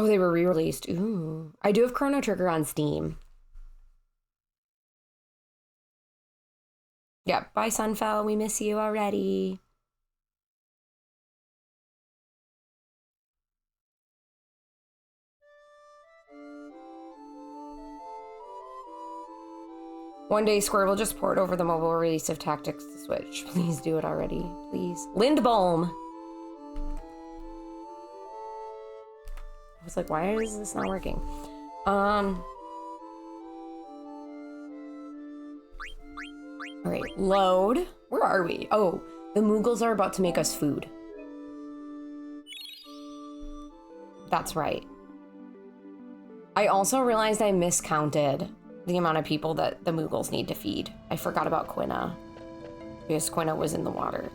Oh, they were re-released. Ooh. I do have Chrono Trigger on Steam. Yep, bye Sunfell, we miss you already. One day Square will just port over the mobile release of Tactics to Switch. Please do it already, please. Lindblom! I was like, why is this not working? Alright, load. Where are we? Oh, the Moogles are about to make us food. That's right. I also realized I miscounted the amount of people that the Moogles need to feed. I forgot about Quina, because Quina was in the water.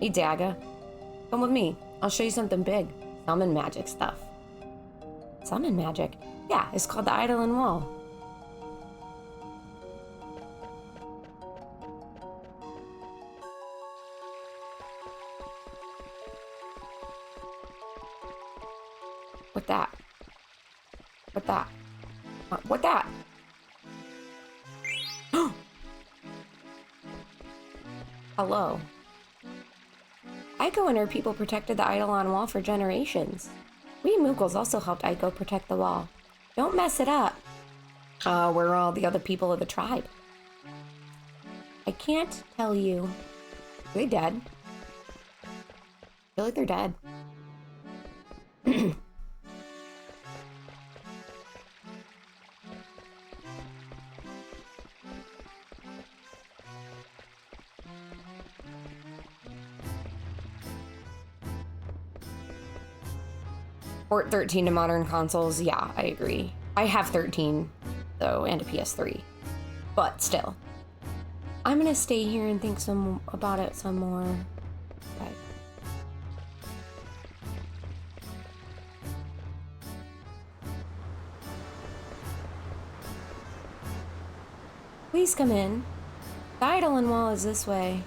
Hey, Daga. Come with me. I'll show you something big. Summon magic stuff. Summon magic? Yeah, it's called the Eidolon Wall. What that? What that? What that? Hello. Aiko and her people protected the Eidolon Wall for generations. We Moogles also helped Aiko protect the wall. Don't mess it up. Where are all the other people of the tribe? I can't tell you. Are they dead? I feel like they're dead. 13 to modern consoles, yeah, I agree. I have 13, though, and a PS3. But still. I'm gonna stay here and think about it some more. Okay. Please come in. The Eidolon Wall is this way.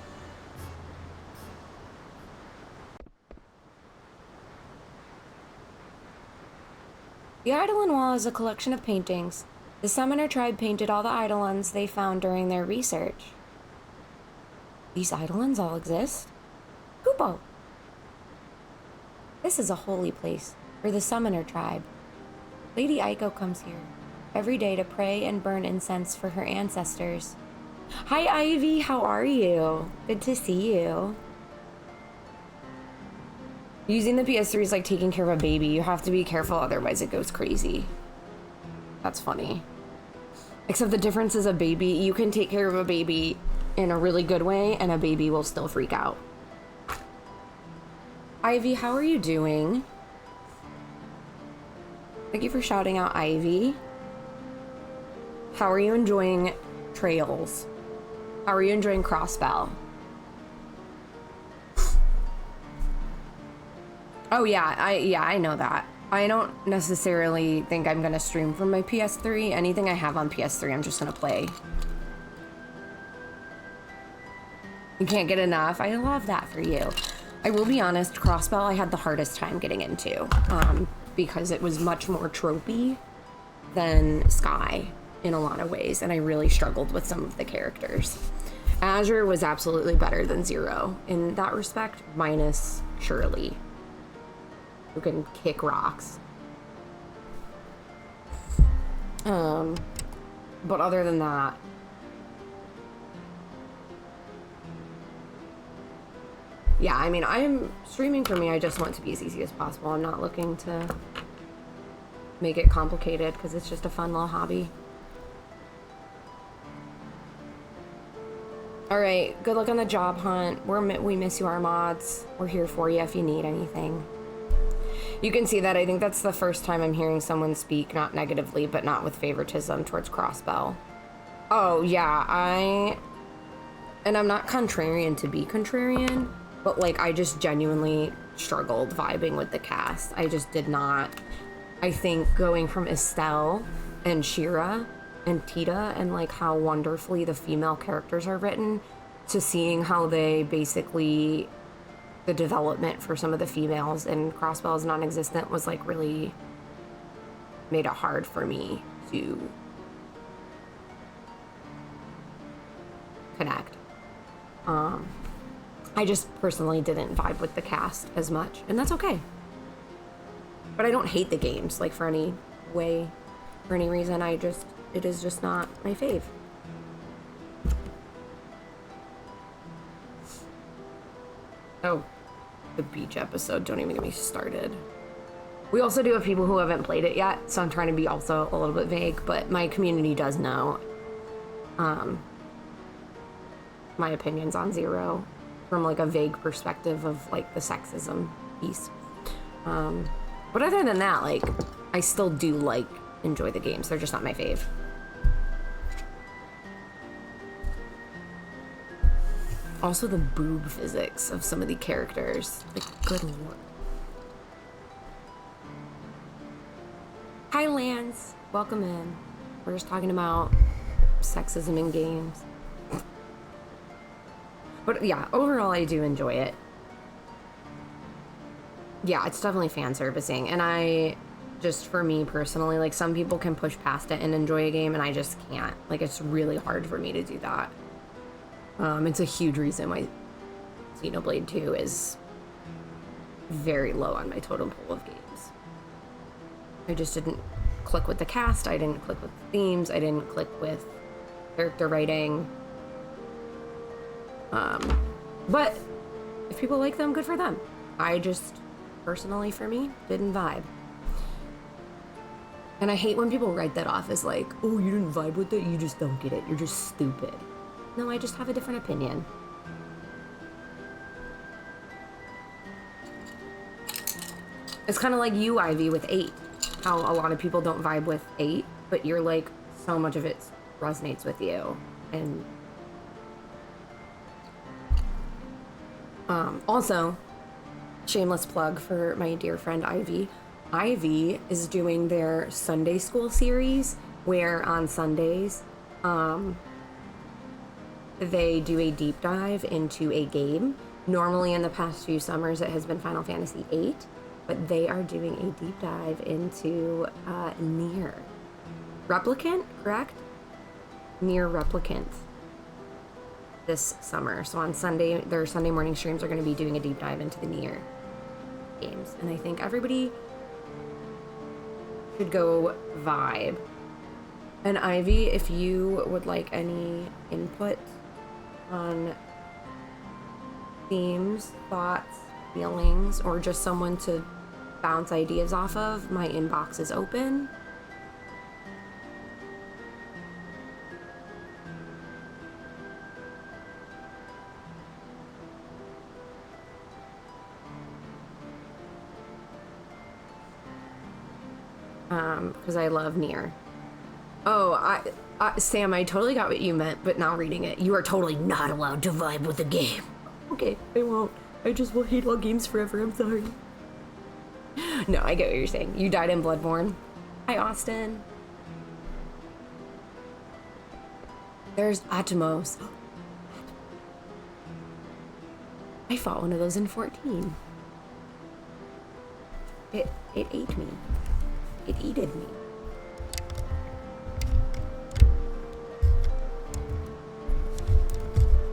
The Eidolon Wall is a collection of paintings. The Summoner tribe painted all the Eidolons they found during their research. These Eidolons all exist? Kupo! This is a holy place for the Summoner tribe. Lady Aiko comes here every day to pray and burn incense for her ancestors. Hi, Ivy, how are you? Good to see you. Using the PS3 is like taking care of a baby. You have to be careful, otherwise it goes crazy. That's funny. Except the difference is a baby, you can take care of a baby in a really good way, and a baby will still freak out. Ivy, how are you doing? Thank you for shouting out, Ivy. How are you enjoying Trails? How are you enjoying Crossbell? Oh yeah, I know that. I don't necessarily think I'm gonna stream from my PS3. Anything I have on PS3, I'm just gonna play. You can't get enough. I love that for you. I will be honest, Crossbell I had the hardest time getting into, because it was much more tropey than Sky in a lot of ways, and I really struggled with some of the characters. Azure was absolutely better than Zero in that respect, minus Shirley, who can kick rocks. But other than that, yeah, I mean, I'm streaming for me. I just want it to be as easy as possible. I'm not looking to make it complicated because it's just a fun little hobby. All right, good luck on the job hunt. We miss you, our mods. We're here for you if you need anything. You can see that I think that's the first time I'm hearing someone speak, not negatively, but not with favoritism towards Crossbell. Oh, yeah, and I'm not contrarian to be contrarian, but, like, I just genuinely struggled vibing with the cast. I just did not. I think going from Estelle and Shira and Tita and, like, how wonderfully the female characters are written to seeing how they basically the development for some of the females in Crossbell is non-existent was like really made it hard for me to connect. I just personally didn't vibe with the cast as much, and that's okay. But I don't hate the games, like, for any way, for any reason. It is just not my fave. Oh, the beach episode, don't even get me started. We also do have people who haven't played it yet, so I'm trying to be also a little bit vague, but my community does know my opinions on Zero from like a vague perspective of like the sexism piece. But other than that, like, I still do like enjoy the games. They're just not my fave. Also the boob physics of some of the characters. Like, good lord. Hi Lance, welcome in. We're just talking about sexism in games. But yeah, overall I do enjoy it. Yeah, it's definitely fan servicing, and I just, for me personally, like, some people can push past it and enjoy a game, and I just can't. Like, it's really hard for me to do that. It's a huge reason why Xenoblade 2 is very low on my totem pole of games. I just didn't click with the cast, I didn't click with the themes, I didn't click with character writing. But if people like them, good for them. I just, personally for me, didn't vibe. And I hate when people write that off as like, oh, you didn't vibe with it, you just don't get it, you're just stupid. No, I just have a different opinion. It's kind of like you, Ivy, with 8. How a lot of people don't vibe with 8, but you're like, so much of it resonates with you. And also, shameless plug for my dear friend Ivy. Ivy is doing their Sunday school series, where on Sundays, they do a deep dive into a game. Normally in the past few summers it has been Final Fantasy VIII, but they are doing a deep dive into Nier Replicant, correct? Nier Replicant this summer. So on Sunday, their Sunday morning streams are going to be doing a deep dive into the Nier games, and I think everybody should go vibe. And Ivy, if you would like any input on themes, thoughts, feelings, or just someone to bounce ideas off of, my inbox is open. Because I love Nier. Oh, Sam, I totally got what you meant, but now reading it, you are totally not allowed to vibe with the game. Okay, I won't. I just will hate all games forever, I'm sorry. No, I get what you're saying. You died in Bloodborne. Hi, Austin. There's Atomos. I fought one of those in 14. It ate me. It eated me.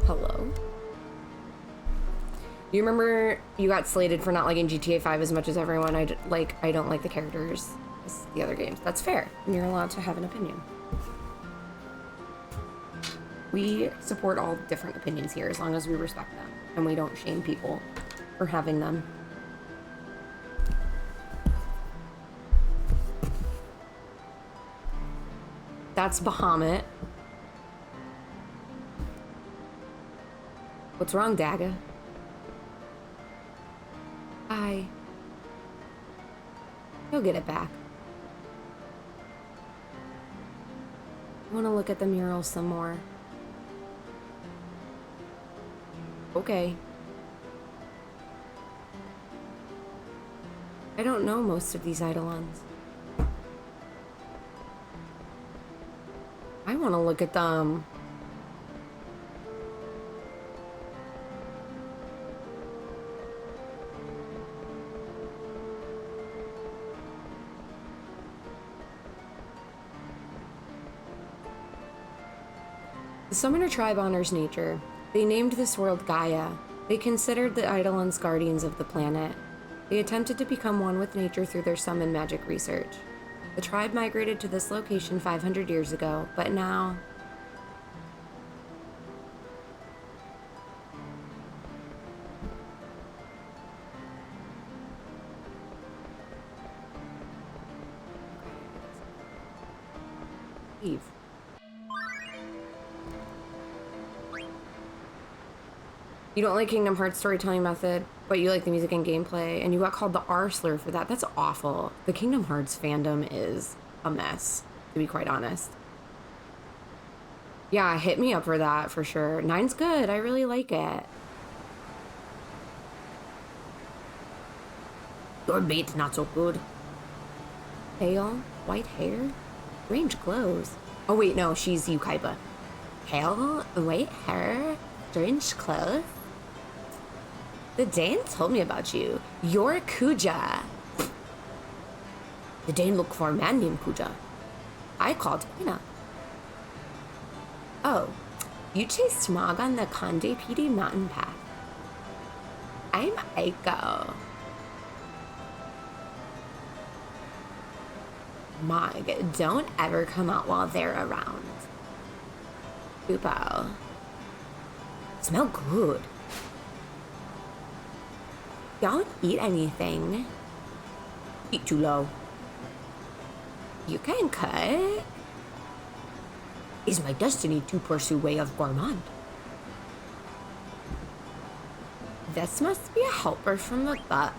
Hello? You remember you got slated for not liking GTA 5 as much as everyone? I don't like the characters as the other games. That's fair, and you're allowed to have an opinion. We support all different opinions here as long as we respect them, and we don't shame people for having them. That's Bahamut. What's wrong, Daga? Hi. You'll get it back. I want to look at the murals some more. Okay. I don't know most of these Eidolons. I want to look at them. I The Summoner tribe honors nature. They named this world Gaia. They considered the Eidolons guardians of the planet. They attempted to become one with nature through their summon magic research. The tribe migrated to this location 500 years ago, but now... Eve. You don't like Kingdom Hearts storytelling method, but you like the music and gameplay, and you got called the R-slur for that. That's awful. The Kingdom Hearts fandom is a mess, to be quite honest. Yeah, hit me up for that, for sure. 9's good. I really like it. Your bait's not so good. Pale, white hair, strange clothes. Oh wait, no, she's Yukaiba. Pale, white hair, strange clothes. The Dane told me about you. You're Kuja. The Dane looked for a man named Kuja. I called Quina. Oh, you chased Mog on the Conde PD mountain path. I'm Aiko. Mog, don't ever come out while they're around. Pupo. Smell good. Don't eat anything. Eat too low. You can cut. Is my destiny to pursue way of gourmand. This must be a helper from the gut.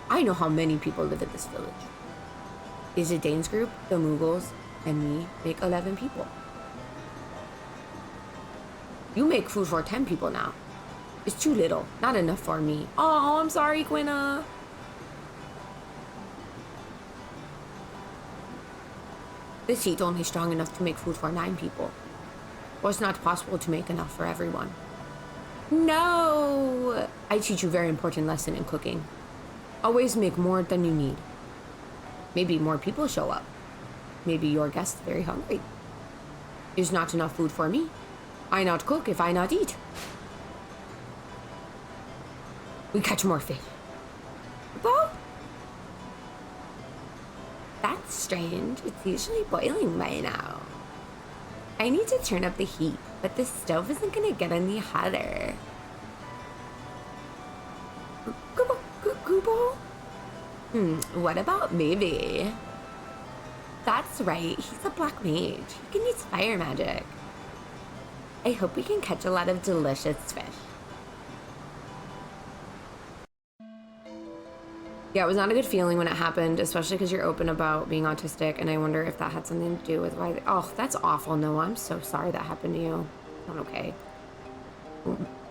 I know how many people live in this village. Is it Dane's group, the Mughals, and me make 11 people. You make food for 10 people now. It's too little, not enough for me. Oh, I'm sorry, Quina. This heat's only strong enough to make food for 9 people. Or it's not possible to make enough for everyone. No! I teach you a very important lesson in cooking. Always make more than you need. Maybe more people show up. Maybe your guest's very hungry. There's not enough food for me. I not cook if I not eat. We catch more fish. Well, that's strange. It's usually boiling by now. I need to turn up the heat, but the stove isn't gonna get any hotter. Google? What about maybe? That's right, he's a black mage. He can use fire magic. I hope we can catch a lot of delicious fish. Yeah, it was not a good feeling when it happened, especially because you're open about being autistic, and I wonder if that had something to do with why they... Oh, that's awful, Noah. I'm so sorry that happened to you. Not okay.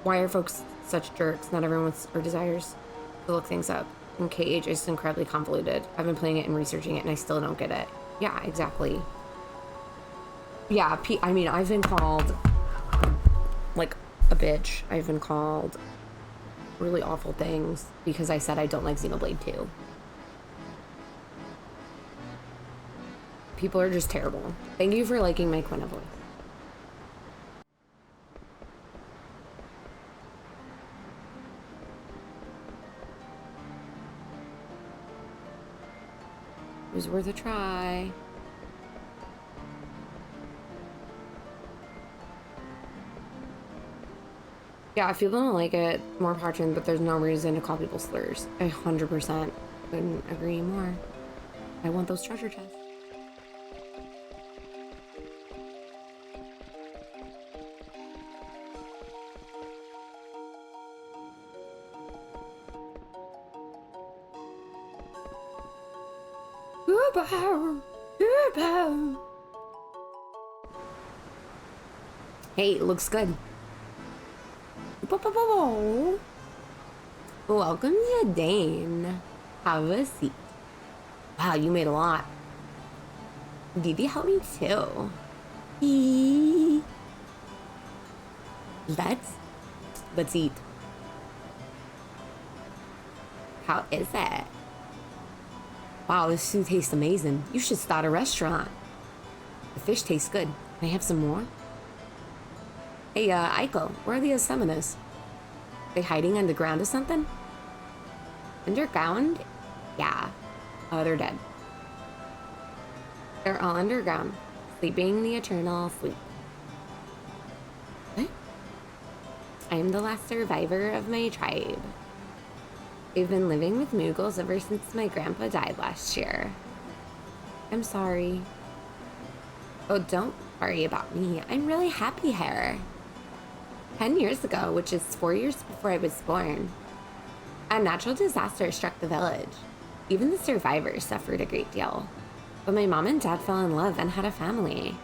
Why are folks such jerks? Not everyone wants or desires to look things up. And KH is incredibly convoluted. I've been playing it and researching it, and I still don't get it. Yeah, exactly. Yeah, I mean, I've been called, like, a bitch. I've been called really awful things because I said I don't like Xenoblade 2. People are just terrible. Thank you for liking my Quina voice. It was worth a try. Yeah, if people don't like it, more patron, but there's no reason to call people slurs. I 100% couldn't agree more. I want those treasure chests. Hey, it looks good. Welcome to Dane. Have a seat. Wow, you made a lot. Didi helped me too. Let's eat. How is it? Wow, this food tastes amazing. You should start a restaurant. The fish tastes good. Can I have some more? Hey, Aiko, where are the Aseminas? They hiding underground or something? Underground? Yeah. Oh, they're dead. They're all underground, sleeping the eternal sleep. What? I'm the last survivor of my tribe. I've been living with Moogles ever since my grandpa died last year. I'm sorry. Oh, don't worry about me. I'm really happy here. 10 years ago, which is 4 years before I was born, a natural disaster struck the village. Even the survivors suffered a great deal. But my mom and dad fell in love and had a family.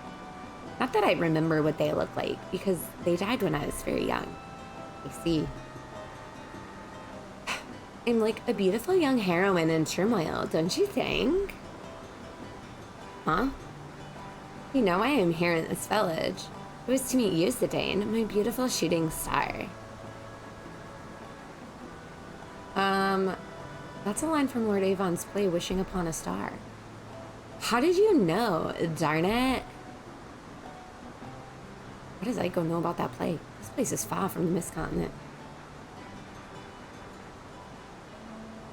Not that I remember what they looked like, because they died when I was very young. I see. I'm like a beautiful young heroine in turmoil, don't you think? Huh? You know why I'm here in this village. It was to meet you, Zidane, my beautiful shooting star. That's a line from Lord Avon's play, Wishing Upon a Star. How did you know? Darn it. What does Aiko know about that play? This place is far from the Mist Continent.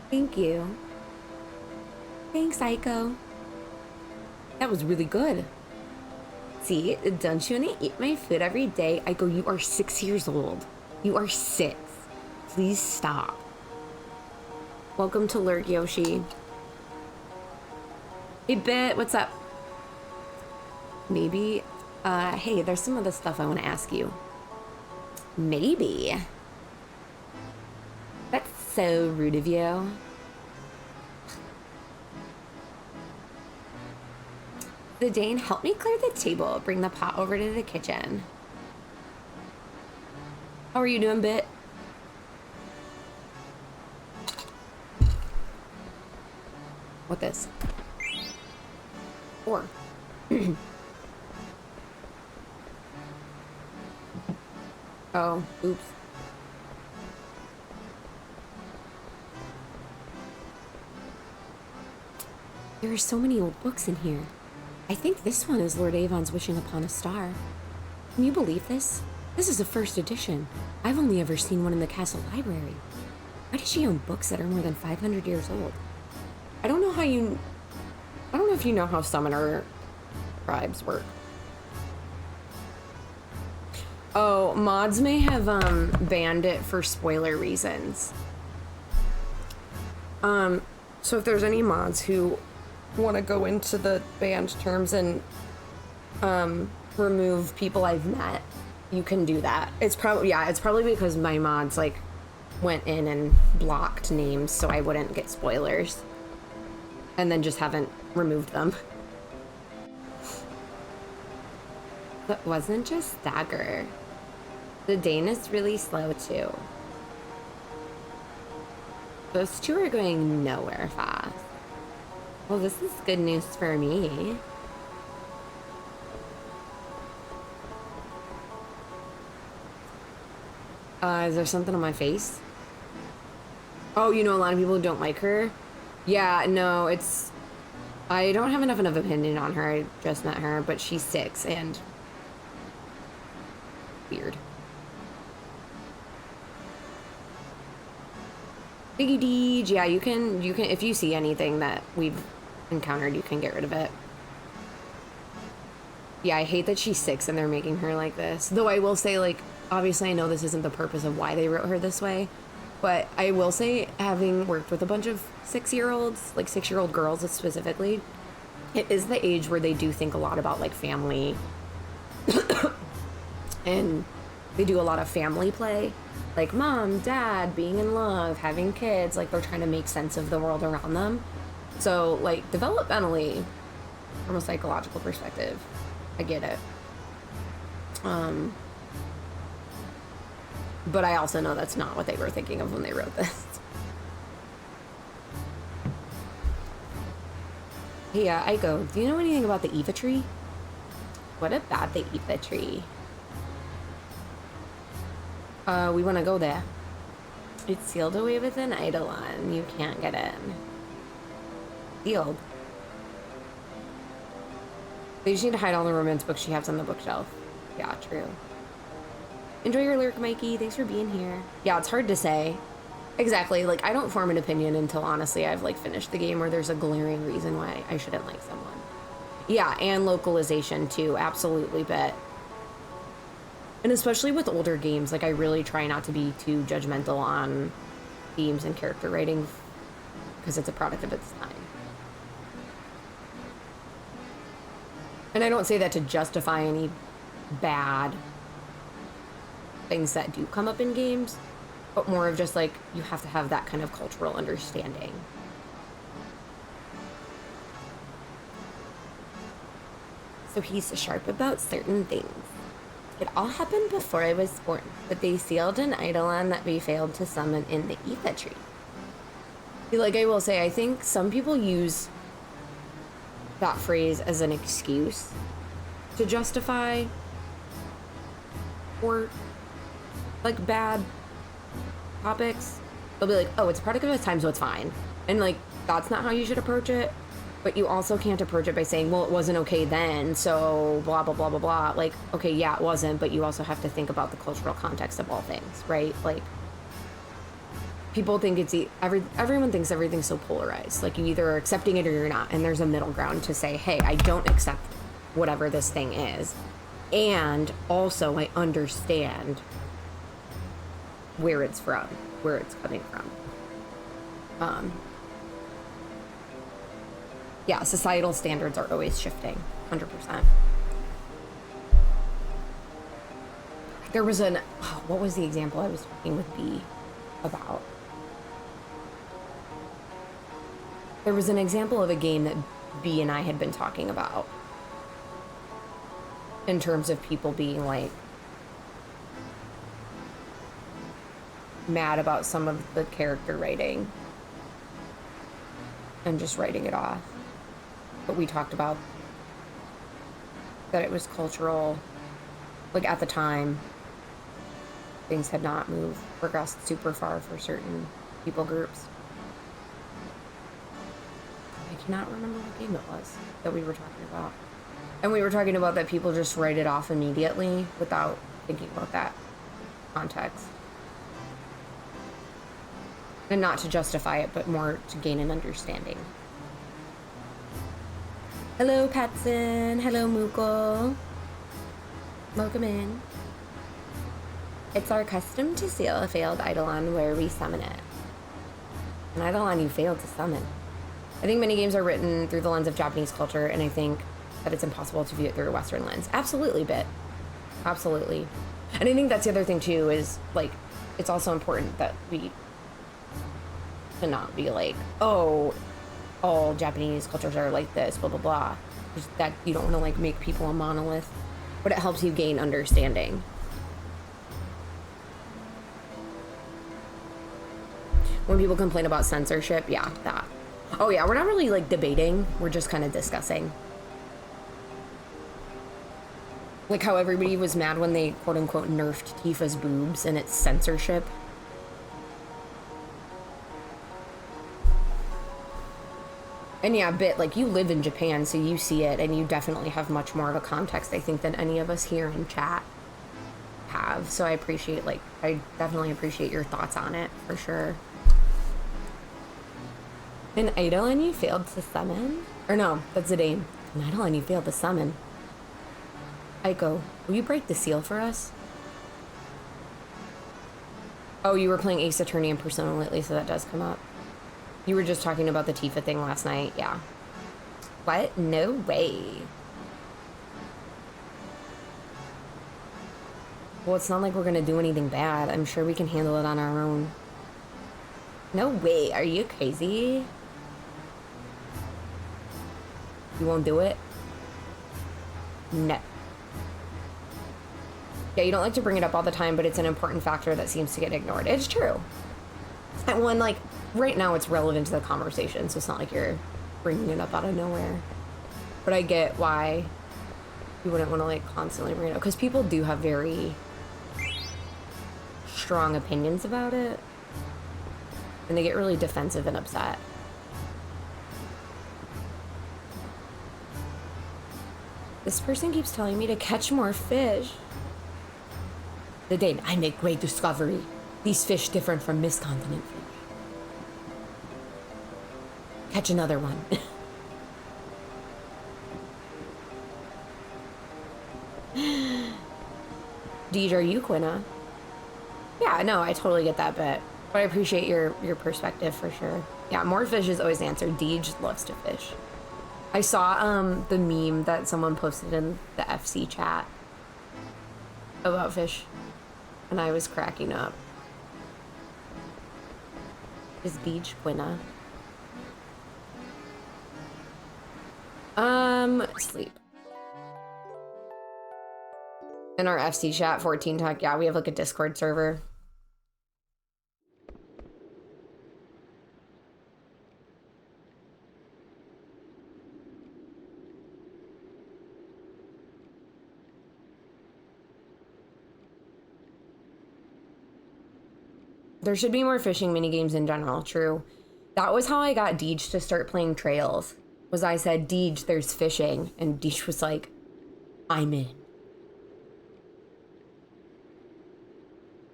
Thank you. Thanks, Aiko. That was really good. See, don't you want to eat my food every day? Aiko, you are 6 years old. You are 6. Please stop. Welcome to Lurk, Yoshi. Hey, Bit, what's up? Maybe, hey, there's some other stuff I want to ask you. Maybe. That's so rude of you. Zidane, help me clear the table. Bring the pot over to the kitchen. How are you doing, Bit? What this? 4. Oh, oops. There are so many old books in here. I think this one is Lord Avon's Wishing Upon a Star. Can you believe this? This is a first edition. I've only ever seen one in the castle library. Why does she own books that are more than 500 years old? I don't know if you know how summoner tribes work. Oh, mods may have banned it for spoiler reasons. So if there's any mods who want to go into the banned terms and remove people I've met, you can do that. It's probably because my mods like went in and blocked names so I wouldn't get spoilers, and then just haven't removed them. But wasn't just Dagger. The Dane is really slow too. Those two are going nowhere fast. Well, this is good news for me. Is there something on my face? Oh, you know, a lot of people don't like her. Yeah, no, it's... I don't have enough of an opinion on her. I just met her, but she's 6 and... weird. Biggie Deej, yeah, you can, if you see anything that we've encountered, you can get rid of it. Yeah, I hate that she's 6 and they're making her like this. Though I will say, like, obviously I know this isn't the purpose of why they wrote her this way, but I will say, having worked with a bunch of 6-year-olds, like 6-year-old girls specifically, it is the age where they do think a lot about, like, family. And they do a lot of family play. Like mom, dad, being in love, having kids, like they're trying to make sense of the world around them. So, like, developmentally, from a psychological perspective, I get it. But I also know that's not what they were thinking of when they wrote this. Hey, Aiko, do you know anything about the Eva tree? What about the Eva tree? We want to go there. It's sealed away with an eidolon. You can't get in. Sealed. They just need to hide all the romance books she has on the bookshelf. Yeah, true. Enjoy your lyric, Mikey. Thanks for being here. Yeah, it's hard to say. Exactly. Like, I don't form an opinion until, honestly, I've, like, finished the game or there's a glaring reason why I shouldn't like someone. Yeah, and localization, too. Absolutely, bet. And especially with older games, like, I really try not to be too judgmental on themes and character writing because it's a product of its time. And I don't say that to justify any bad things that do come up in games, but more of just like, you have to have that kind of cultural understanding. So he's sharp about certain things. It all happened before I was born, but they sealed an Eidolon that we failed to summon in the Aetha tree. Like, I will say, I think some people use that phrase as an excuse to justify or like bad topics. They'll be like, oh, it's a product of its time, so it's fine. And like, that's not how you should approach it. But you also can't approach it by saying, well, it wasn't okay then, so blah, blah, blah, blah, blah. Like, okay, yeah, it wasn't, but you also have to think about the cultural context of all things, right? Like, people think it's everyone thinks everything's so polarized. Like, you either are accepting it or you're not, and there's a middle ground to say, hey, I don't accept whatever this thing is, and also I understand where it's from, where it's coming from. Yeah, societal standards are always shifting, 100%. There was what was the example I was talking with B about? There was an example of a game that B and I had been talking about in terms of people being like mad about some of the character writing and just writing it off. But we talked about that it was cultural. Like, at the time, things had not progressed super far for certain people groups. I cannot remember what game it was that we were talking about. And we were talking about that people just write it off immediately without thinking about that context. And not to justify it, but more to gain an understanding. Hello, Patson. Hello, Mookle. Welcome in. It's our custom to seal a failed Eidolon where we summon it. An Eidolon you failed to summon. I think many games are written through the lens of Japanese culture, and I think that it's impossible to view it through a Western lens. Absolutely, Bit. Absolutely. And I think that's the other thing, too, is, like, it's also important that we to not be like, oh, all Japanese cultures are like this, blah, blah, blah. Just that you don't want to, like, make people a monolith, but it helps you gain understanding. When people complain about censorship, yeah, that. Oh, yeah, we're not really, like, debating. We're just kind of discussing. Like how everybody was mad when they, quote-unquote, nerfed Tifa's boobs, and it's censorship. And yeah, Bit, like, you live in Japan, so you see it, and you definitely have much more of a context, I think, than any of us here in chat have. So I definitely appreciate your thoughts on it, for sure. An Eidolon you failed to summon? Or no, that's Zidane. An Eidolon you failed to summon. Aiko, will you break the seal for us? Oh, you were playing Ace Attorney and Persona lately, so that does come up. You were just talking about the Tifa thing last night, yeah. What? No way. Well, it's not like we're gonna do anything bad. I'm sure we can handle it on our own. No way, are you crazy? You won't do it? No. Yeah, you don't like to bring it up all the time, but it's an important factor that seems to get ignored. It's true. And one, like, right now it's relevant to the conversation, so it's not like you're bringing it up out of nowhere. But I get why you wouldn't want to, like, constantly bring it up, because people do have very strong opinions about it, and they get really defensive and upset. This person keeps telling me to catch more fish. The Dane, I make great discovery. These fish different from miscontinent fish. Catch another one. Deej, are you Quina? Yeah, no, I totally get that bit. But I appreciate your perspective for sure. Yeah, more fish is always the answer. Deej loves to fish. I saw the meme that someone posted in the FC chat about fish, and I was cracking up. Is Deej Quina? Sleep. In our FC chat, 14 talk, yeah, we have like a Discord server. There should be more fishing minigames in general, true. That was how I got Deej to start playing Trails. Was I said, Deej, there's fishing. And Deej was like, I'm in.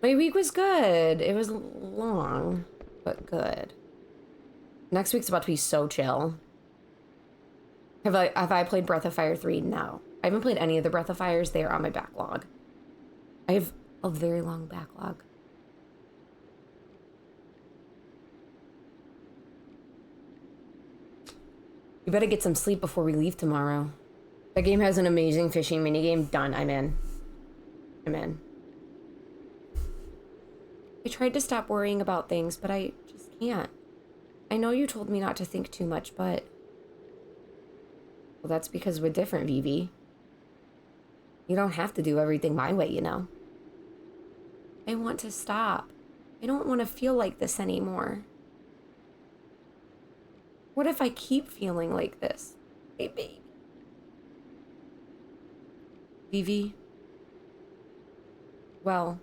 My week was good. It was long, but good. Next week's about to be so chill. Have I played Breath of Fire 3? No. I haven't played any of the Breath of Fires. They are on my backlog. I have a very long backlog. You better get some sleep before we leave tomorrow. That game has an amazing fishing minigame. Done. I'm in. I'm in. I tried to stop worrying about things, but I just can't. I know you told me not to think too much, but... Well, that's because we're different, Vivi. You don't have to do everything my way, you know. I want to stop. I don't want to feel like this anymore. What if I keep feeling like this? Hey, baby. Vivi. Well,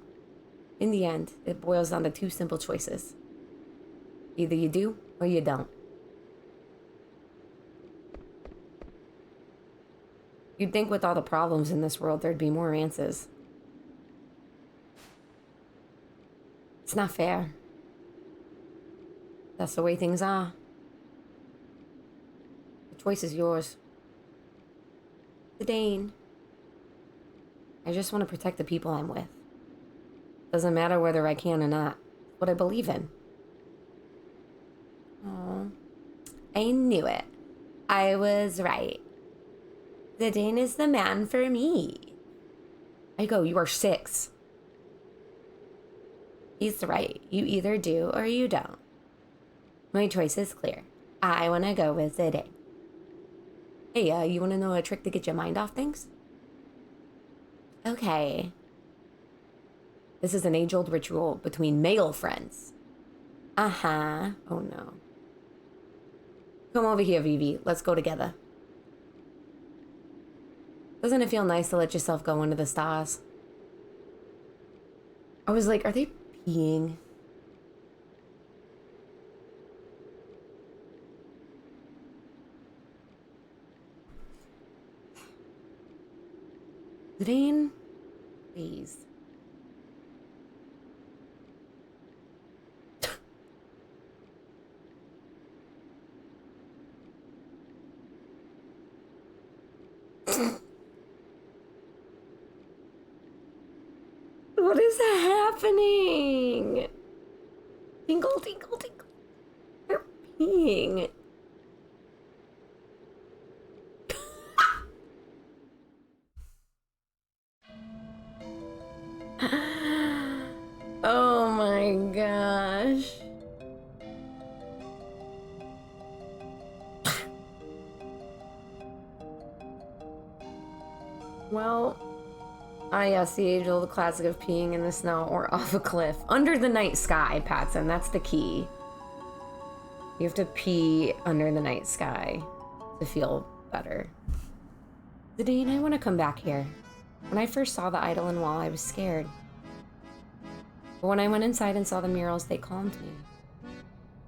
in the end, it boils down to two simple choices. Either you do or you don't. You'd think with all the problems in this world, there'd be more answers. It's not fair. That's the way things are. The choice is yours. Zidane. I just want to protect the people I'm with. Doesn't matter whether I can or not. What I believe in. Oh, I knew it. I was right. Zidane is the man for me. I go, you are 6. He's right. You either do or you don't. My choice is clear. I want to go with Zidane. Hey, you want to know a trick to get your mind off things? Okay. This is an age-old ritual between male friends. Uh-huh. Oh, no. Come over here, Vivi. Let's go together. Doesn't it feel nice to let yourself go into the stars? I was like, are they peeing? Zidane, please. What is happening? Tinkle, tinkle, tinkle. They're peeing. Oh my gosh. Well, yes, the age-old classic of peeing in the snow or off a cliff. Under the night sky, Patson, that's the key. You have to pee under the night sky to feel better. Zidane, I want to come back here. When I first saw the Eidolon Wall, I was scared. But when I went inside and saw the murals, they calmed me.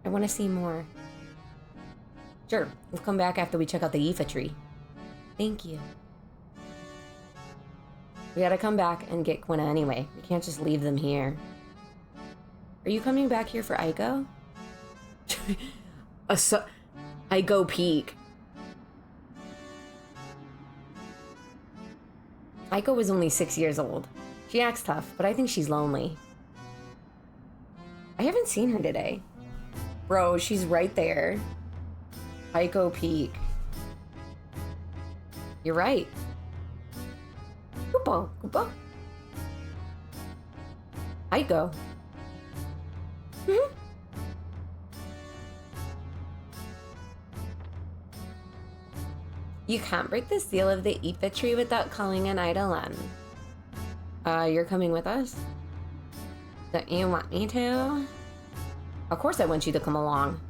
I want to see more. Sure, we'll come back after we check out the Yifa tree. Thank you. We gotta come back and get Quina anyway. We can't just leave them here. Are you coming back here for Aiko? Aiko Peak. Aiko was only 6 years old. She acts tough, but I think she's lonely. I haven't seen her today. Bro, she's right there. Aiko Peak. You're right. Koopa, Koopa. Aiko. You can't break the seal of the Aoife tree without calling an Eidolon. You're coming with us? Don't you want me to? Of course I want you to come along.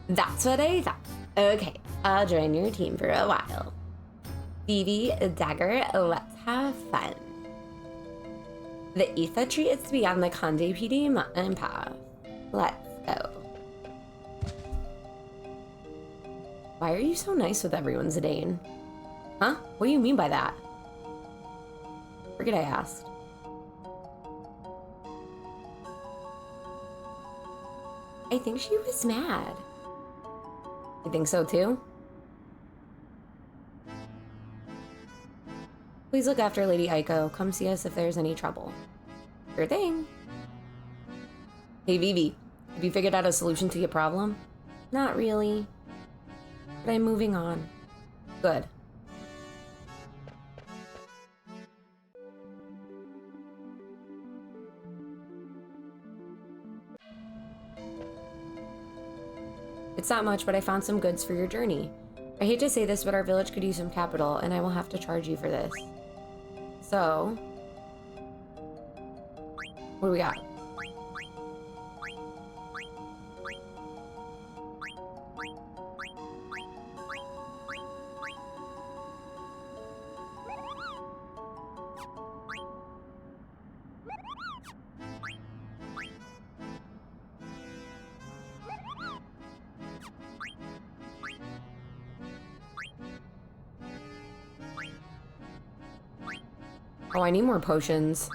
That's what I thought. Okay, I'll join your team for a while. Vivi, Dagger, let's have fun. The Aoife tree is to be on the Conde PD mountain path. Let's go. Why are you so nice with everyone, Zidane? Huh? What do you mean by that? Forget I asked. I think she was mad. You think so too? Please look after Lady Aiko. Come see us if there's any trouble. Sure thing. Hey Vivi, have you figured out a solution to your problem? Not really. But I'm moving on. Good. It's not much, but I found some goods for your journey. I hate to say this, but our village could use some capital, and I will have to charge you for this. So... what do we got? Oh, I need more potions.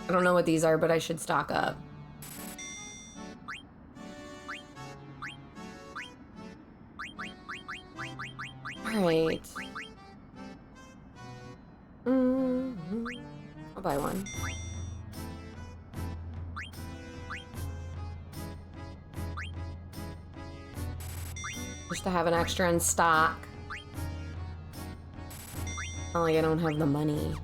I don't know what these are, but I should stock up. Alright. I'll buy one. Just to have an extra in stock. Not like I don't have the money.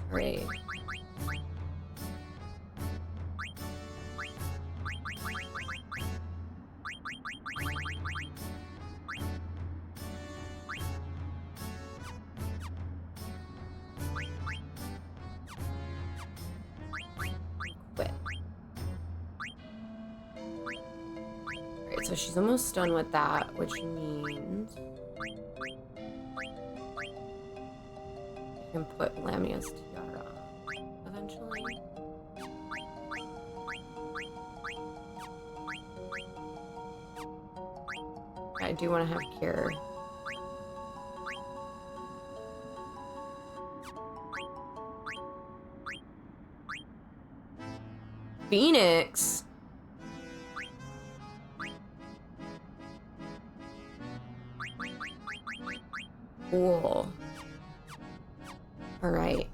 Great. So she's almost done with that, which means I can put Lamia's tiara on eventually. I do want to have Cure. Phoenix! Cool. Alright.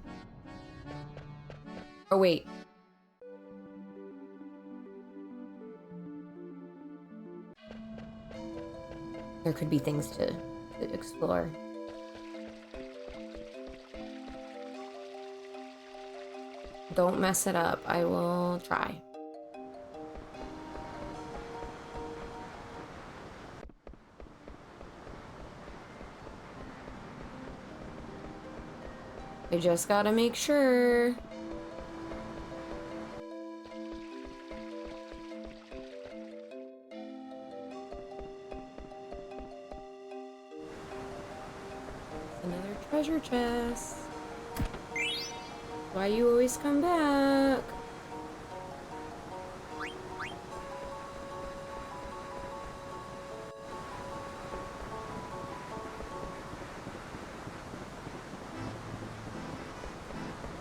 Oh, wait. There could be things to explore. Don't mess it up. I will try. I just gotta make sure. Another treasure chest. Why you always come back?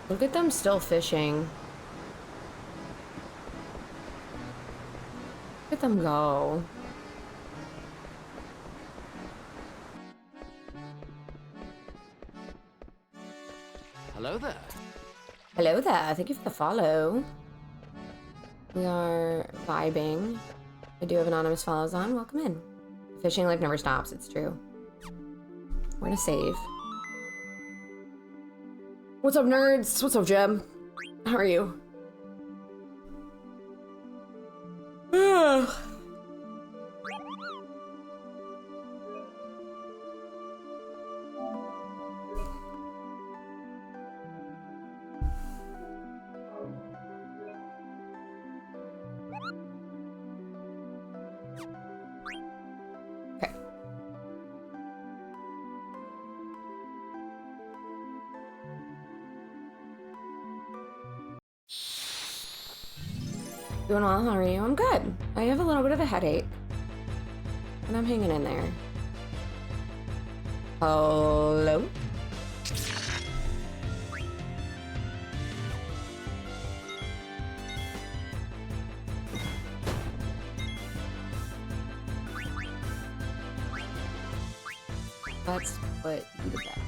Look at them still fishing. Look at them go. Hello there. Hello there. Thank you for the follow. We are vibing. I do have anonymous follows on. Welcome in. Fishing life never stops. It's true. We're gonna save. What's up, nerds? What's up, Jem? How are you? Okay. Doing well, how are you? I'm good. I have a little bit of a headache. And I'm hanging in there. Hello? Let's put you to bed.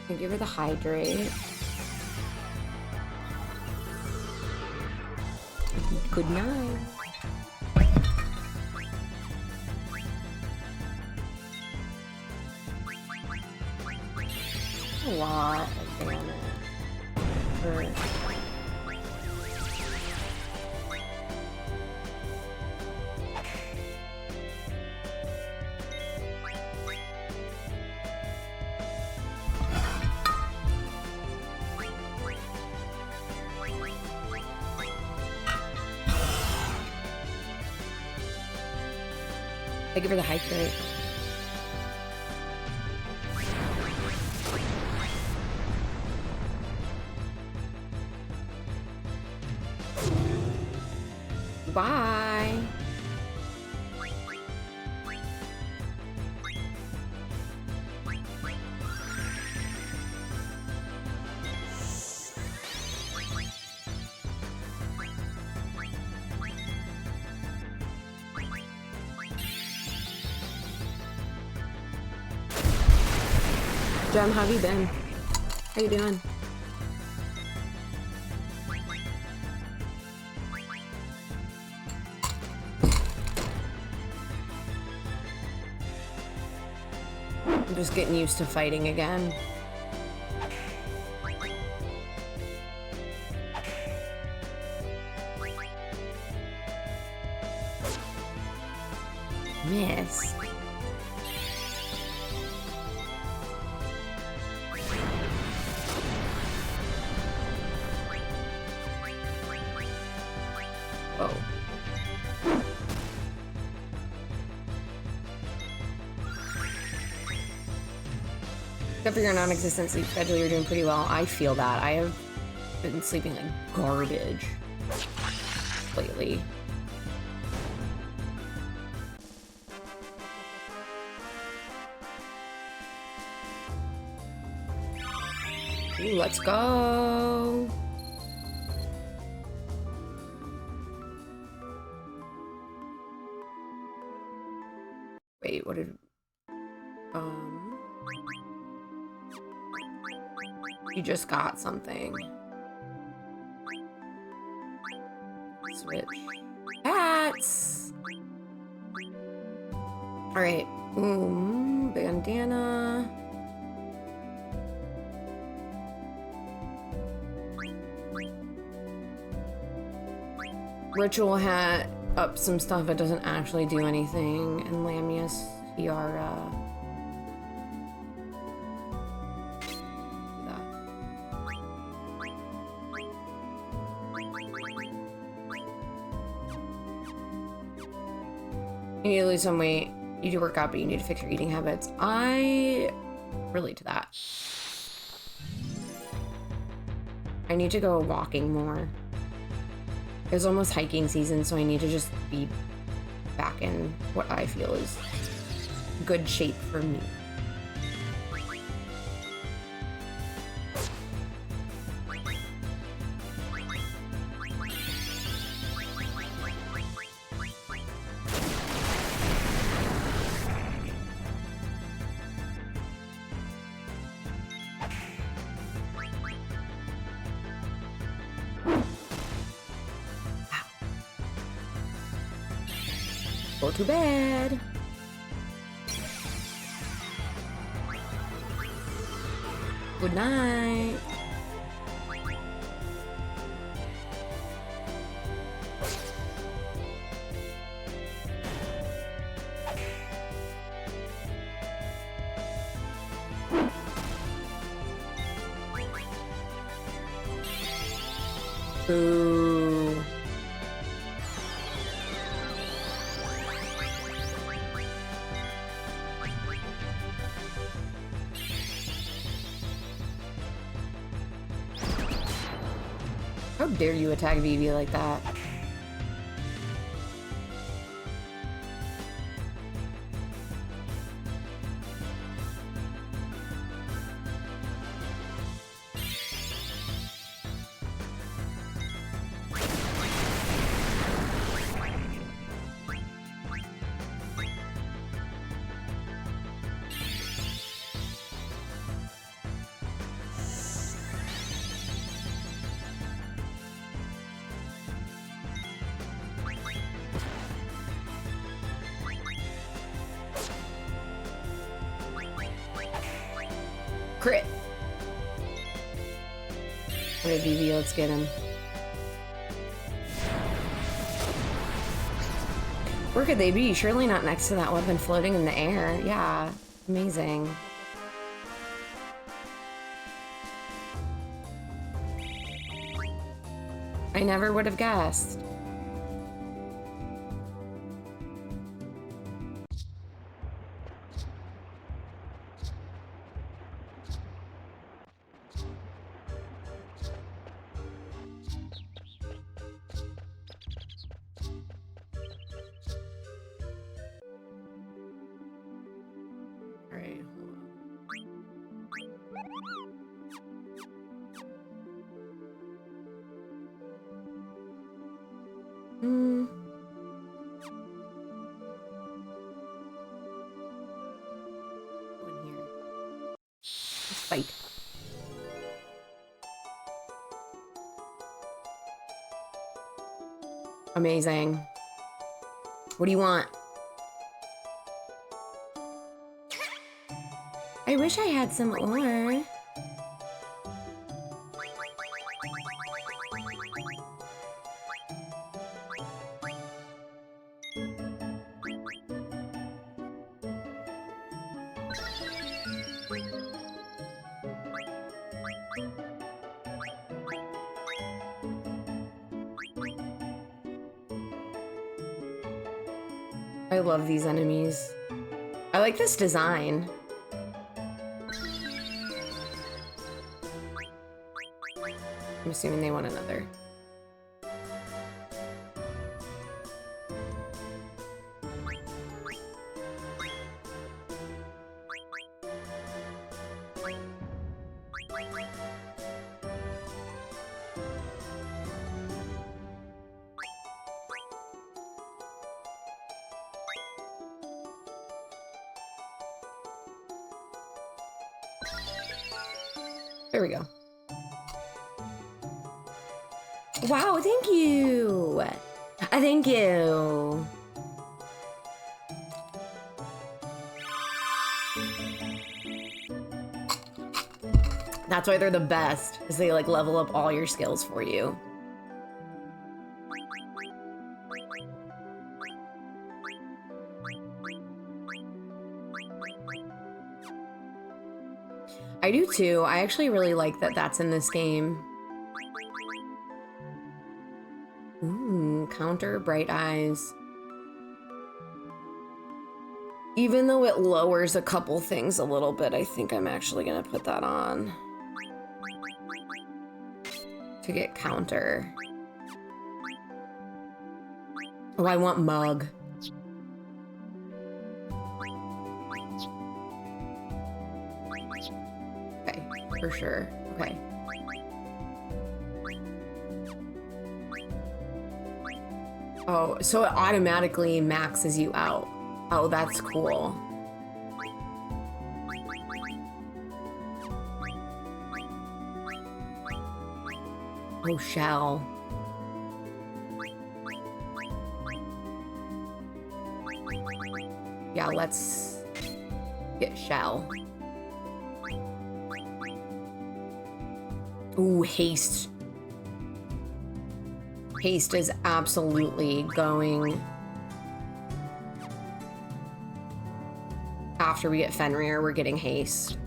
I'll give her the hydrate. Good night. A lot of damage. Thank you for the hydrate. Bye. Jem, how have you been? How you doing? I'm just getting used to fighting again. Miss. Oh. Except for your non-existent sleep schedule, you're doing pretty well. I feel that. I have been sleeping like garbage lately. Ooh, let's go. Wait, what did... You just got something. Switch. Cats! Alright. Bandana. Ritual hat. Up some stuff that doesn't actually do anything. And Lamia's tiara. You need to lose some weight. You do work out, but you need to fix your eating habits. I relate to that. I need to go walking more. It's almost hiking season, so I need to just be back in what I feel is good shape for me. Go to bed. Good night. Boo. How dare you attack Vivi like that? Crit. Okay, Vivi, let's get him. Where could they be? Surely not next to that weapon floating in the air. Yeah, amazing. I never would have guessed. Alright, hold on. Go in here. Let's fight. Amazing. What do you want? I wish I had some ore. I love these enemies. I like this design. I'm assuming they want another. There we go. Wow, thank you. Thank you. That's why they're the best, is they like level up all your skills for you. I do too. I actually really like that that's in this game. Ooh, counter bright eyes. Even though it lowers a couple things a little bit, I think I'm actually gonna put that on. To get counter. Oh, I want mug. Okay, for sure. Okay. Oh, so it automatically maxes you out. Oh, that's cool. Oh, shell. Yeah, let's get shell. Ooh, haste. Haste is absolutely going after we get Fenrir, we're getting haste.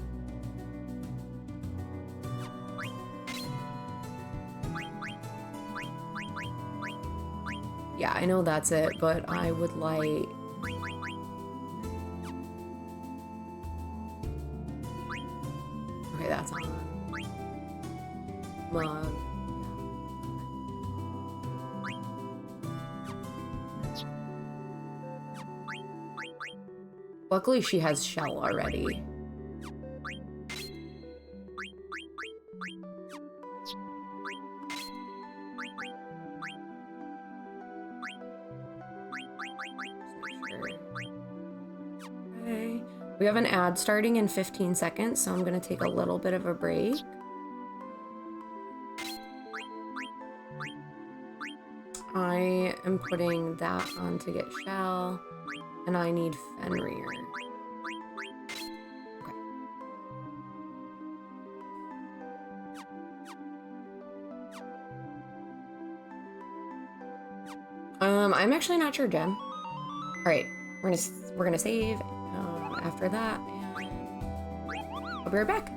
Yeah, I know that's it, but I would like... Okay, that's on. Mug. Luckily, she has shell already. Okay. We have an ad starting in 15 seconds, so I'm gonna take a little bit of a break. I am putting that on to get shell, and I need Fenrir. Okay. I'm actually not sure, Jem. All right, we're gonna save after that, and I'll be right back.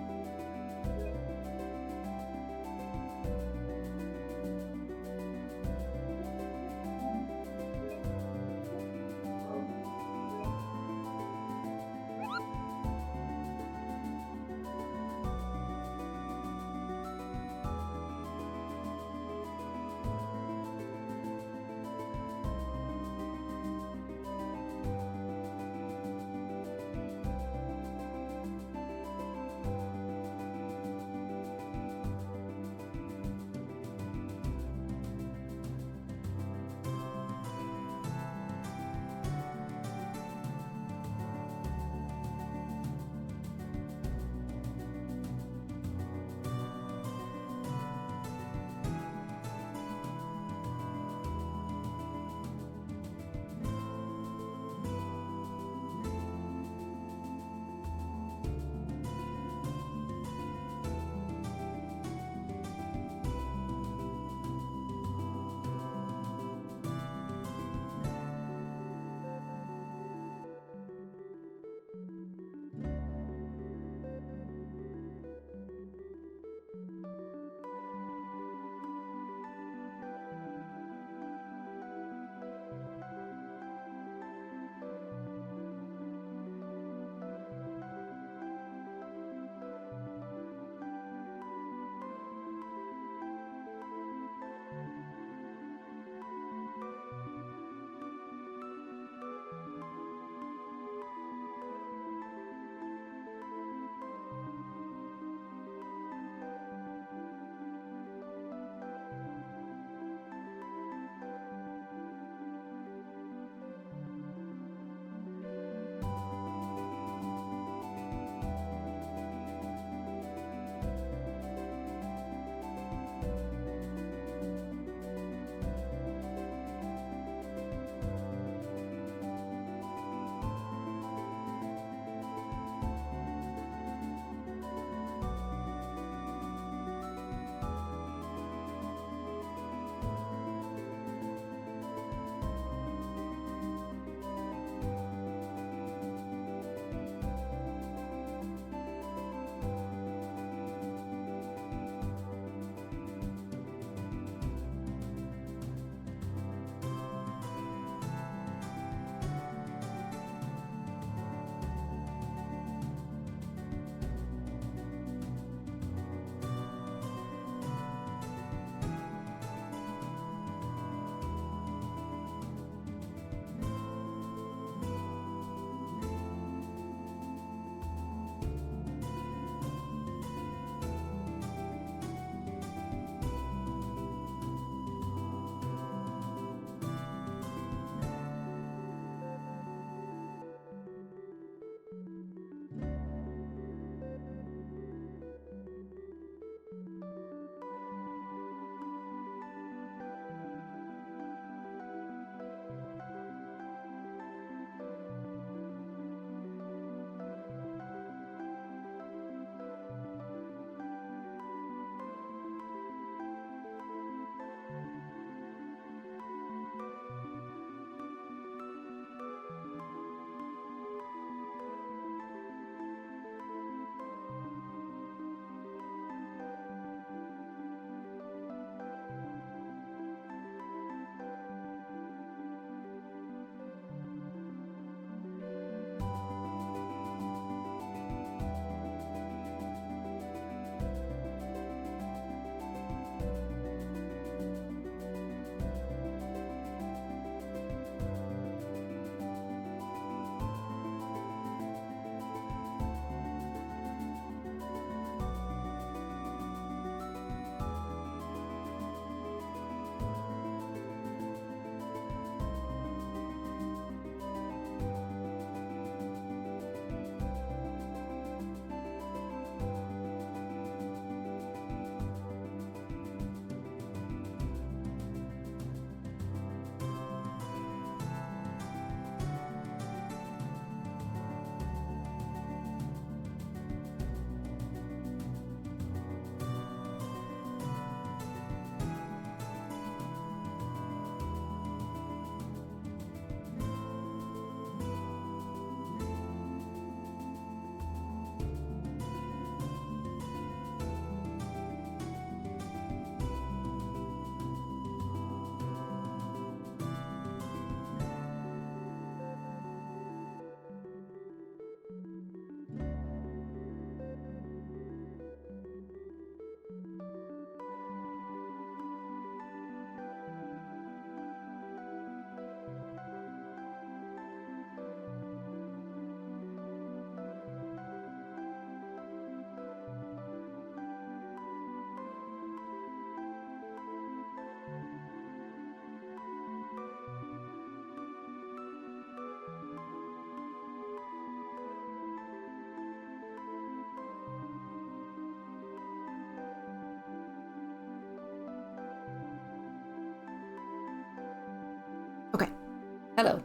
Hello.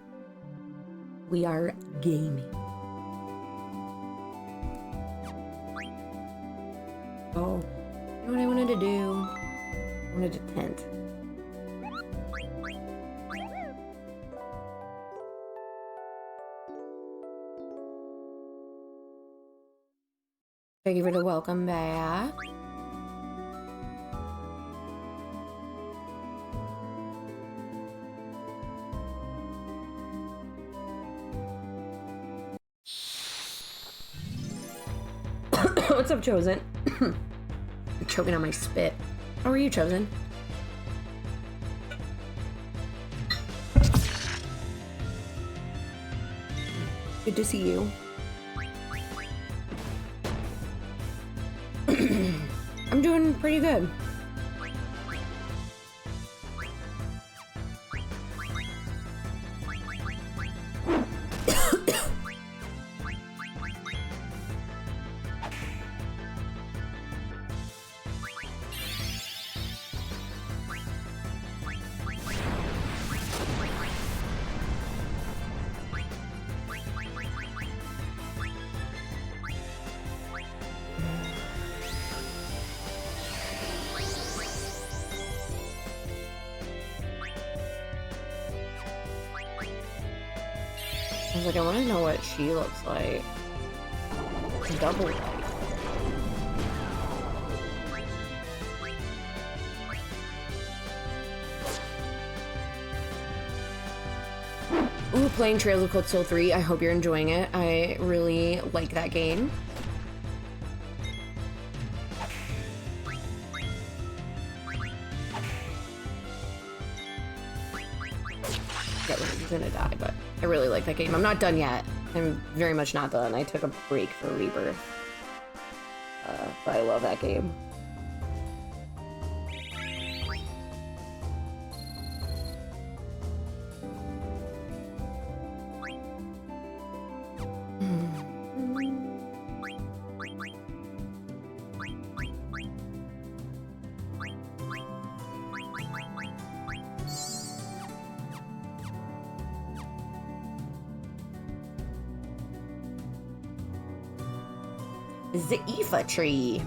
We are gaming. Oh, you know what I wanted to do? I wanted to tent. Thank you for the welcome back. What's up, Chosen? I'm choking on my spit. How are you, Chosen? Good to see you. I'm doing pretty good. I was like, I want to know what she looks like. Double light. Ooh, playing Trails of Cold Steel 3. I hope you're enjoying it. I really like that game. That was gonna die, but I really like that game. I'm not done yet. I'm very much not done. I took a break for Rebirth. But I love that game. The Aoife tree.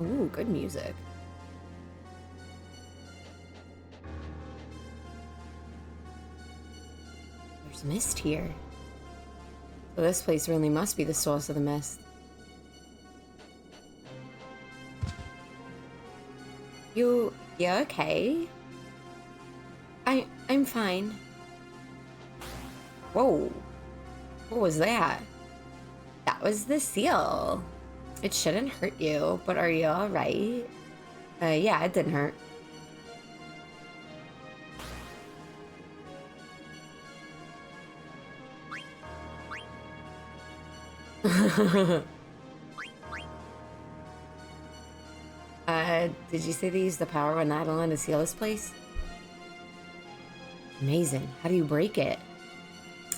Ooh, good music. There's mist here. So this place really must be the source of the mist. You okay? I'm fine. Whoa. What was that? That was the seal. It shouldn't hurt you, but are you alright? Yeah, it didn't hurt. Did you say they used the power on Eidolon to seal this place? Amazing. How do you break it?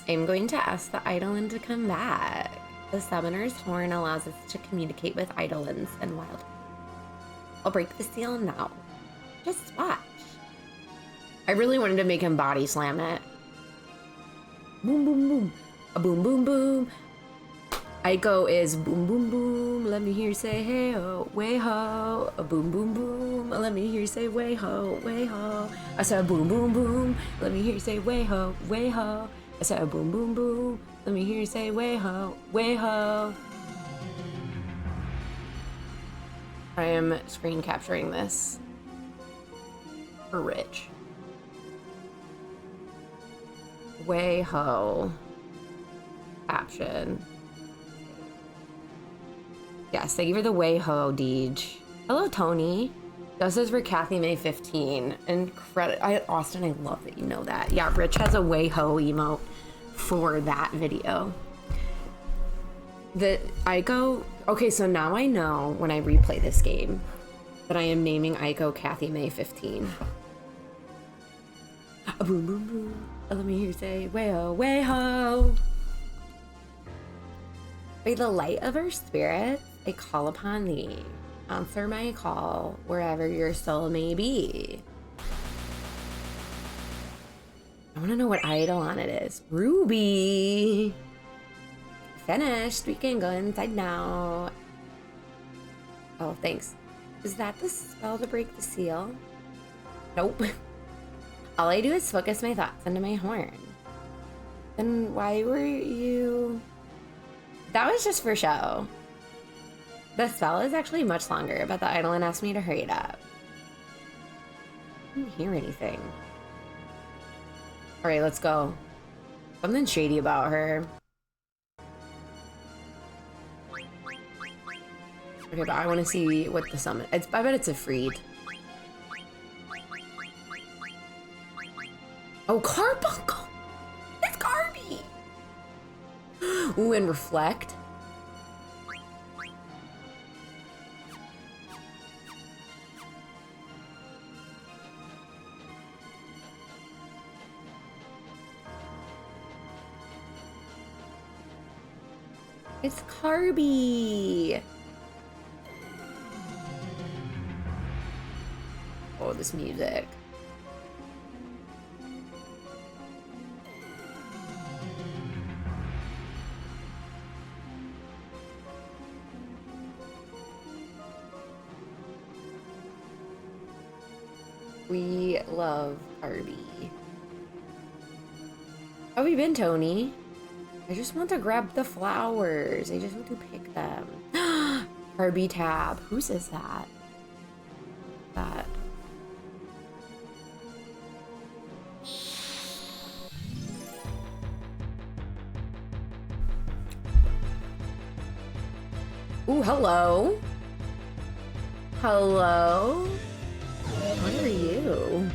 I'm going to ask the Eidolon to come back. The Summoner's Horn allows us to communicate with Eidolons and wild. I'll break the seal now. Just watch. I really wanted to make him body slam it. Boom, boom, boom. A boom, boom, boom. Aiko is boom, boom, boom. Let me hear you say hey ho, way ho. A boom, boom, boom. Let me hear you say way ho, way ho. I said boom, boom, boom. Let me hear you say way ho, way ho. I said boom, boom, boom. Let me hear you say way ho, way ho. I am screen capturing this for Rich. Way ho. Caption. Yes, thank you for the way ho, Deej. Hello, Tony. This is for Kathy May 15. And Austin, I love that you know that. Yeah, Rich has a way ho emote for that video. Okay, so now I know when I replay this game that I am naming Aiko Kathy May 15. A boom, boom, boom. Let me hear you say way ho, way ho. By the light of her spirit, I call upon thee. Answer my call wherever your soul may be. I want to know what Eidolon it is. Ruby! Finished. We can go inside now. Oh, thanks. Is that the spell to break the seal? Nope. All I do is focus my thoughts into my horn. Then why were you... That was just for show. The spell is actually much longer, but the Eidolon asked me to hurry it up. I didn't hear anything. Alright, let's go. Something shady about her. Okay, but I want to see what the summon... I bet it's a Freed. Oh, Carbuncle! It's Carby! Ooh, and Reflect. It's Carby! Oh, this music. We love Carby. How have you been, Tony? I just want to grab the flowers. I just want to pick them. Carby tab. Whose is that? That. Ooh, hello. Hello. What are you?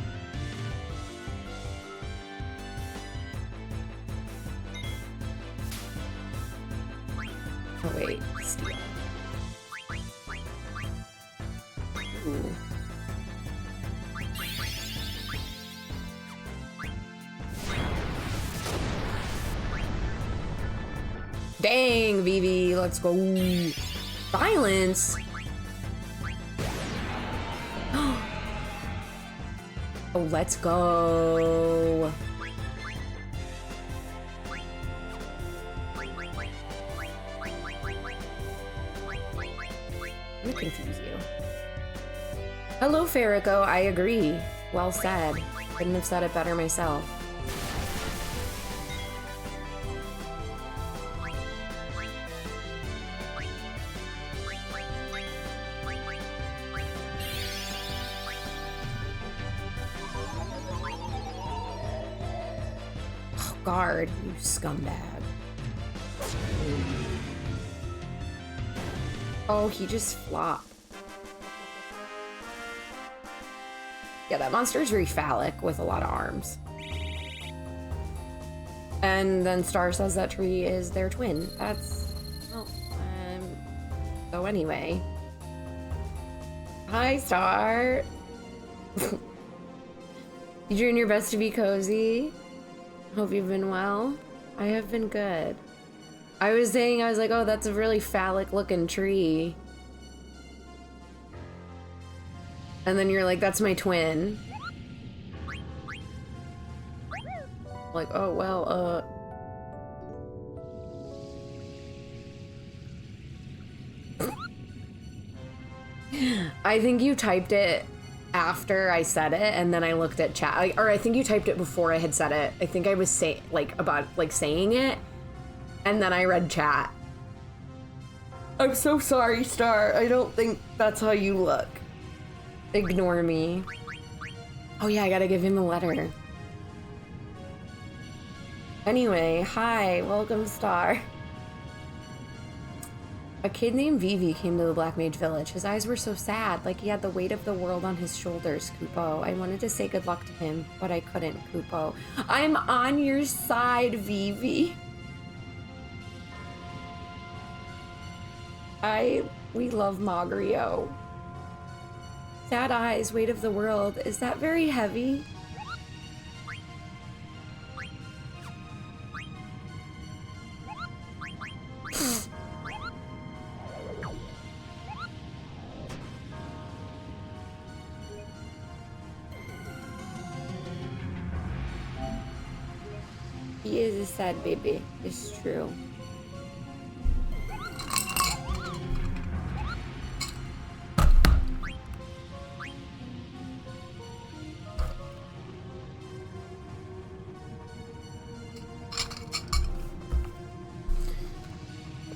Oh wait, steal. Ooh. Dang, Vivi, let's go. Silence. Oh, let's go. Let me confuse you. Hello, Farrico. I agree. Well said. Couldn't have said it better myself. Oh, guard, you scumbag. Oh, he just flopped. Yeah, that monster is very phallic with a lot of arms. And then Star says that Tree is their twin. That's... well, so anyway. Hi, Star! You doing your best to be cozy? Hope you've been well. I have been good. I was like, oh, that's a really phallic looking tree. And then you're like, that's my twin. Like, oh, well, I think you typed it after I said it, and then I looked at chat. Or I think you typed it before I had said it. I think I was saying it, and then I read chat. I'm so sorry, Star. I don't think that's how you look. Ignore me. Oh yeah, I gotta give him a letter. Anyway, hi, welcome, Star. A kid named Vivi came to the Black Mage Village. His eyes were so sad, like he had the weight of the world on his shoulders, Kupo. I wanted to say good luck to him, but I couldn't, Kupo. I'm on your side, Vivi. We love Magrio. Sad eyes, weight of the world. Is that very heavy? He is a sad baby. It's true.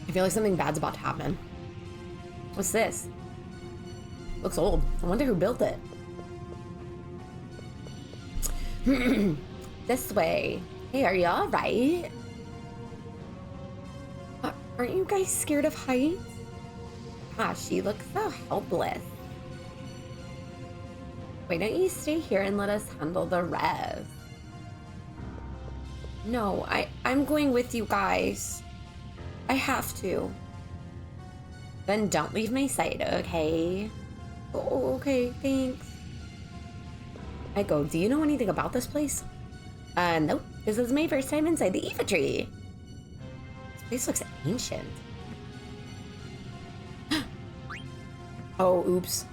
I feel like something bad's about to happen. What's this? Looks old. I wonder who built it. This way. Hey, are you alright? Aren't you guys scared of heights? Gosh, you look so helpless. Why don't you stay here and let us handle the rest? No, I'm going with you guys. I have to. Then don't leave my side, okay? Oh, okay, thanks. Aiko, do you know anything about this place? Nope. This is my first time inside the Eva tree. This place looks ancient. Oh, oops.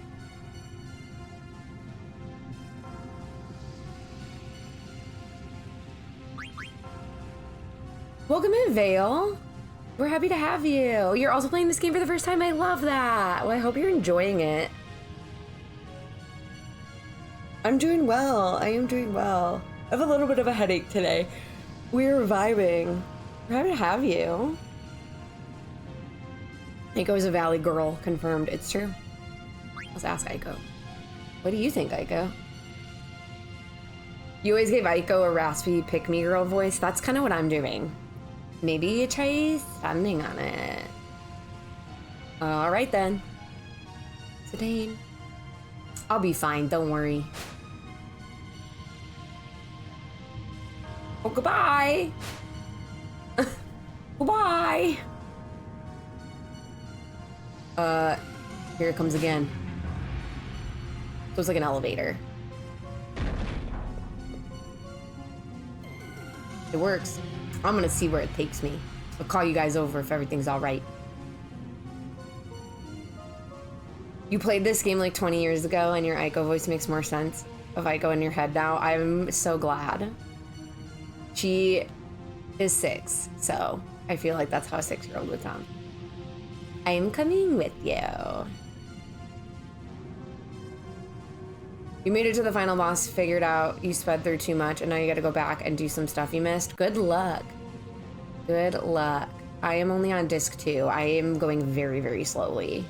Welcome in, Vale. We're happy to have you. You're also playing this game for the first time. I love that. Well, I hope you're enjoying it. I'm doing well. I am doing well. I have a little bit of a headache today. We're vibing. We're happy to have you. Aiko is a Valley girl. Confirmed. It's true. Let's ask Aiko. What do you think, Aiko? You always gave Aiko a raspy pick-me-girl voice. That's kind of what I'm doing. Maybe you try standing on it. All right then. Zidane. I'll be fine, don't worry. Oh, goodbye. Goodbye. Here it comes again. So it's like an elevator. It works. I'm gonna see where it takes me. I'll call you guys over if everything's all right. You played this game like 20 years ago and your Aiko voice makes more sense of Aiko in your head now. I'm so glad. She is 6, so I feel like that's how a 6-year-old would sound. I'm coming with you. You made it to the final boss, figured out you sped through too much, and now you gotta go back and do some stuff you missed. Good luck. Good luck. I am only on disc 2. I am going very, very slowly.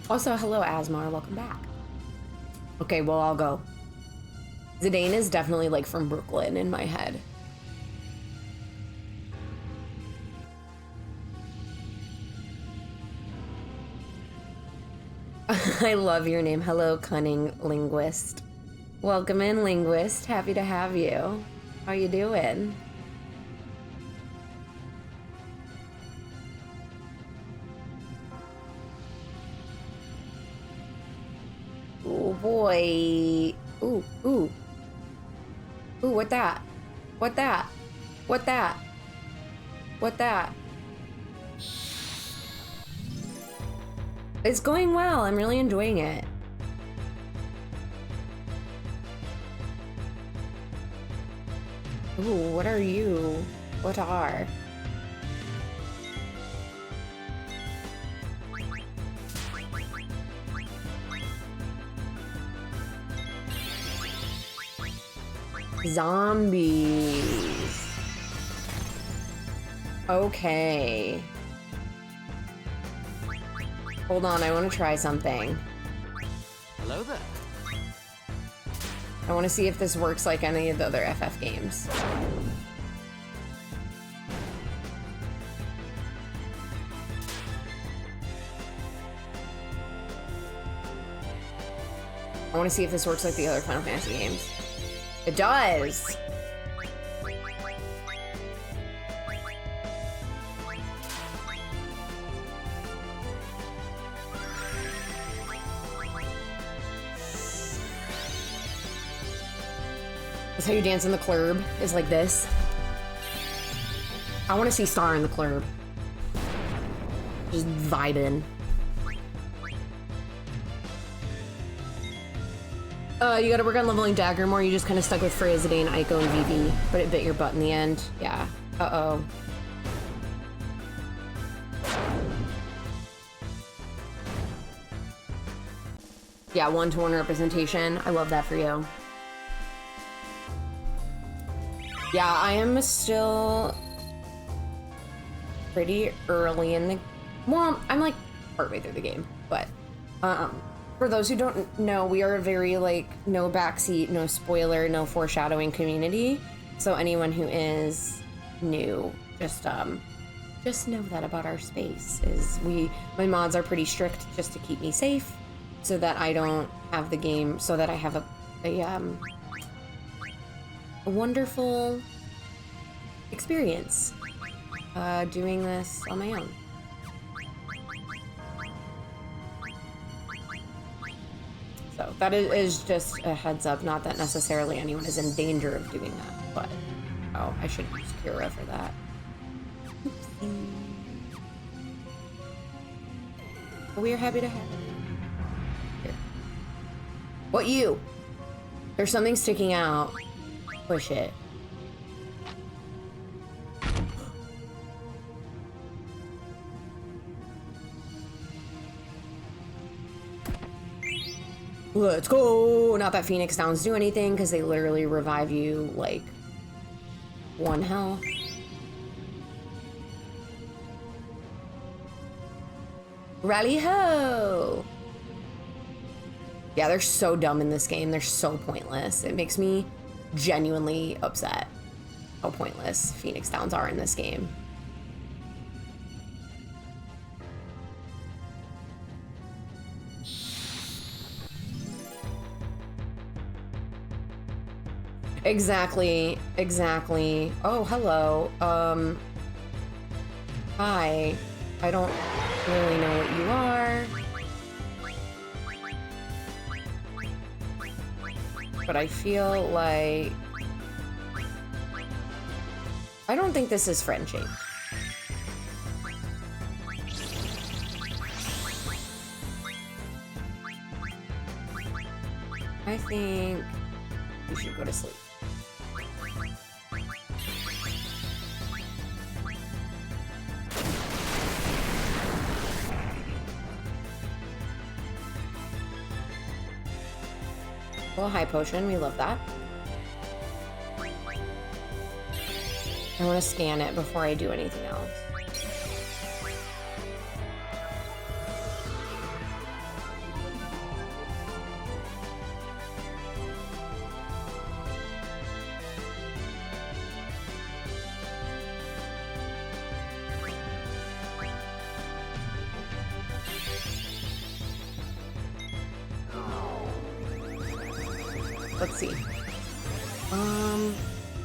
Also, hello, Asmar. Welcome back. Okay, well, I'll go. Zidane is definitely, like, from Brooklyn in my head. I love your name. Hello, cunning linguist. Welcome in, linguist. Happy to have you. How you doing? Oh boy. Ooh, ooh. Ooh, what that? What that? What that? What that? It's going well. I'm really enjoying it. Ooh, what are you? What are? Zombies. Okay. Hold on, I want to try something. Hello there. I want to see if this works like any of the other FF games. I want to see if this works like the other Final Fantasy games. It does! That's how you dance in the club, is like this. I want to see Star in the club. Just vibing. You gotta work on leveling Dagger more. You just kind of stuck with Farazadane, Aiko, and Vivi, but it bit your butt in the end. Yeah. Uh-oh. Yeah, one-to-one representation. I love that for you. Yeah, I am still pretty early in the... Well, I'm like partway through the game, but for those who don't know, we are a very like no backseat, no spoiler, no foreshadowing community. So anyone who is new, just know that about our space is my mods are pretty strict just to keep me safe, so that I don't have the game, so that I have a wonderful experience doing this on my own. So that is just a heads up, not that necessarily anyone is in danger of doing that, but oh, I should use Kira for that. Oopsie. But we are happy to have it. Here. What you? There's something sticking out. Push it. Let's go! Not that Phoenix Downs do anything, because they literally revive you, like, 1 health. Rally ho! Yeah, they're so dumb in this game. They're so pointless. It makes me genuinely upset how pointless Phoenix Downs are in this game. Exactly. Oh, hello. Hi. I don't really know what you are. But I feel like... I don't think this is friendship. I think you should go to sleep. Well, high potion, we love that. I want to scan it before I do anything else. Let's see.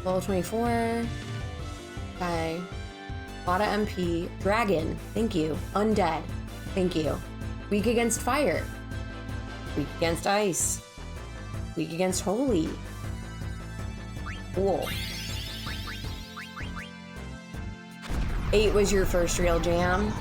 Level 24. Okay. Lot of MP. Dragon. Thank you. Undead. Thank you. Weak against fire. Weak against ice. Weak against holy. Cool. 8 was your first real jam.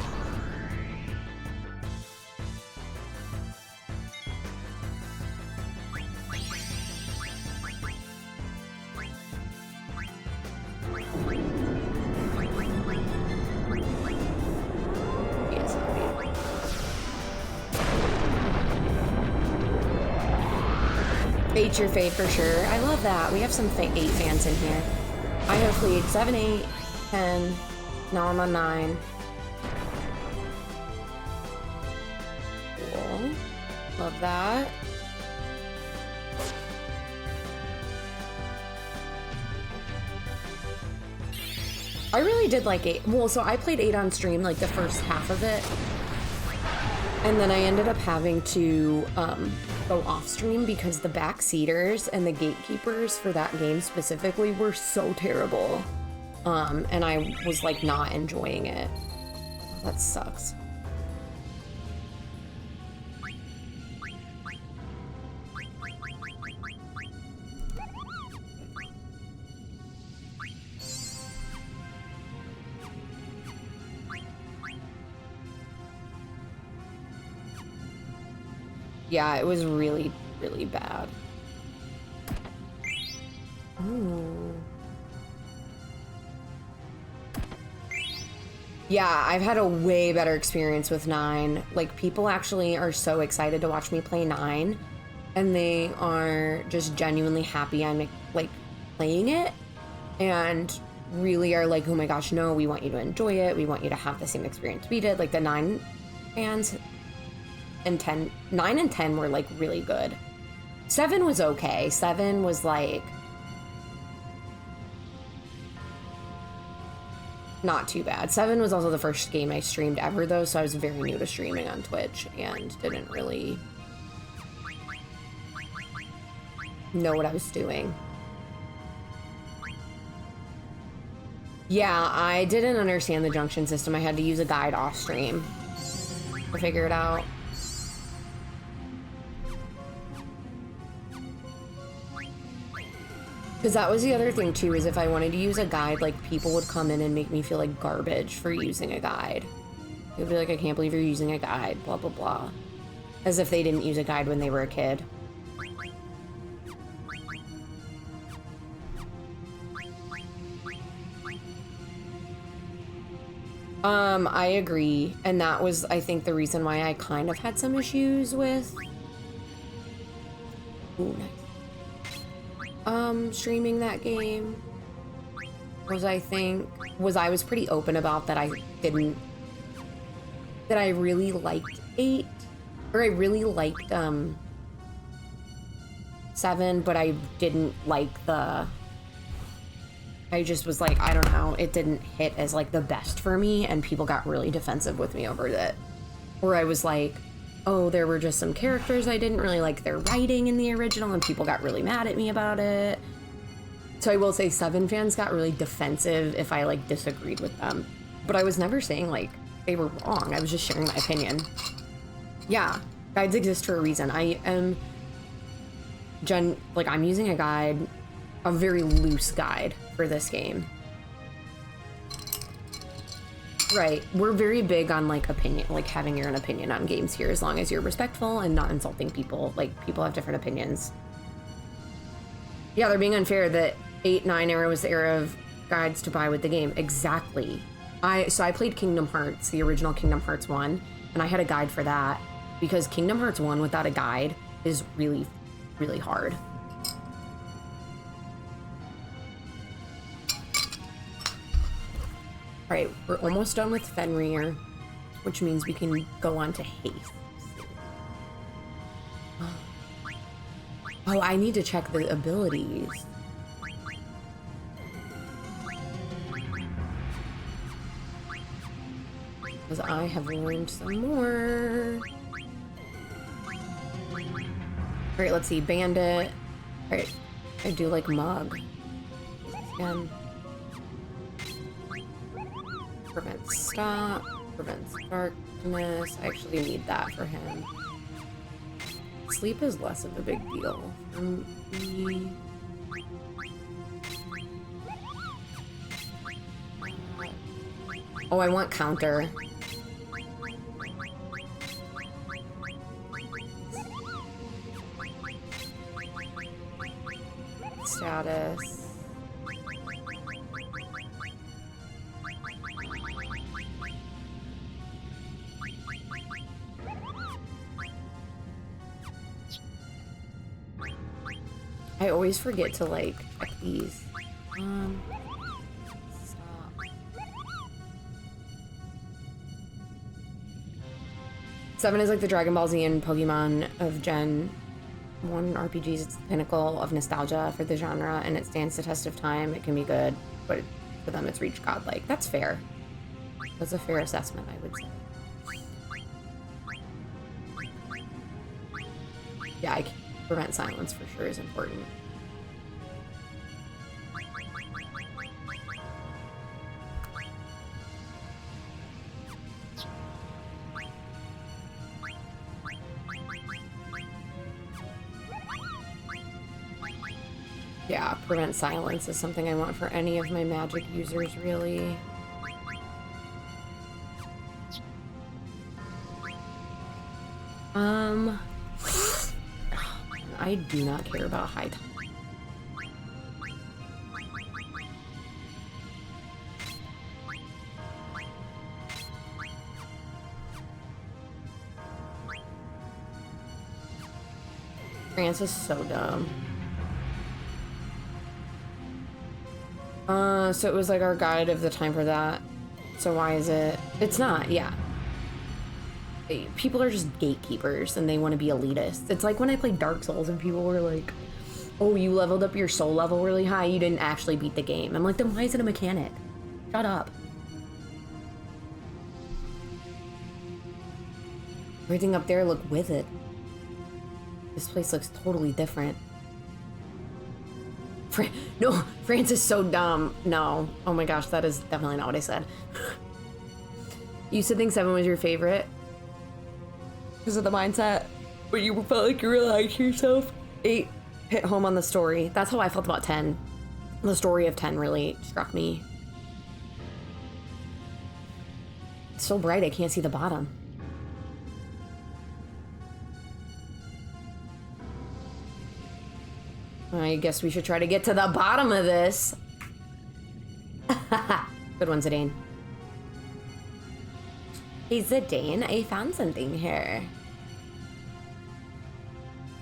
Eight's your fade for sure. I love that. We have some 8 fans in here. I have played 7, 8, 10. Now I'm on 9. Cool. Love that. I really did like 8. Well, so I played 8 on stream, like the first half of it. And then I ended up having to go off stream because the backseaters and the gatekeepers for that game specifically were so terrible. And I was like not enjoying it. That sucks. Yeah, it was really, really bad. Ooh. Yeah, I've had a way better experience with 9. Like, people actually are so excited to watch me play 9, and they are just genuinely happy I'm, like, playing it, and really are like, oh my gosh, no, we want you to enjoy it, we want you to have the same experience we did. Like, the 9 fans and 10, 9 and 10 were, like, really good. 7 was okay. 7 was, like, not too bad. 7 was also the first game I streamed ever, though, so I was very new to streaming on Twitch and didn't really know what I was doing. Yeah, I didn't understand the junction system. I had to use a guide off stream to figure it out. Because that was the other thing, too, is if I wanted to use a guide, like, people would come in and make me feel like garbage for using a guide. They'd be like, I can't believe you're using a guide, blah, blah, blah. As if they didn't use a guide when they were a kid. I agree. And that was, I think, the reason why I kind of had some issues with... Ooh, nice. Streaming that game was, I was pretty open about that I really liked 8, or I really liked, 7, but I didn't like I just was like, I don't know, it didn't hit as, like, the best for me, and people got really defensive with me over it. Where I was like, oh, there were just some characters I didn't really like their writing in the original, and people got really mad at me about it. So I will say 7 fans got really defensive if I, like, disagreed with them. But I was never saying, like, they were wrong. I was just sharing my opinion. Yeah, guides exist for a reason. I am... I'm using a guide, a very loose guide for this game. Right, we're very big on, like, opinion, like, having your own opinion on games here, as long as you're respectful and not insulting people. Like, people have different opinions. Yeah, they're being unfair that 8, 9 era was the era of guides to buy with the game. Exactly. So I played Kingdom Hearts, the original Kingdom Hearts 1, and I had a guide for that, because Kingdom Hearts 1 without a guide is really, really hard. Alright, we're almost done with Fenrir, which means we can go on to Haste. Oh, I need to check the abilities. Because I have learned some more. Alright, let's see. Bandit. Alright, I do like Mug. Again. Prevents stop, prevents darkness. I actually need that for him. Sleep is less of a big deal for me. Oh, I want counter. Status. I always forget to, like, check these. Stop. 7 is like the Dragon Ball Z and Pokemon of Gen 1 RPGs. It's the pinnacle of nostalgia for the genre, and it stands the test of time. It can be good, but for them it's reached godlike. That's fair. That's a fair assessment, I would say. Yeah, prevent silence for sure is important. Yeah, prevent silence is something I want for any of my magic users, really. I do not care about high time. France is so dumb. So it was like our guide of the time for that. So why is it? It's not, yeah. People are just gatekeepers and they want to be elitist. It's like when I played Dark Souls and people were like, oh, you leveled up your soul level really high, you didn't actually beat the game. I'm like, then why is it a mechanic? Shut up. Everything up there, look with it. This place looks totally different. No, France is so dumb. No. Oh my gosh, that is definitely not what I said. You used to think 7 was your favorite because of the mindset, but you felt like you really liked yourself. 8 hit home on the story. That's how I felt about 10. The story of 10 really struck me. It's so bright I can't see the bottom. I guess we should try to get to the bottom of this. Good one, Zidane. Hey, Zidane, I found something here.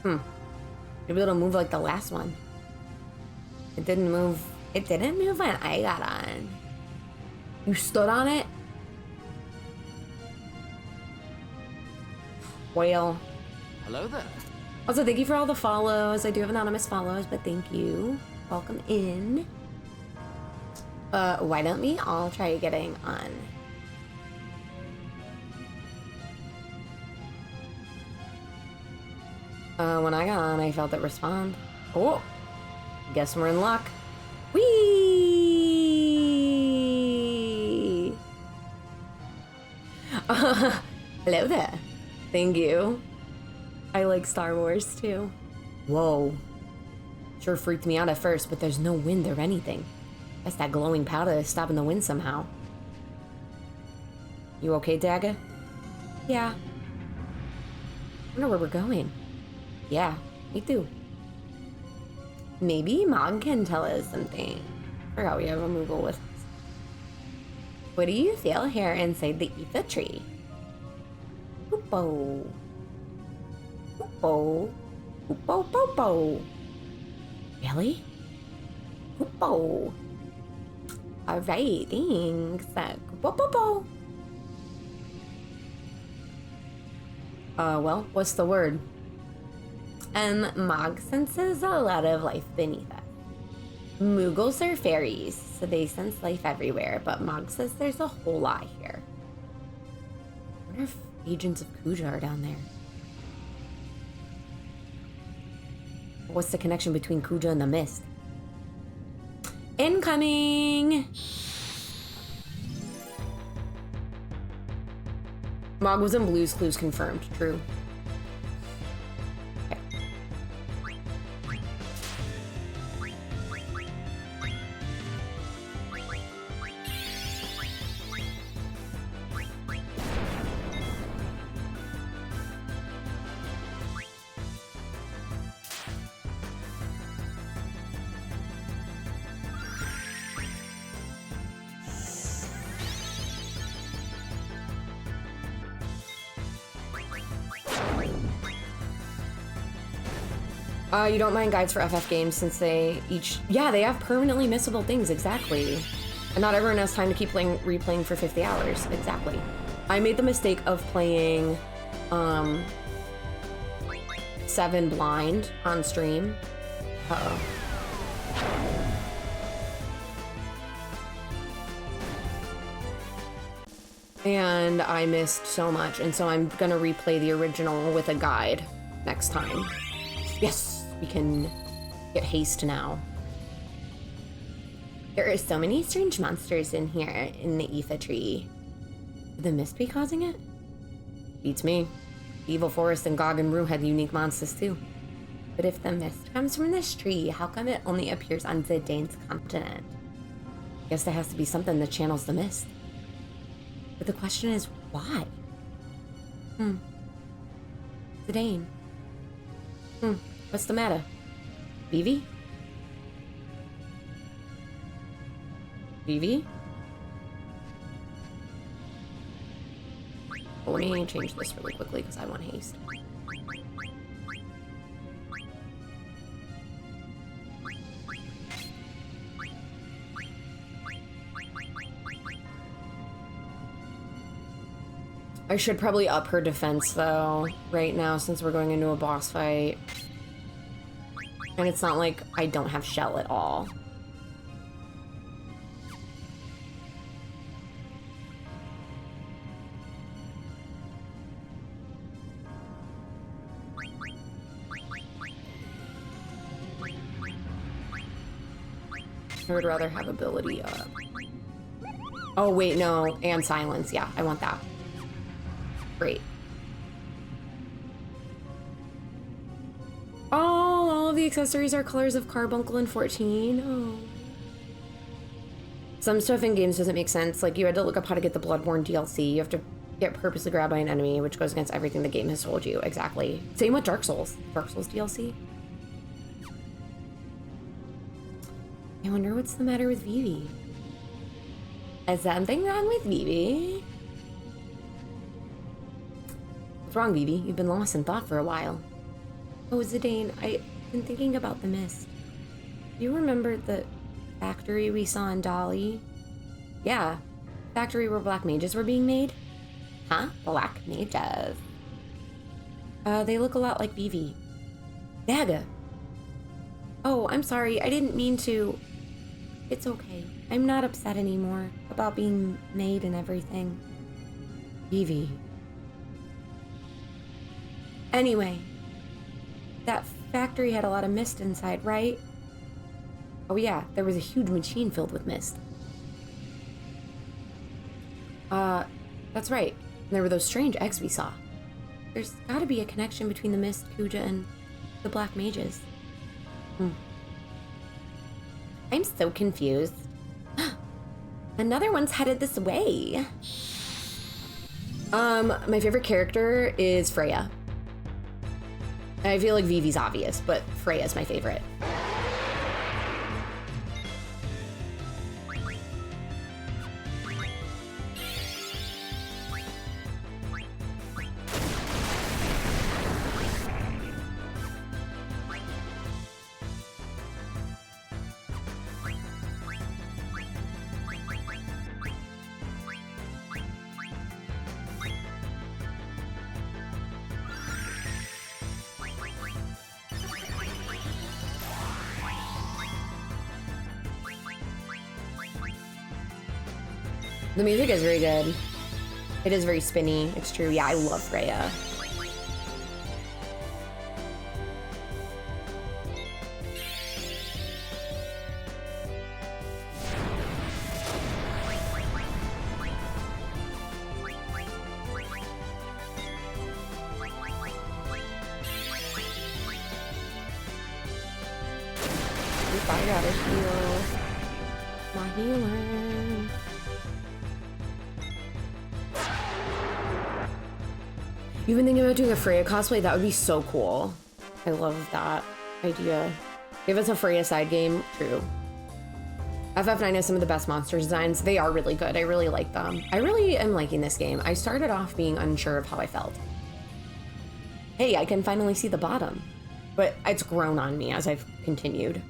Maybe it'll move like the last one. It didn't move. It didn't move when I got on. You stood on it? Well. Hello there. Also, thank you for all the follows. I do have anonymous follows, but thank you. Welcome in. Why don't we all try getting on? When I got on, I felt it respond. Oh, guess we're in luck. Whee! Hello there. Thank you. I like Star Wars too. Whoa. Sure freaked me out at first, but there's no wind or anything. That's that glowing powder that's stopping the wind somehow. You okay, Dagger? Yeah. Wonder where we're going. Yeah, me too. Maybe Mog can tell us something. Forgot we have a Moogle with us. What do you feel here inside the Aether tree? Hoopo. Hoopo. Hoopo popo. Really? Hoopo. Alright, thanks. Hoopo popo. Well, what's the word? Mog senses a lot of life beneath us. Moogles are fairies, so they sense life everywhere, but Mog says there's a whole lot here. I wonder if agents of Kuja are down there. What's the connection between Kuja and the mist? Incoming! Mog was in Blue's Clues confirmed, true. You don't mind guides for FF games since they each... Yeah, they have permanently missable things, exactly. And not everyone has time to keep replaying for 50 hours, exactly. I made the mistake of playing 7 blind on stream. Uh-oh. And I missed so much, and so I'm gonna replay the original with a guide next time. Yes! We can get haste now. There are so many strange monsters in here in the Aether tree. Could the mist be causing it? Beats me. Evil Forest and Gog and Rue had unique monsters too. But if the mist comes from this tree, how come it only appears on Zidane's continent? Guess there has to be something that channels the mist. But the question is, why? Zidane. What's the matter? Vivi? Vivi? Oh, let me change this really quickly because I want haste. I should probably up her defense, though, right now, since we're going into a boss fight. And it's not like I don't have shell at all. I would rather have ability up. Oh, wait, no. And silence. Yeah, I want that. Great. Oh, all of the accessories are colors of Carbuncle and 14. Oh. Some stuff in games doesn't make sense. Like, you had to look up how to get the Bloodborne DLC. You have to get purposely grabbed by an enemy, which goes against everything the game has told you. Exactly. Same with Dark Souls. Dark Souls DLC. I wonder what's the matter with Vivi. Is something wrong with Vivi? What's wrong, Vivi? You've been lost in thought for a while. Oh, Zidane, I've been thinking about the mist. Do you remember the factory we saw in Dali? Yeah, factory where black mages were being made? Huh? Black mages? They look a lot like Vivi. Daga! Oh, I'm sorry, I didn't mean to. It's okay. I'm not upset anymore about being made and everything. Vivi. Anyway, that factory had a lot of mist inside, right? Oh yeah, there was a huge machine filled with mist. That's right. And there were those strange eggs we saw. There's gotta be a connection between the mist, Kuja, and the black mages. I'm so confused. Another one's headed this way. My favorite character is Freya. I feel like Vivi's obvious, but Freya's my favorite. The music is very good. It is very spinny. It's true. Yeah, I love Freya. I gotta heal my healer. You've been thinking about doing a Freya cosplay? That would be so cool. I love that idea. Give us a Freya side game. True. FF9 has some of the best monster designs. They are really good. I really like them. I really am liking this game. I started off being unsure of how I felt. Hey, I can finally see the bottom. But it's grown on me as I've continued.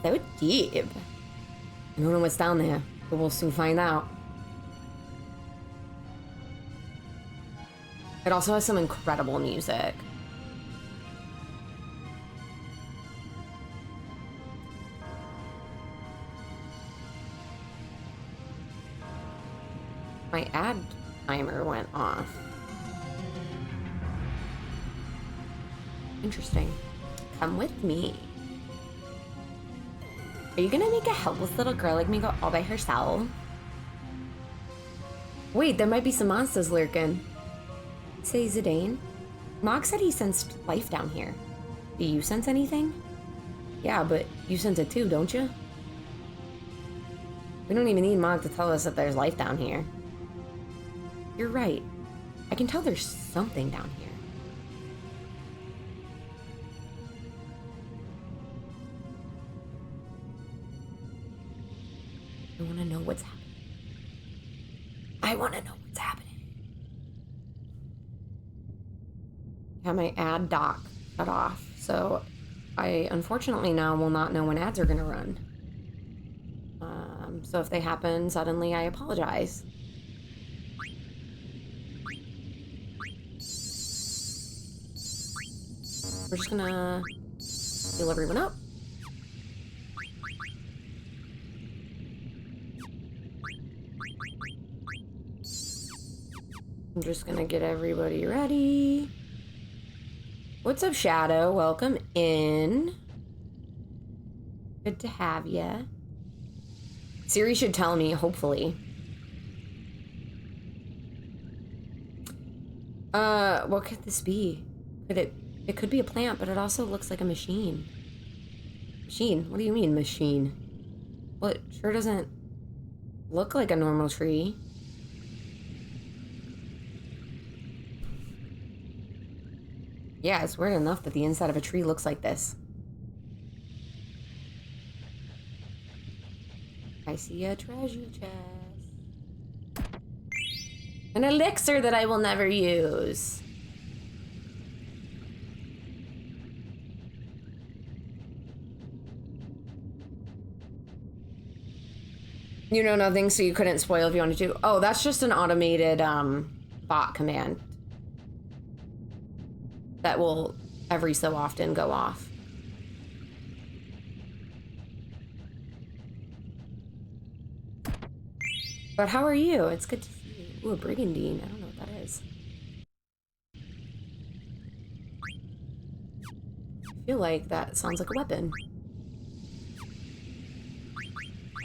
So deep. I don't know what's down there, but we'll soon find out. It also has some incredible music. My ad timer went off. Interesting. Come with me. Are you gonna make a helpless little girl like me go all by herself? Wait, there might be some monsters lurking. Say, Zidane, Mog said he sensed life down here. Do you sense anything? Yeah, but you sense it too, don't you? We don't even need Mog to tell us that there's life down here. You're right. I can tell there's something down here. I want to know what's happening. I want to know what's happening. Yeah, my ad doc cut off, so I unfortunately now will not know when ads are going to run. So if they happen suddenly, I apologize. We're just gonna heal everyone up. I'm just gonna get everybody ready. What's up, Shadow? Welcome in. Good to have ya. Siri should tell me, hopefully. What could this be? It could be a plant, but it also looks like a machine. Machine? What do you mean, machine? Well, it sure doesn't look like a normal tree. Yeah, it's weird enough that the inside of a tree looks like this. I see a treasure chest. An elixir that I will never use. You know nothing, so you couldn't spoil if you wanted to. Oh, that's just an automated bot command that will every so often go off. But how are you? It's good to see you. Ooh, a brigandine. I don't know what that is. I feel like that sounds like a weapon.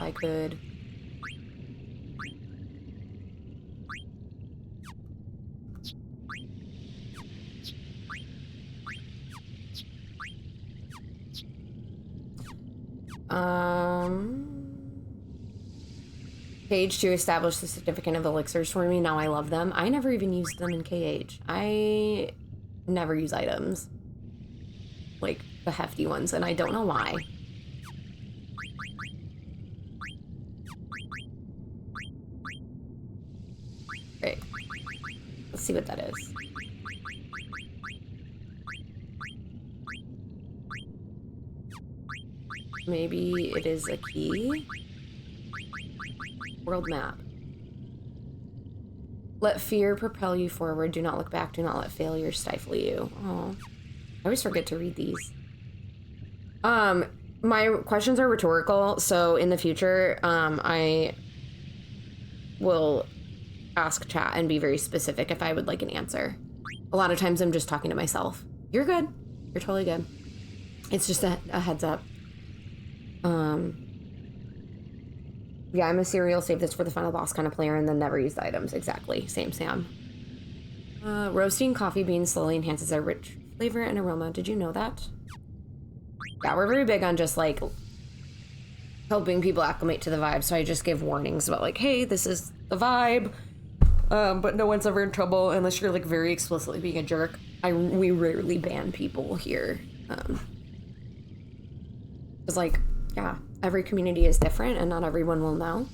I could... Page to establish the certificate of elixirs for me. Now I love them. I never even used them in KH. I never use items. Like, the hefty ones, and I don't know why. Great. Let's see what that is. Maybe it is a key? World map. Let fear propel you forward. Do not look back. Do not let failure stifle you. Oh, I always forget to read these. My questions are rhetorical, so in the future, I will ask chat and be very specific if I would like an answer. A lot of times I'm just talking to myself. You're good. You're totally good. It's just a heads up. Yeah, I'm a serial save this for the final boss kind of player and then never use the items. Exactly. Same, Sam. Roasting coffee beans slowly enhances their rich flavor and aroma. Did you know that? Yeah, we're very big on just, like, helping people acclimate to the vibe, so I just give warnings about, like, hey, this is the vibe, but no one's ever in trouble unless you're, like, very explicitly being a jerk. We rarely ban people here. It's like, yeah, every community is different and not everyone will know.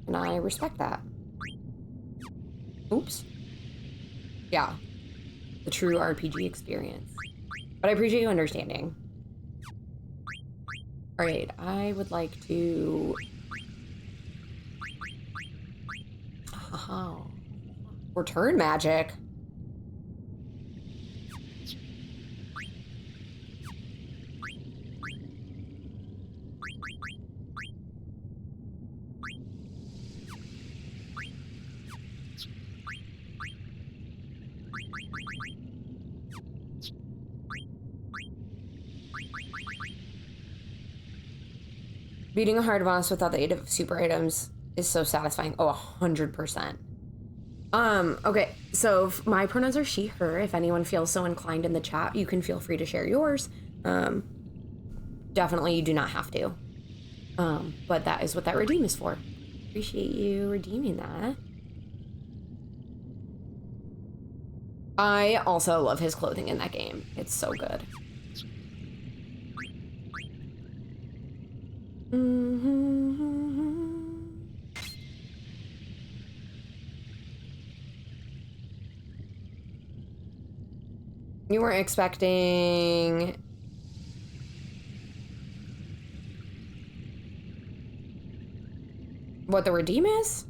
And I respect that. Oops. Yeah. The true RPG experience. But I appreciate you understanding. Alright, I would like to... Oh. Return magic. Beating a hard boss without the aid of super items is so satisfying. Oh, 100%. Okay, so my pronouns are she, her. If anyone feels so inclined in the chat, you can feel free to share yours. Definitely you do not have to. But that is what that redeem is for. Appreciate you redeeming that. I also love his clothing in that game. It's so good. You weren't expecting... what the redeem is?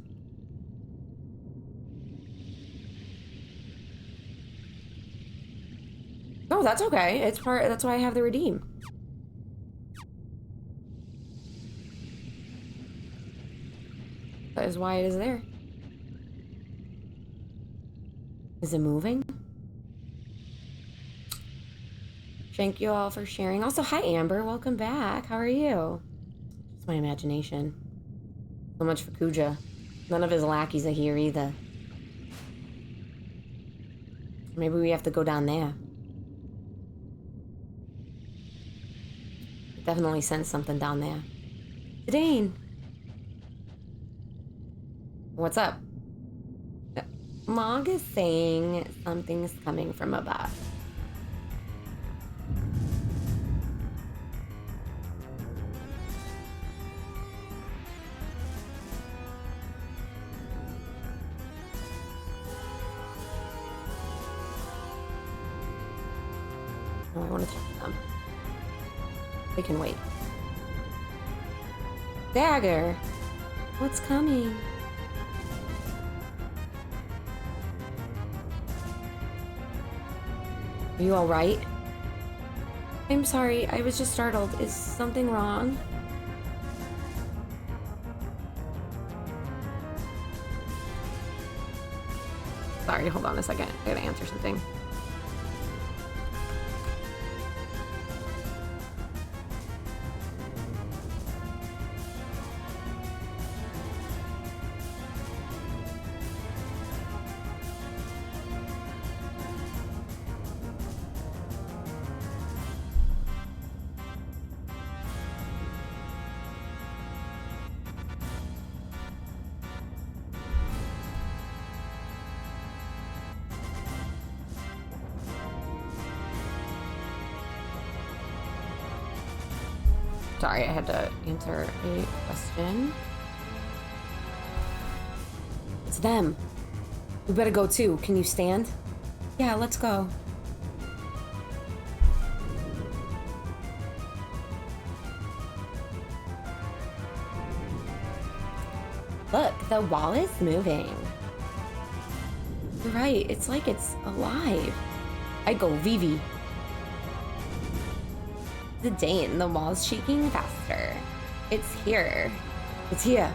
that's okay. It's part. That's why I have the redeem. That is why it is there. Is it moving? Thank you all for sharing. Also, hi Amber, welcome back. How are you? It's my imagination. So much for Kuja. None of his lackeys are here either. Maybe we have to go down there. Definitely sense something down there. Dane! What's up? Mog is saying something's coming from above. Oh, I want to talk to them. They can wait. Dagger! What's coming? Are you alright? I'm sorry, I was just startled. Is something wrong? Sorry, hold on a second. I gotta answer something. Sorry, I had to answer a question. It's them. We better go too. Can you stand? Yeah, let's go. Look, the wall is moving. You're right, it's like it's alive. I go, Vivi. The Dane, the wall's shaking faster. It's here. It's here.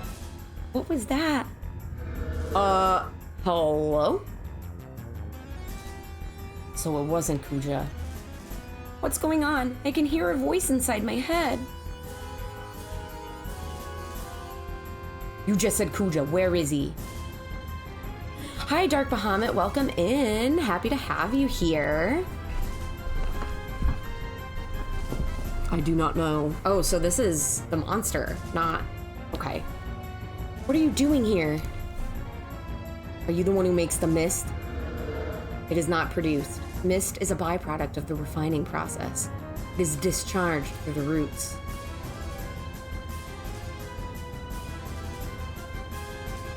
What was that? Hello? So it wasn't Kuja. What's going on? I can hear a voice inside my head. You just said Kuja. Where is he? Hi, Dark Bahamut. Welcome in. Happy to have you here. I do not know. Oh, so this is the monster, not... Okay. What are you doing here? Are you the one who makes the mist? It is not produced. Mist is a byproduct of the refining process. It is discharged through the roots.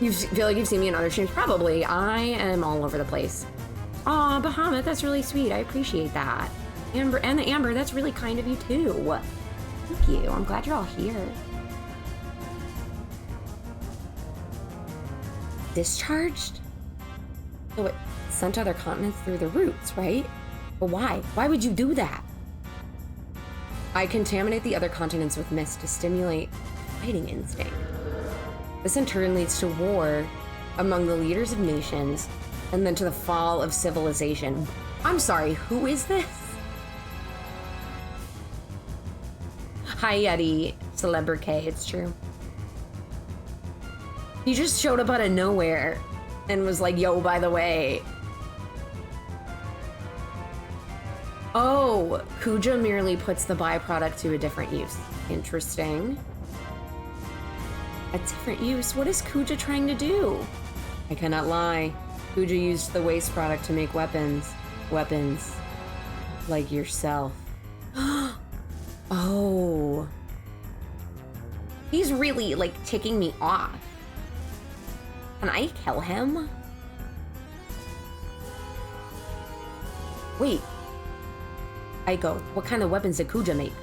You feel like you've seen me in other streams? Probably. I am all over the place. Aw, Bahamut, that's really sweet. I appreciate that. Amber, and Amber, that's really kind of you too. Thank you. I'm glad you're all here. Discharged? So it sent other continents through the roots, right? But why? Why would you do that? I contaminate the other continents with mist to stimulate fighting instinct. This in turn leads to war among the leaders of nations and then to the fall of civilization. I'm sorry, who is this? Hi, Yeti. Celebrity, it's true. He just showed up out of nowhere and was like, yo, by the way. Oh, Kuja merely puts the byproduct to a different use. Interesting. A different use? What is Kuja trying to do? I cannot lie. Kuja used the waste product to make weapons. Weapons. Like yourself. Oh. He's really, like, ticking me off. Can I kill him? Wait. Aiko, what kind of weapons did Kuja make?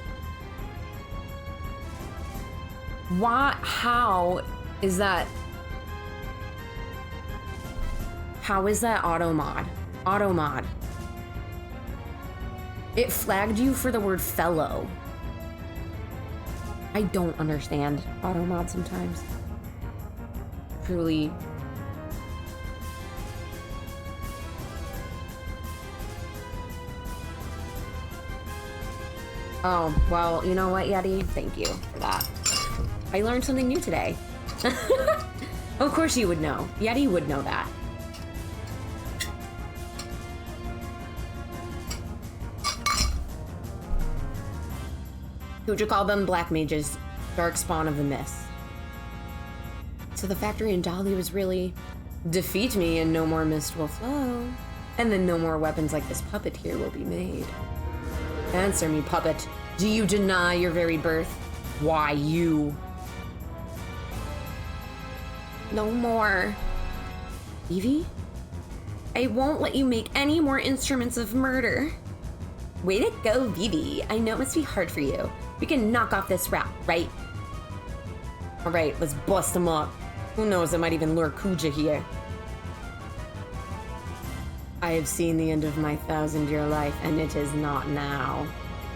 Why? How is that? How is that auto mod? Auto mod. It flagged you for the word fellow. I don't understand auto mod sometimes. Truly. Oh, well, you know what, Yeti? Thank you for that. I learned something new today. Of course you would know. Yeti would know that. Who'd you call them? Black mages. Dark spawn of the mist. So the factory in Dali was really defeat me and no more mist will flow. And then no more weapons like this puppet here will be made. Answer me, puppet. Do you deny your very birth? Why you? No more. Evie? I won't let you make any more instruments of murder. Way to go, Vivi. I know it must be hard for you. We can knock off this rap, right? Alright, let's bust him up. Who knows, it might even lure Kuja here. I have seen the end of my 1,000-year life, and it is not now.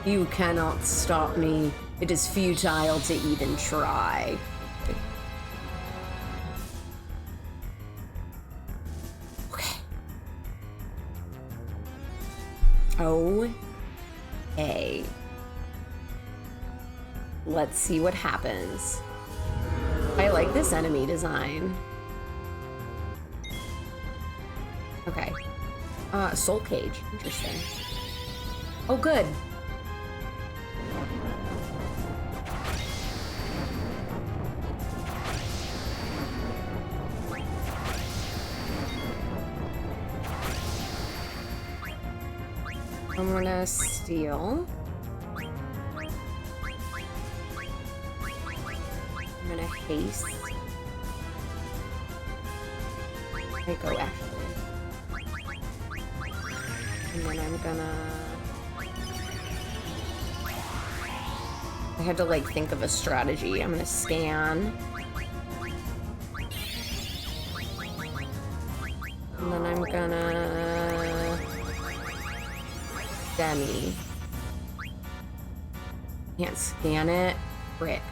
You cannot stop me. It is futile to even try. Okay. Okay. Let's see what happens. I like this enemy design. Okay. Soul Cage. Interesting. Oh, good. I'm gonna steal. I'm gonna haste. I go actually. And then I'm gonna... I had to like think of a strategy. I'm gonna scan. And then I'm gonna... Demi. Can't scan it. Frick.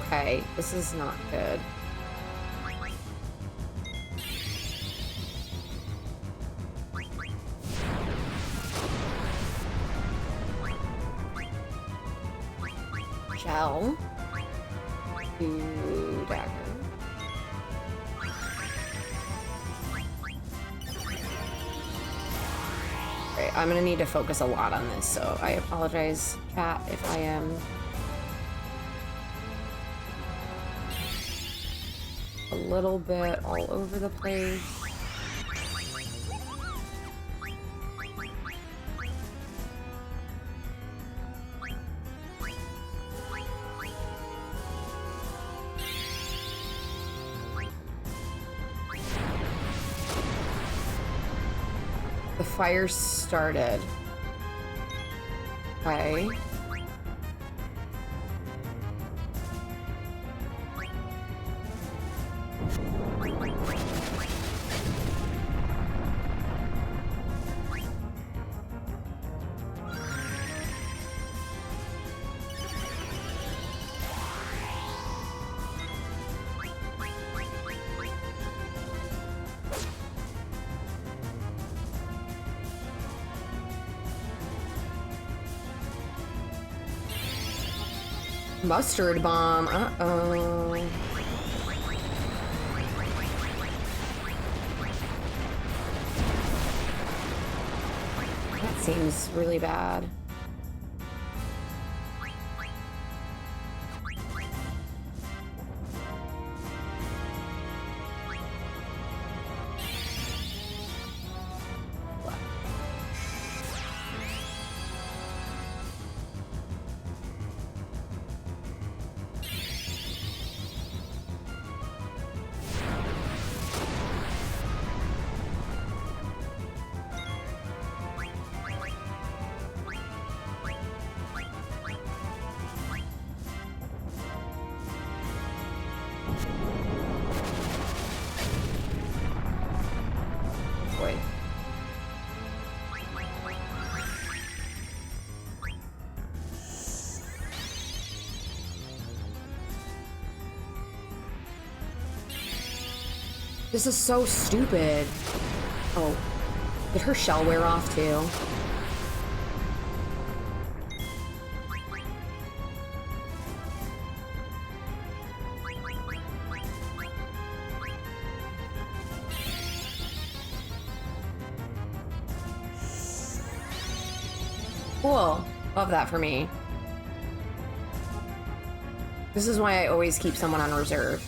Okay, this is not good. Gel. Two dagger. Right, I'm gonna need to focus a lot on this, so I apologize, chat, if I am a little bit all over the place. The fire started. Okay. Mustard bomb. Uh-oh. That seems really bad. This is so stupid. Oh, did her shell wear off too? Cool. Love that for me. This is why I always keep someone on reserve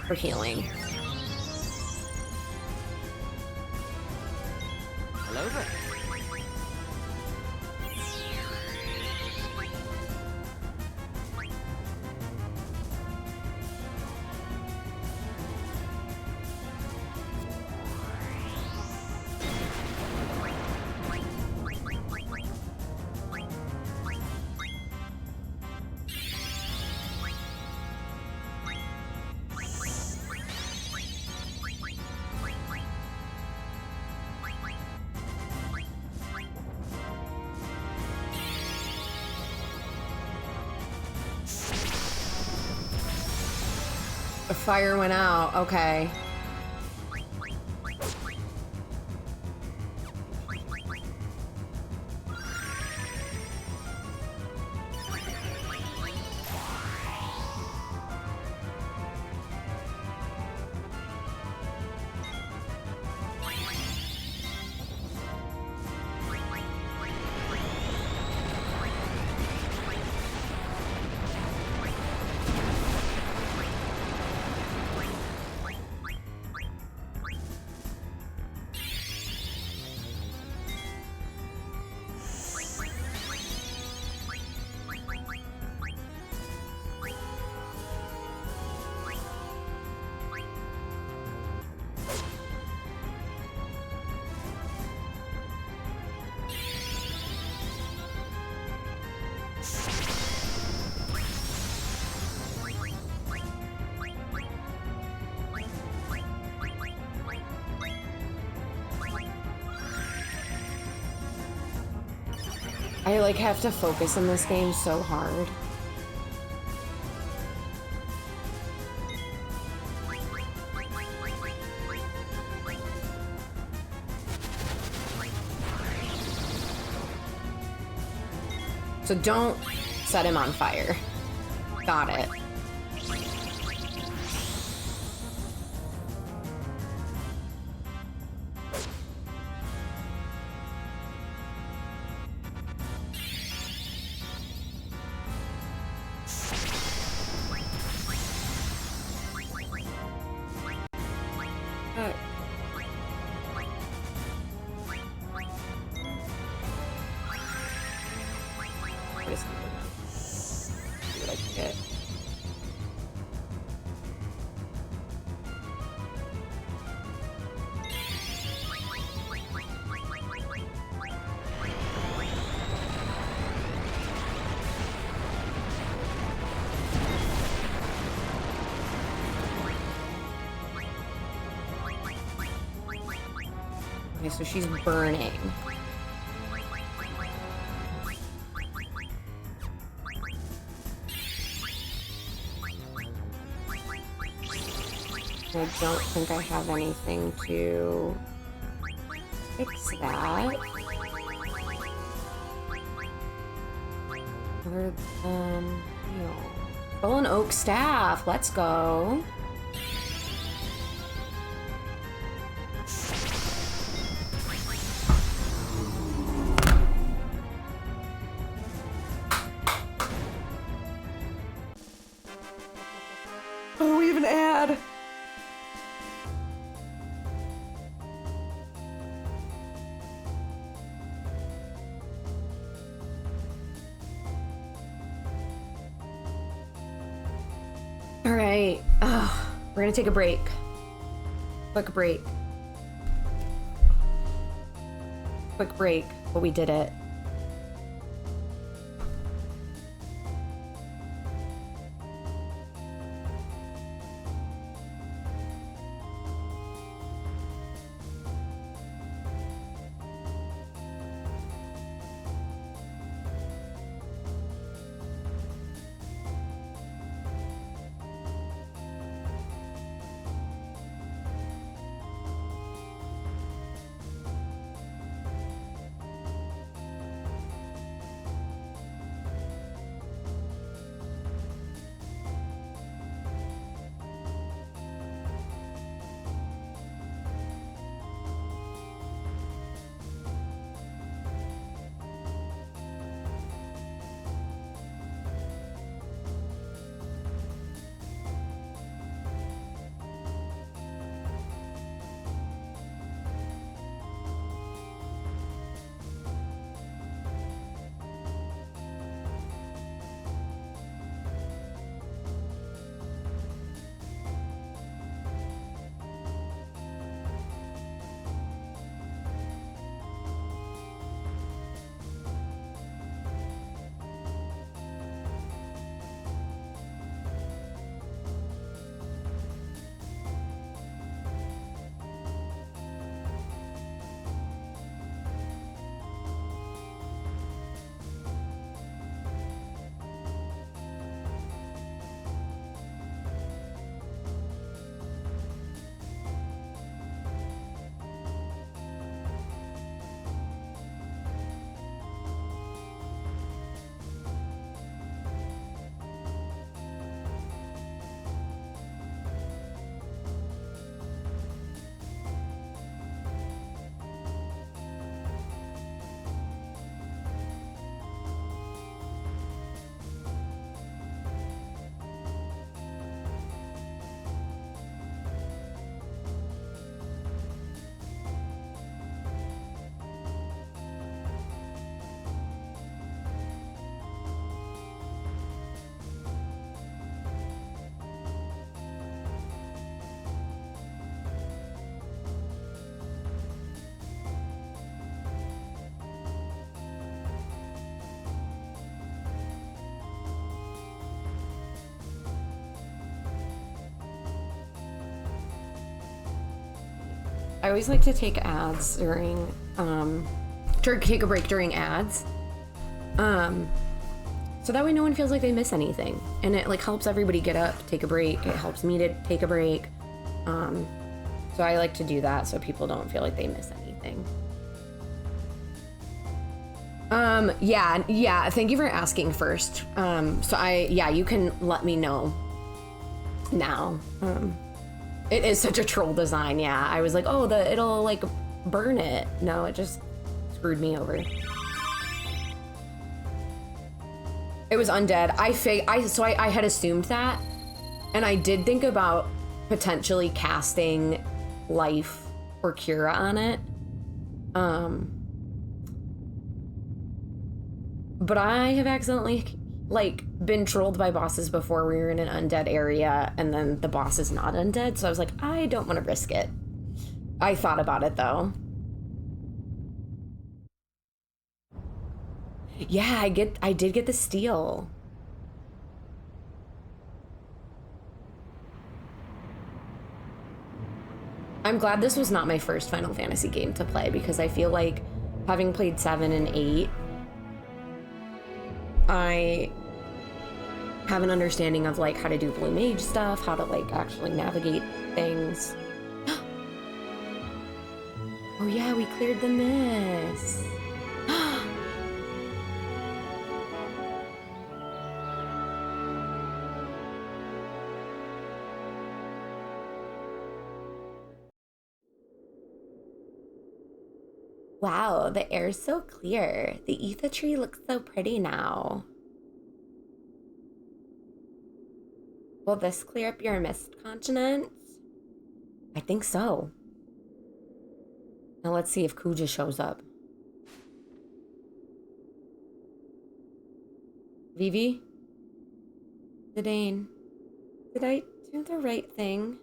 for healing. Hello there. The fire went out. Okay. I like have to focus in this game so hard. So don't set him on fire. Got it. Okay, so she's burning. I don't think I have anything to fix that. Other than heal. Stolen oak staff, let's go. Oh, we have an ad. All right. We're gonna take a break. Quick break. Quick break, but we did it. I always like to take ads during, take a break during ads. So that way no one feels like they miss anything. And it like helps everybody get up, take a break. It helps me to take a break. So I like to do that so people don't feel like they miss anything. Yeah, thank you for asking first. You can let me know now. It is such a troll design, yeah. I was like, oh, it'll like burn it. No, it just screwed me over. It was undead. I had assumed that, and I did think about potentially casting life or cura on it. But I have accidentally like been trolled by bosses before. We were in an undead area and then the boss is not undead, so I was like, I don't want to risk it. I thought about it though. Yeah, I did get the steal. I'm glad this was not my first Final Fantasy game to play, because I feel like having played 7 and 8, I have an understanding of like how to do blue mage stuff, how to like actually navigate things. Oh yeah, we cleared the mist. Wow, the air's so clear. The Aether tree looks so pretty now. Will this clear up your mist continents? I think so. Now let's see if Kuja shows up. Vivi? Zidane? Did I do the right thing?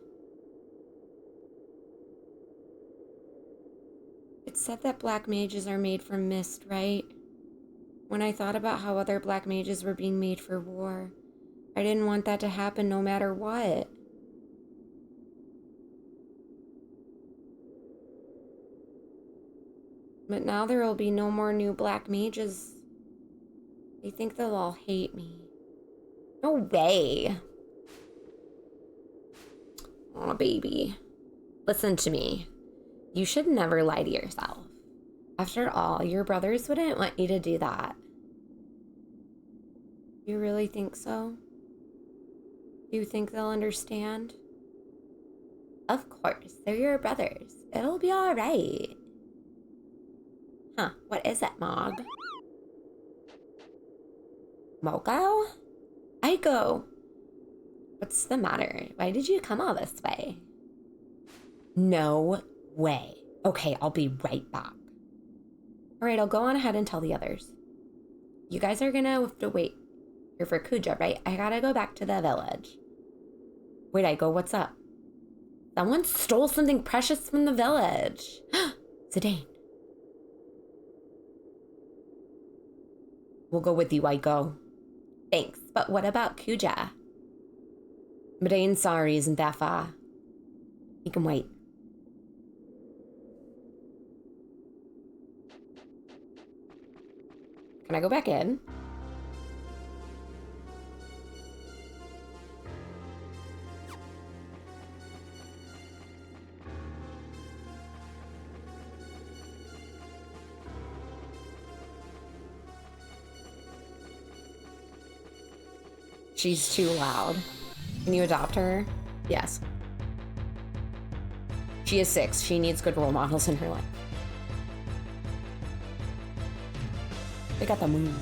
It said that black mages are made from mist, right? When I thought about how other black mages were being made for war, I didn't want that to happen no matter what. But now there will be no more new black mages. They think they'll all hate me. No way. Aw, baby. Listen to me. You should never lie to yourself. After all, your brothers wouldn't want you to do that. You really think so? Do you think they'll understand? Of course, they're your brothers. It'll be all right. Huh, what is it, Mog? Mogo? Aiko! What's the matter? Why did you come all this way? No way. Okay, I'll be right back. All right, I'll go on ahead and tell the others. You guys are gonna have to wait here for Kuja, right? I gotta go back to the village. Wait, Aiko, what's up? Someone stole something precious from the village. Zidane. We'll go with you, Aiko. Thanks, but what about Kuja? Zidane's sorry isn't that far. He can wait. Can I go back in? She's too loud. Can you adopt her? Yes. She is 6. She needs good role models in her life. They got the move.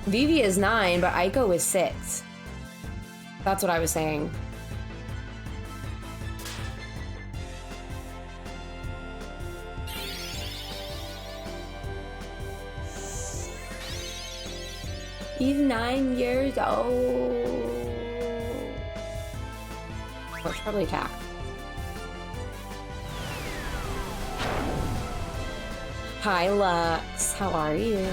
Vivi is 9, but Aiko is 6. That's what I was saying. He's 9 years old. Oh, should probably attack. Hi, Lux. How are you?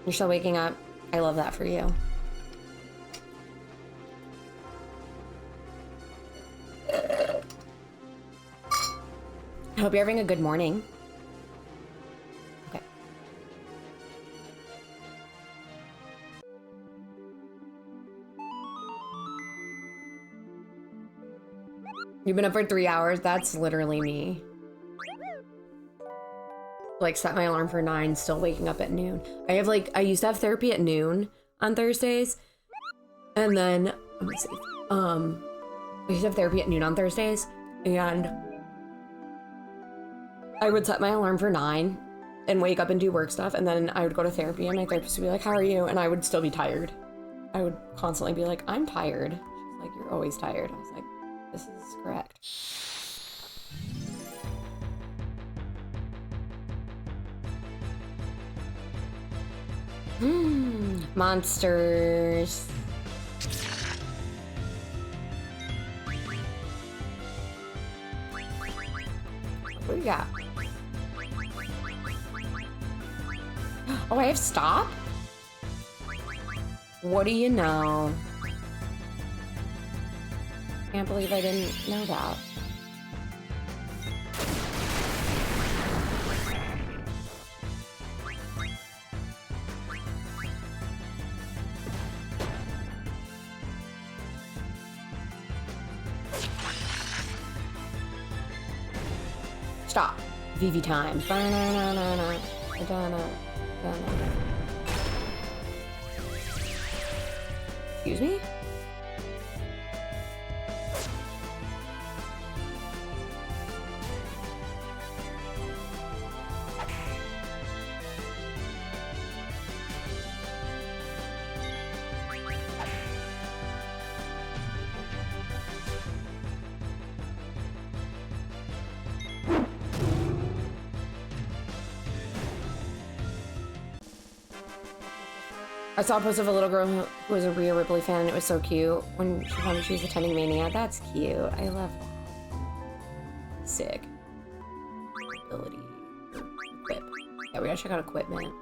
You're still waking up. I love that for you. I hope you're having a good morning. Okay. You've been up for 3 hours? That's literally me. Like, set my alarm for 9, still waking up at noon. I used to have therapy at noon on Thursdays. And then, let me see. I used to have therapy at noon on Thursdays. And I would set my alarm for 9 and wake up and do work stuff. And then I would go to therapy and my therapist would be like, how are you? And I would still be tired. I would constantly be like, I'm tired. She's like, you're always tired. I was like, this is correct. Monsters. What do we got? Oh, I have stop? What do you know? Can't believe I didn't know that. Stop. VV time. Excuse me? I saw a post of a little girl who was a Rhea Ripley fan, and it was so cute when she told me she was attending Mania. That's cute. I love that. Sick. Ability. Equip. Yeah, we gotta check out equipment.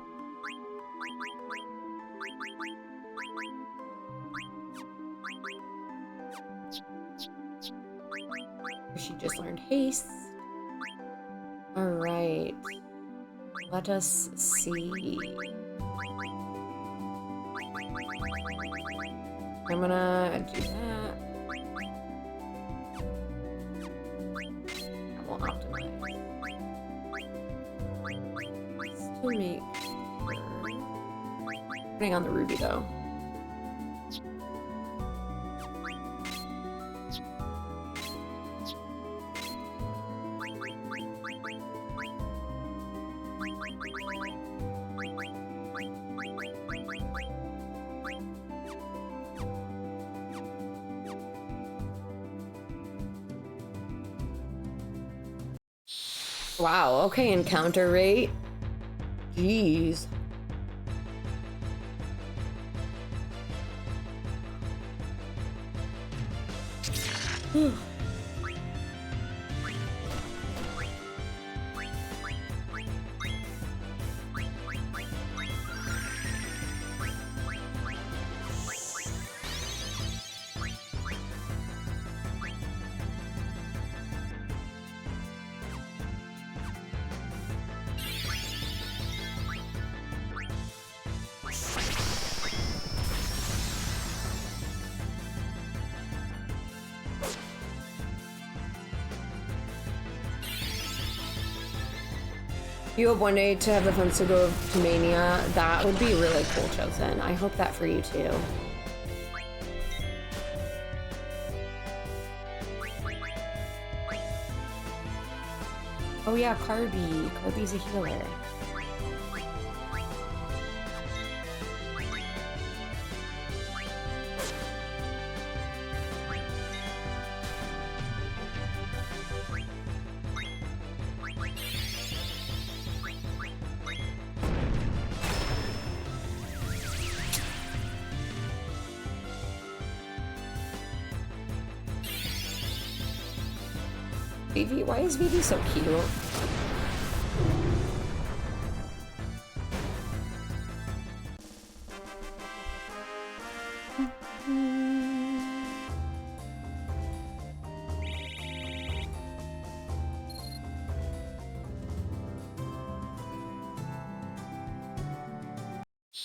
She just learned haste. Alright. Let us see. I'm gonna do that. I will optimize. Still make sure. Putting on the ruby though. Wow, okay, encounter rate. Jeez. You hope one day to have the funds to go to Mania. That would be really cool, Chosen. I hope that for you too. Oh yeah, Carby. Carby's a healer. Vivi, why is Vivi so cute?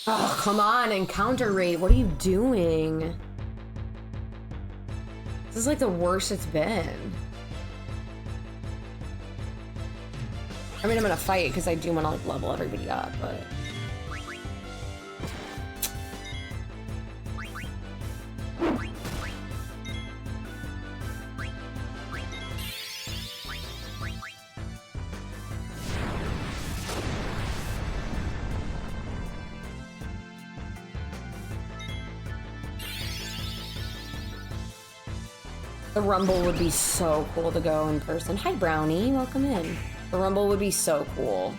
Oh, come on, encounter rate. What are you doing? This is like the worst it's been. I mean, I'm gonna fight because I do want to like level everybody up, but... The Rumble would be so cool to go in person. Hi, Brownie. Welcome in. The Rumble would be so cool.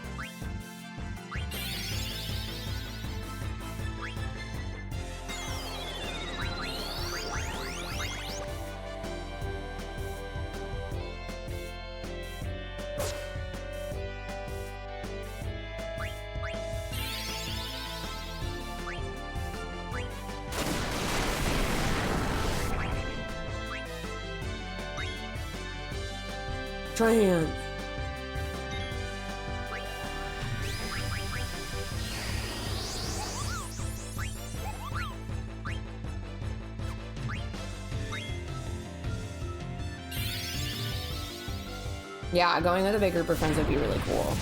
Trans. Yeah, going with a big group of friends would be really cool.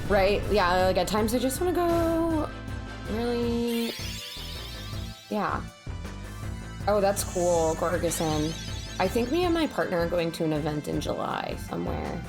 Right? Yeah, like at times I just want to go really... Yeah. Oh, that's cool, Gorgeson. I think me and my partner are going to an event in July somewhere.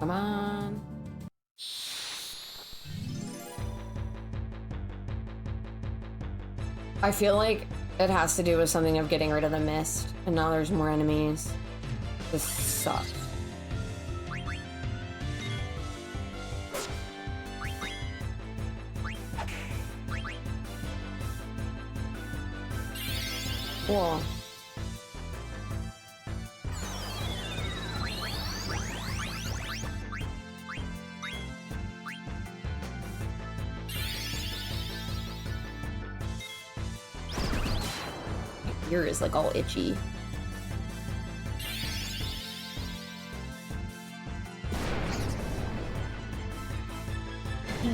Come on. I feel like it has to do with something of getting rid of the mist, and now there's more enemies. This sucks. Cool. Ear is like all itchy.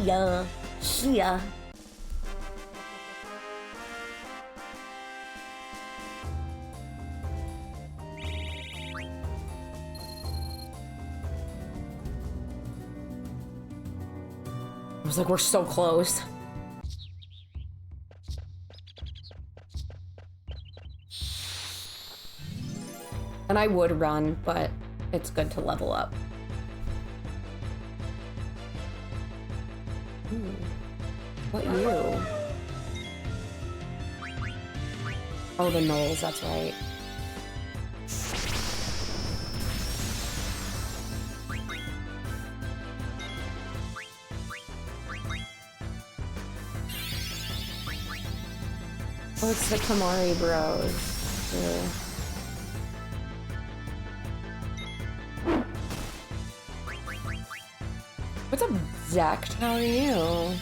Yeah, yeah. I was like, we're so close. And I would run, but it's good to level up. Ooh. What you? Oh, the gnolls, that's right. Oh, it's the Kamari bros. Yeah. What's up, Zach? How are you?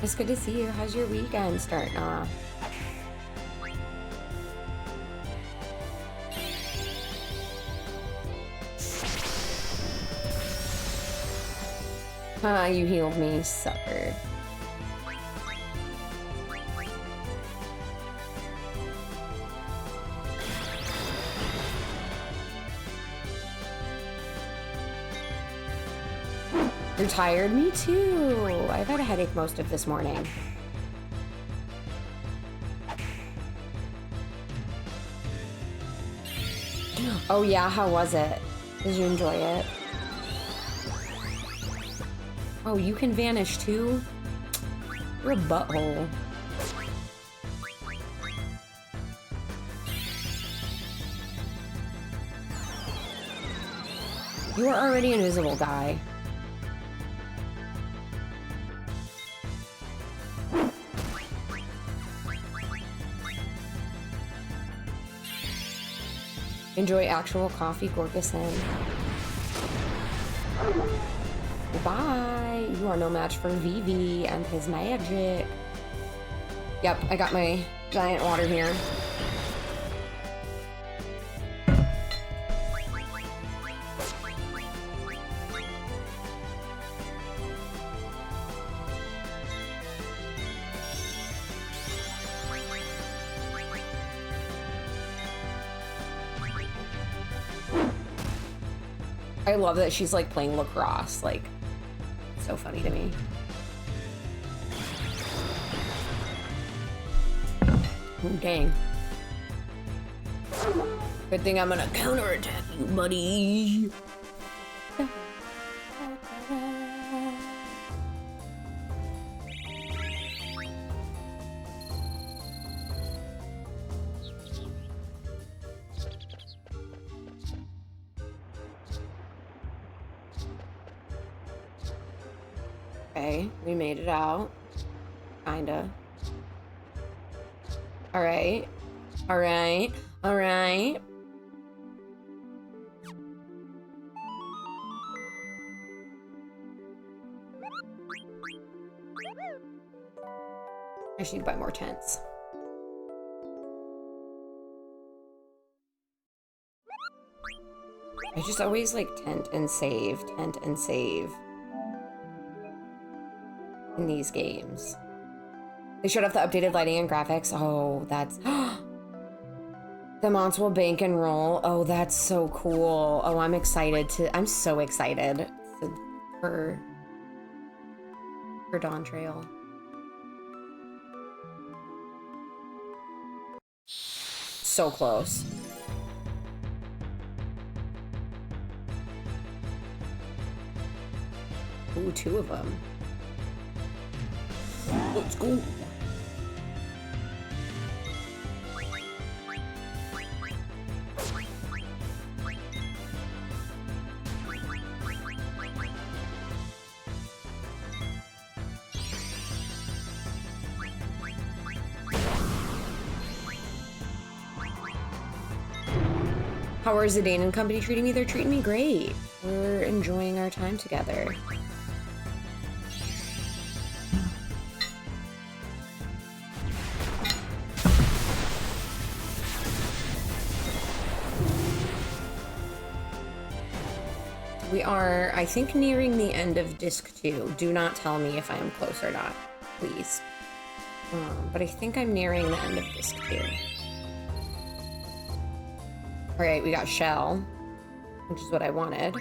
It's good to see you. How's your weekend starting off? You healed me, sucker. You're tired? Me too. I've had a headache most of this morning. Oh yeah, how was it? Did you enjoy it? Oh, you can vanish too? You're a butthole. You are already invisible, guy. Enjoy actual coffee, Gorgeson. Bye. You are no match for Vivi and his magic. Yep, I got my giant water here. I love that she's like playing lacrosse, like, so funny to me. Oh, dang. Good thing I'm gonna counterattack you, buddy. Okay, we made it out. Kinda. Alright. Alright. Alright. I just need to buy more tents. I just always like tent and save in these games. They showed off the updated lighting and graphics. Oh, that's the mounts will bank and roll. Oh, that's so cool. Oh, I'm so excited for Dawn Trail. So close. Ooh, 2 of them. Let's go. How are Zidane and company treating me? They're treating me great. We're enjoying our time together. We are, I think, nearing the end of Disc 2. Do not tell me if I'm close or not, please. But I think I'm nearing the end of Disc 2. Alright, we got Shell, which is what I wanted.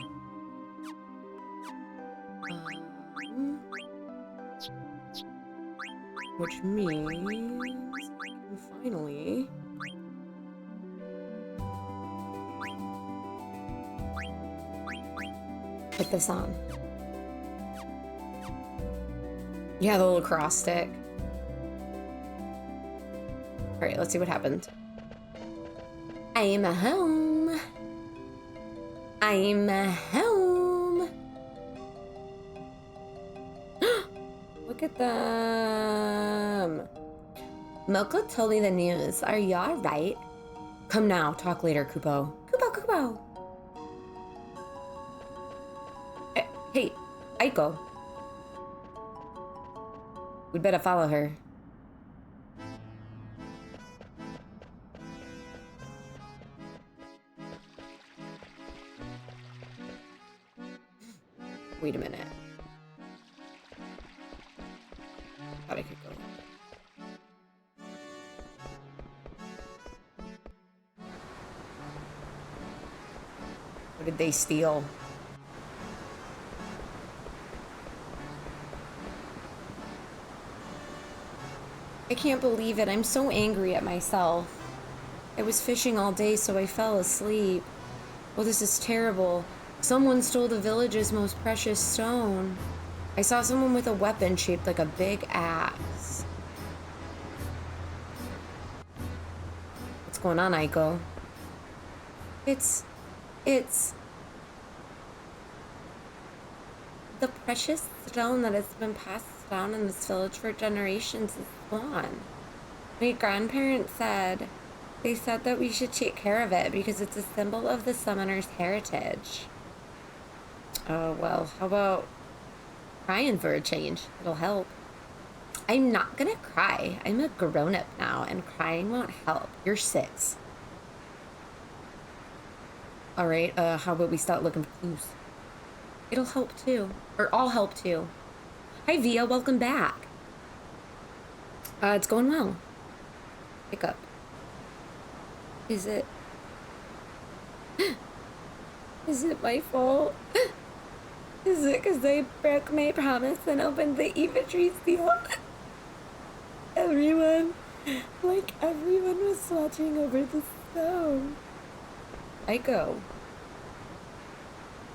Which means I can finally... put this on. Yeah, the lacrosse stick. Alright, let's see what happens. I'm home. I'm home. Look at them. Moko told me the news. Are you alright? Come now, talk later, Kupo. Kupo. Hey, Aiko. We'd better follow her. Wait a minute. Thought I could go. What did they steal? I can't believe it. I'm so angry at myself. I was fishing all day, so I fell asleep. Oh, this is terrible. Someone stole the village's most precious stone. I saw someone with a weapon shaped like a big axe. What's going on, Aiko? It's the precious stone that has been passed down in this village for generations is gone. My grandparents said that we should take care of it because it's a symbol of the summoner's heritage. Oh, well, how about crying for a change? It'll help. I'm not gonna cry. I'm a grown-up now, and crying won't help. You're 6. Alright, how about we start looking for clues? It'll help too. Or I'll help too. Hi, Via, welcome back. It's going well. Pick up. Is it my fault? Is it because I broke my promise and opened the Evatree seal? Everyone was watching over the stone. Aiko.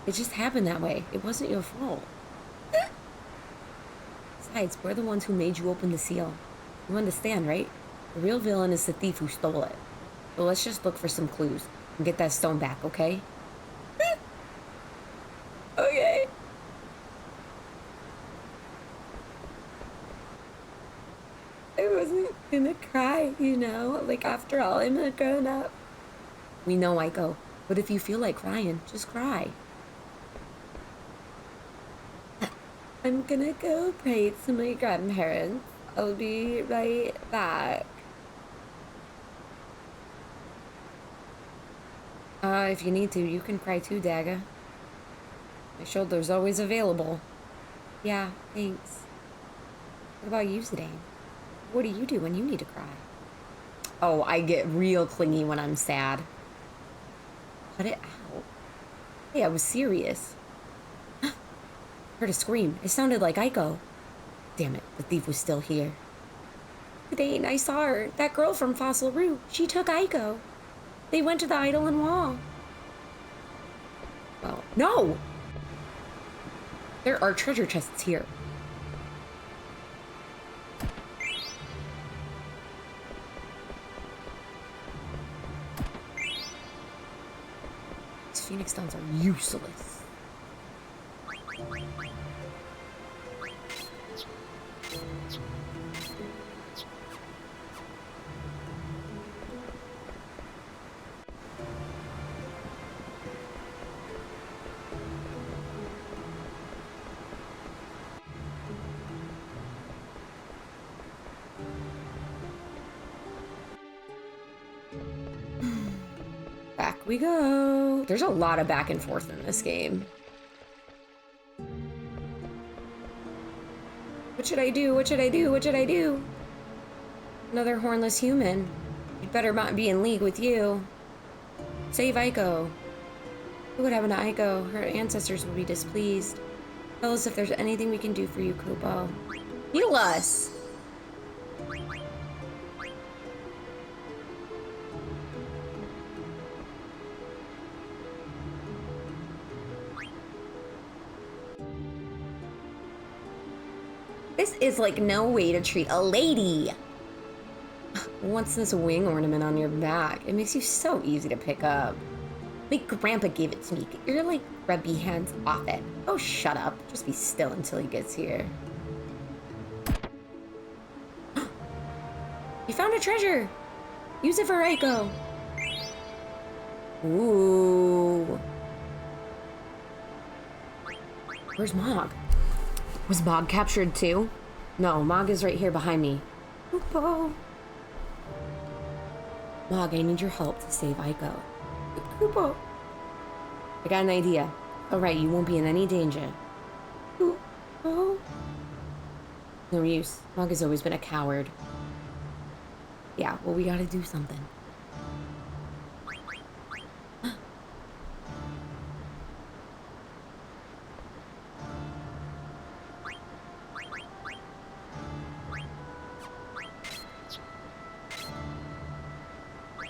It just happened that way. It wasn't your fault. Besides, we're the ones who made you open the seal. You understand, right? The real villain is the thief who stole it. So let's just look for some clues and get that stone back, okay? Okay. I wasn't gonna cry, you know? Like, after all, I'm a grown-up. We know, Aiko. But if you feel like crying, just cry. I'm gonna go pray to my grandparents. I'll be right back. If you need to, you can cry too, Daga. My shoulder's always available. Yeah, thanks. What about you, Zidane? What do you do when you need to cry? Oh, I get real clingy when I'm sad. Cut it out. Hey, I was serious. Heard a scream. It sounded like Aiko. Damn it, the thief was still here. Zidane, I saw her. That girl from Fossil Root. She took Aiko. They went to the Eidolon Wall. Well, no! There are treasure chests here. These Phoenix Stones are useless. Back we go. There's a lot of back and forth in this game. What should I do? What should I do? What should I do? Another hornless human. You'd better not be in league with you. Save Aiko. What would happen to Aiko? Her ancestors would be displeased. Tell us if there's anything we can do for you, Kupo. Heal us! This is like no way to treat a lady. What's this wing ornament on your back? It makes you so easy to pick up. My grandpa gave it to me. Get your, like, grubby hands off it. Oh, shut up. Just be still until he gets here. You found a treasure. Use it for Aiko. Ooh. Where's Mog? Was Mog captured too? No, Mog is right here behind me. Kupo. Mog, I need your help to save Aiko. Kupo. I got an idea. Alright, you won't be in any danger. Kupo. No use. Mog has always been a coward. Yeah, well, we gotta do something.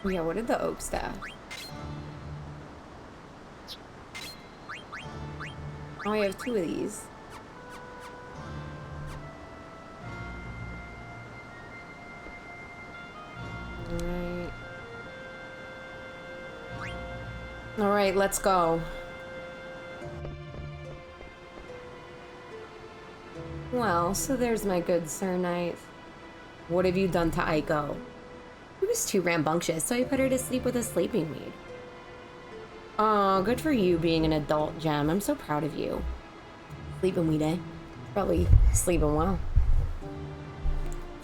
Yeah, what did the oak staff? Oh, I have 2 of these. Alright. Alright, let's go. Well, so there's my good Sir Knight. What have you done to Aiko? She was too rambunctious, so I put her to sleep with a sleeping weed. Oh, good for you being an adult, Gem. I'm so proud of you. Sleeping weed, eh? Probably sleeping well.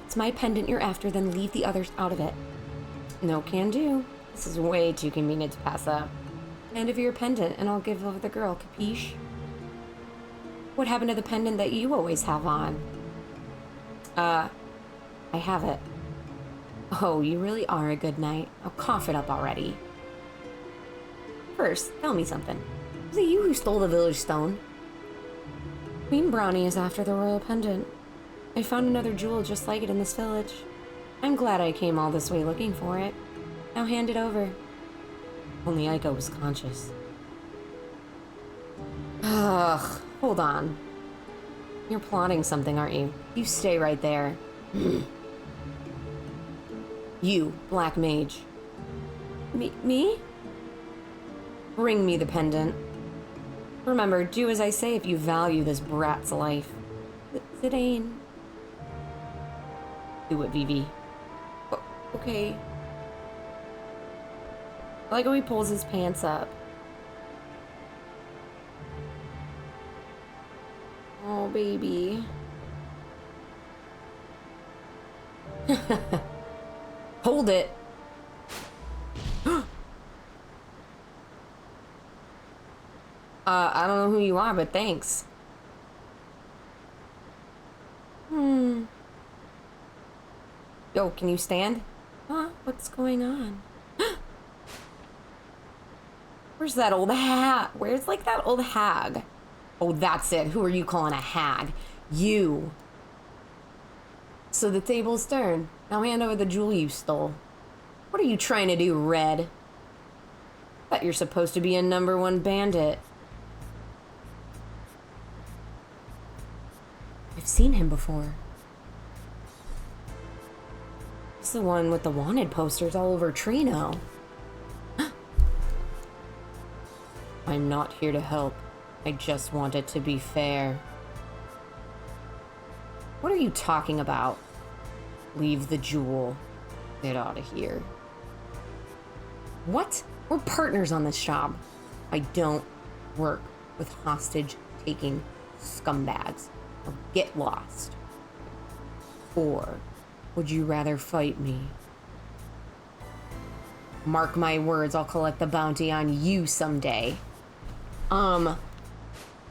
It's my pendant you're after, then leave the others out of it. No can do. This is way too convenient to pass up. Hand over your pendant, and I'll give over the girl, capiche? What happened to the pendant that you always have on? I have it. Oh, you really are a good knight. I'll cough it up already. First, tell me something. Was it you who stole the village stone? Queen Brownie is after the royal pendant. I found another jewel just like it in this village. I'm glad I came all this way looking for it. Now hand it over. Only Aiko was conscious. Ugh, hold on. You're plotting something, aren't you? You stay right there. You, Black Mage. Me? Bring me the pendant. Remember, do as I say if you value this brat's life. Zidane. Do it, Vivi. Okay. I like how he pulls his pants up. Oh, baby. Hold it. I don't know who you are, but thanks. Yo, can you stand? Huh? What's going on? Where's that old hag? Where's like that old hag? Oh, that's it. Who are you calling a hag? You. So the table's turned. Now hand over the jewel you stole. What are you trying to do, Red? Thought you're supposed to be a #1 bandit. I've seen him before. It's the one with the wanted posters all over Trino. I'm not here to help. I just want it to be fair. What are you talking about? Leave the jewel. Get out of here. What? We're partners on this job. I don't work with hostage-taking scumbags. Or get lost. Or would you rather fight me? Mark my words, I'll collect the bounty on you someday.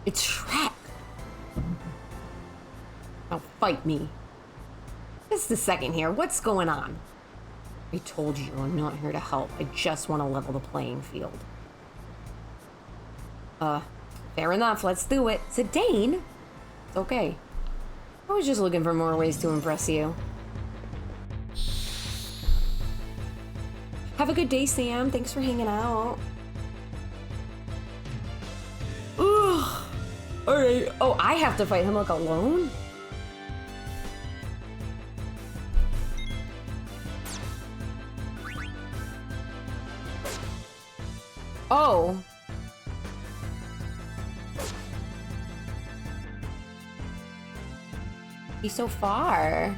It's Shrek. Now fight me. Just a second here, what's going on? I told you I'm not here to help. I just want to level the playing field. Fair enough, let's do it. Zidane? It's okay. I was just looking for more ways to impress you. Have a good day, Sam. Thanks for hanging out. Ugh. Alright. Oh, I have to fight him like alone? Oh. He's so far.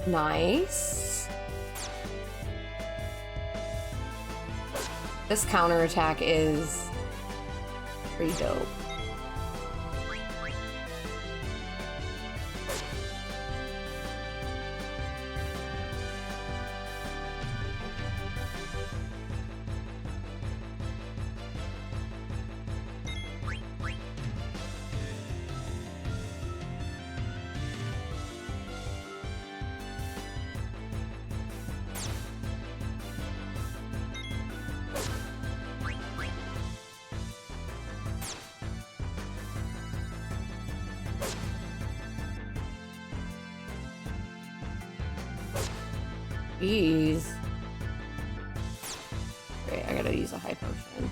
Nice. This counterattack is pretty dope. Jeez. Wait, I gotta use a high potion.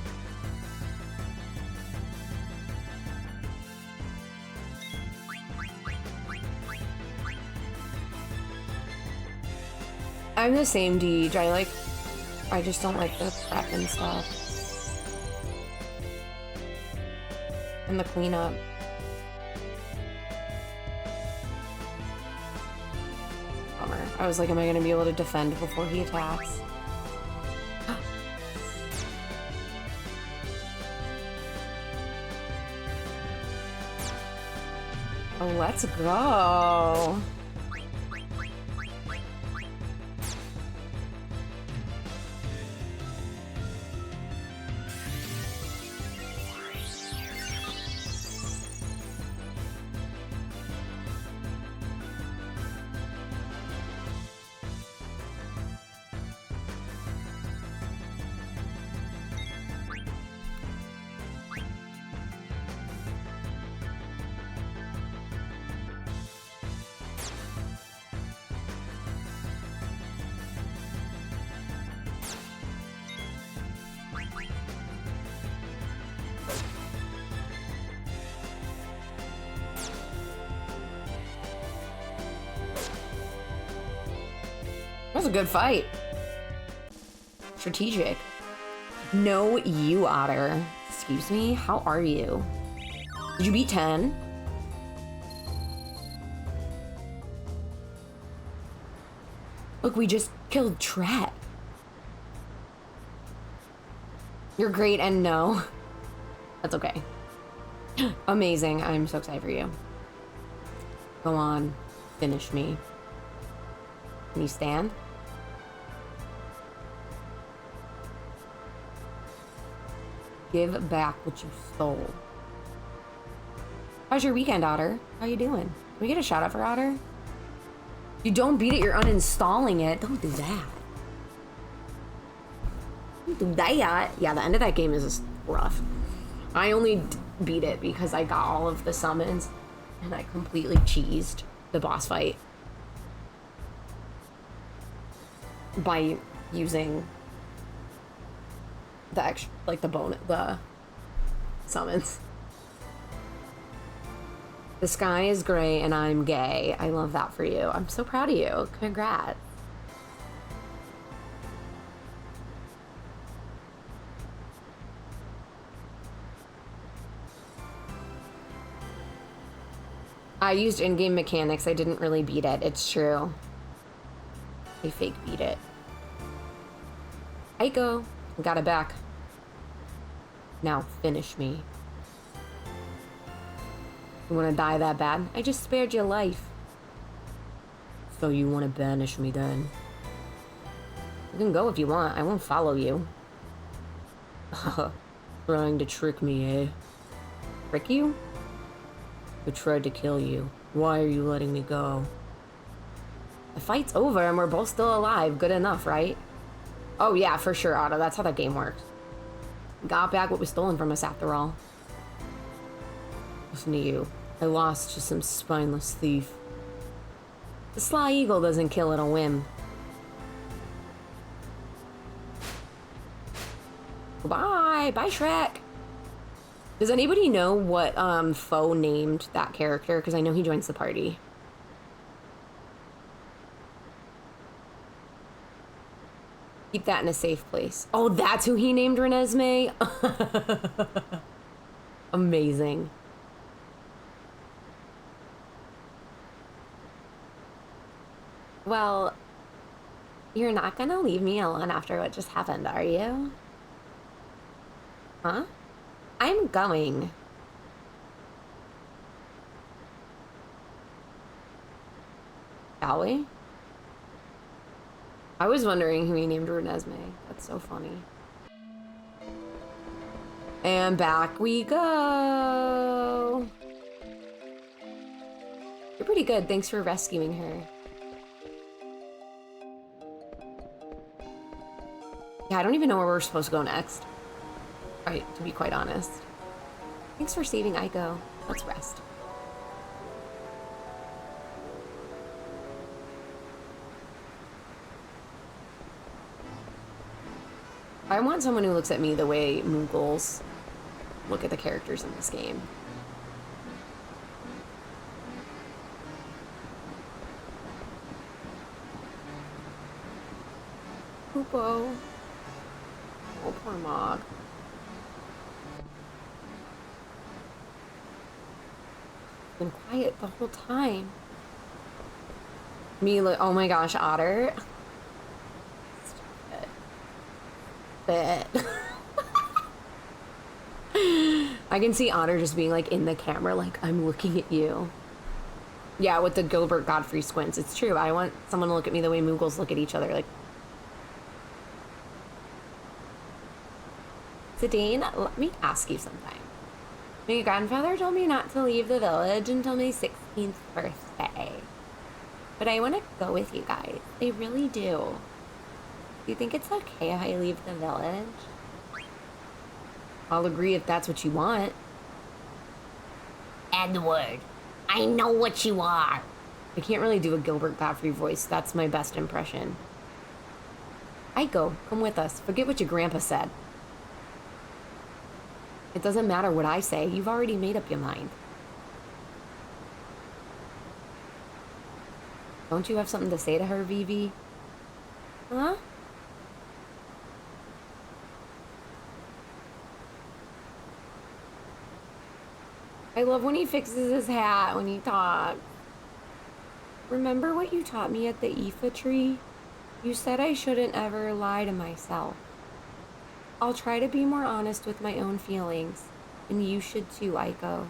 I'm the same, Deej. I just don't like the prep and stuff. And the cleanup. Bummer. I was like, am I gonna be able to defend before he attacks? Oh, let's go. That was a good fight. Strategic. No, you, Otter. Excuse me? How are you? Did you beat 10? Look, we just killed Tret. You're great and no. That's okay. Amazing. I'm so excited for you. Go on. Finish me. Can you stand? Give back what you stole. How's your weekend, Otter? How you doing? Can we get a shout out for Otter? You don't beat it, you're uninstalling it. Don't do that. Don't do that. Yeah, the end of that game is just rough. I only beat it because I got all of the summons and I completely cheesed the boss fight by using the extra, like the summons. The sky is gray and I'm gay. I love that for you. I'm so proud of you. Congrats. I used in-game mechanics. I didn't really beat it. It's true. I fake beat it. Aiko, got it back. Now finish me. You wanna die that bad? I just spared your life. So you wanna banish me then? You can go if you want. I won't follow you. Trying to trick me, eh? Trick you? I tried to kill you. Why are you letting me go? The fight's over and we're both still alive. Good enough, right? Oh yeah, for sure, Otto. That's how that game works. Got back what was stolen from us after all. Listen to you. I lost to some spineless thief. The sly eagle doesn't kill at a whim. Bye! Bye, Shrek! Does anybody know what foe named that character? Because I know he joins the party. Keep that in a safe place. Oh, that's who he named Renesmee? Amazing. Well, you're not gonna leave me alone after what just happened, are you? Huh? I'm going. Shall we? I was wondering who he named Renesmee. That's so funny. And back we go. You're pretty good. Thanks for rescuing her. Yeah, I don't even know where we're supposed to go next. Right, to be quite honest. Thanks for saving Aiko. Let's rest. I want someone who looks at me the way Mughals look at the characters in this game. Poopo. Oh, poor Mog. Been quiet the whole time. Me, oh my gosh, Otter. Stop it. I can see Otter just being like in the camera, like, I'm looking at you. Yeah, with the Gilbert Godfrey squints. It's true. I want someone to look at me the way Mughals look at each other. Like, Zidane, let me ask you something. My grandfather told me not to leave the village until my 16th birthday. But I want to go with you guys. I really do. Do you think it's okay if I leave the village? I'll agree if that's what you want. Edward, I know what you are. I can't really do a Gilbert Godfrey voice. That's my best impression. Aiko, come with us. Forget what your grandpa said. It doesn't matter what I say. You've already made up your mind. Don't you have something to say to her, Vivi? Huh? I love when he fixes his hat when he talks. Remember what you taught me at the Aoife tree? You said I shouldn't ever lie to myself. I'll try to be more honest with my own feelings, and you should too, Aiko.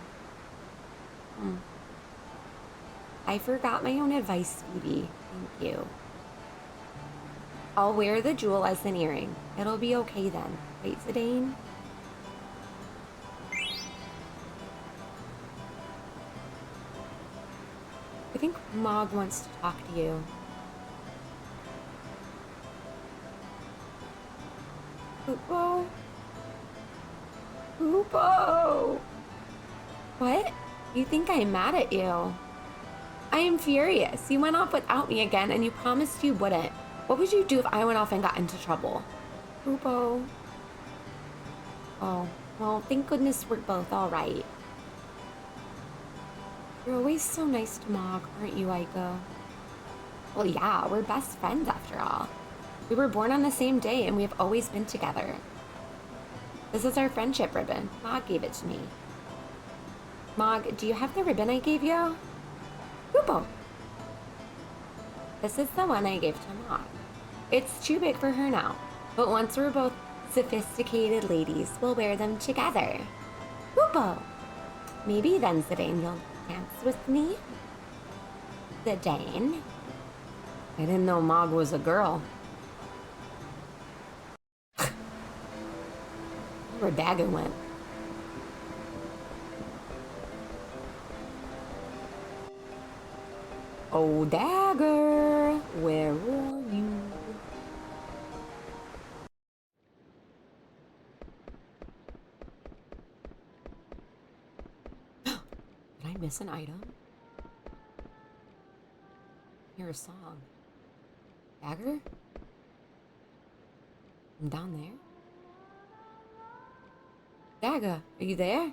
I forgot my own advice, Phoebe. Thank you. I'll wear the jewel as an earring. It'll be okay then, right, Zidane? I think Mog wants to talk to you. Poopo? Poopo! What? You think I'm mad at you? I am furious. You went off without me again and you promised you wouldn't. What would you do if I went off and got into trouble? Poopo. Oh, well, thank goodness we're both alright. You're always so nice to Mog, aren't you, Aiko? Well, yeah, we're best friends after all. We were born on the same day and we have always been together. This is our friendship ribbon. Mog gave it to me. Mog, do you have the ribbon I gave you? Poopo. This is the one I gave to Mog. It's too big for her now, but once we're both sophisticated ladies, we'll wear them together. Poopo. Maybe then, Zidane, you'll dance with me? Zidane? I didn't know Mog was a girl. Where Dagger went. Oh, Dagger, where were you? Did I miss an item? Hear a song. Dagger? I'm down there. Dagger, are you there?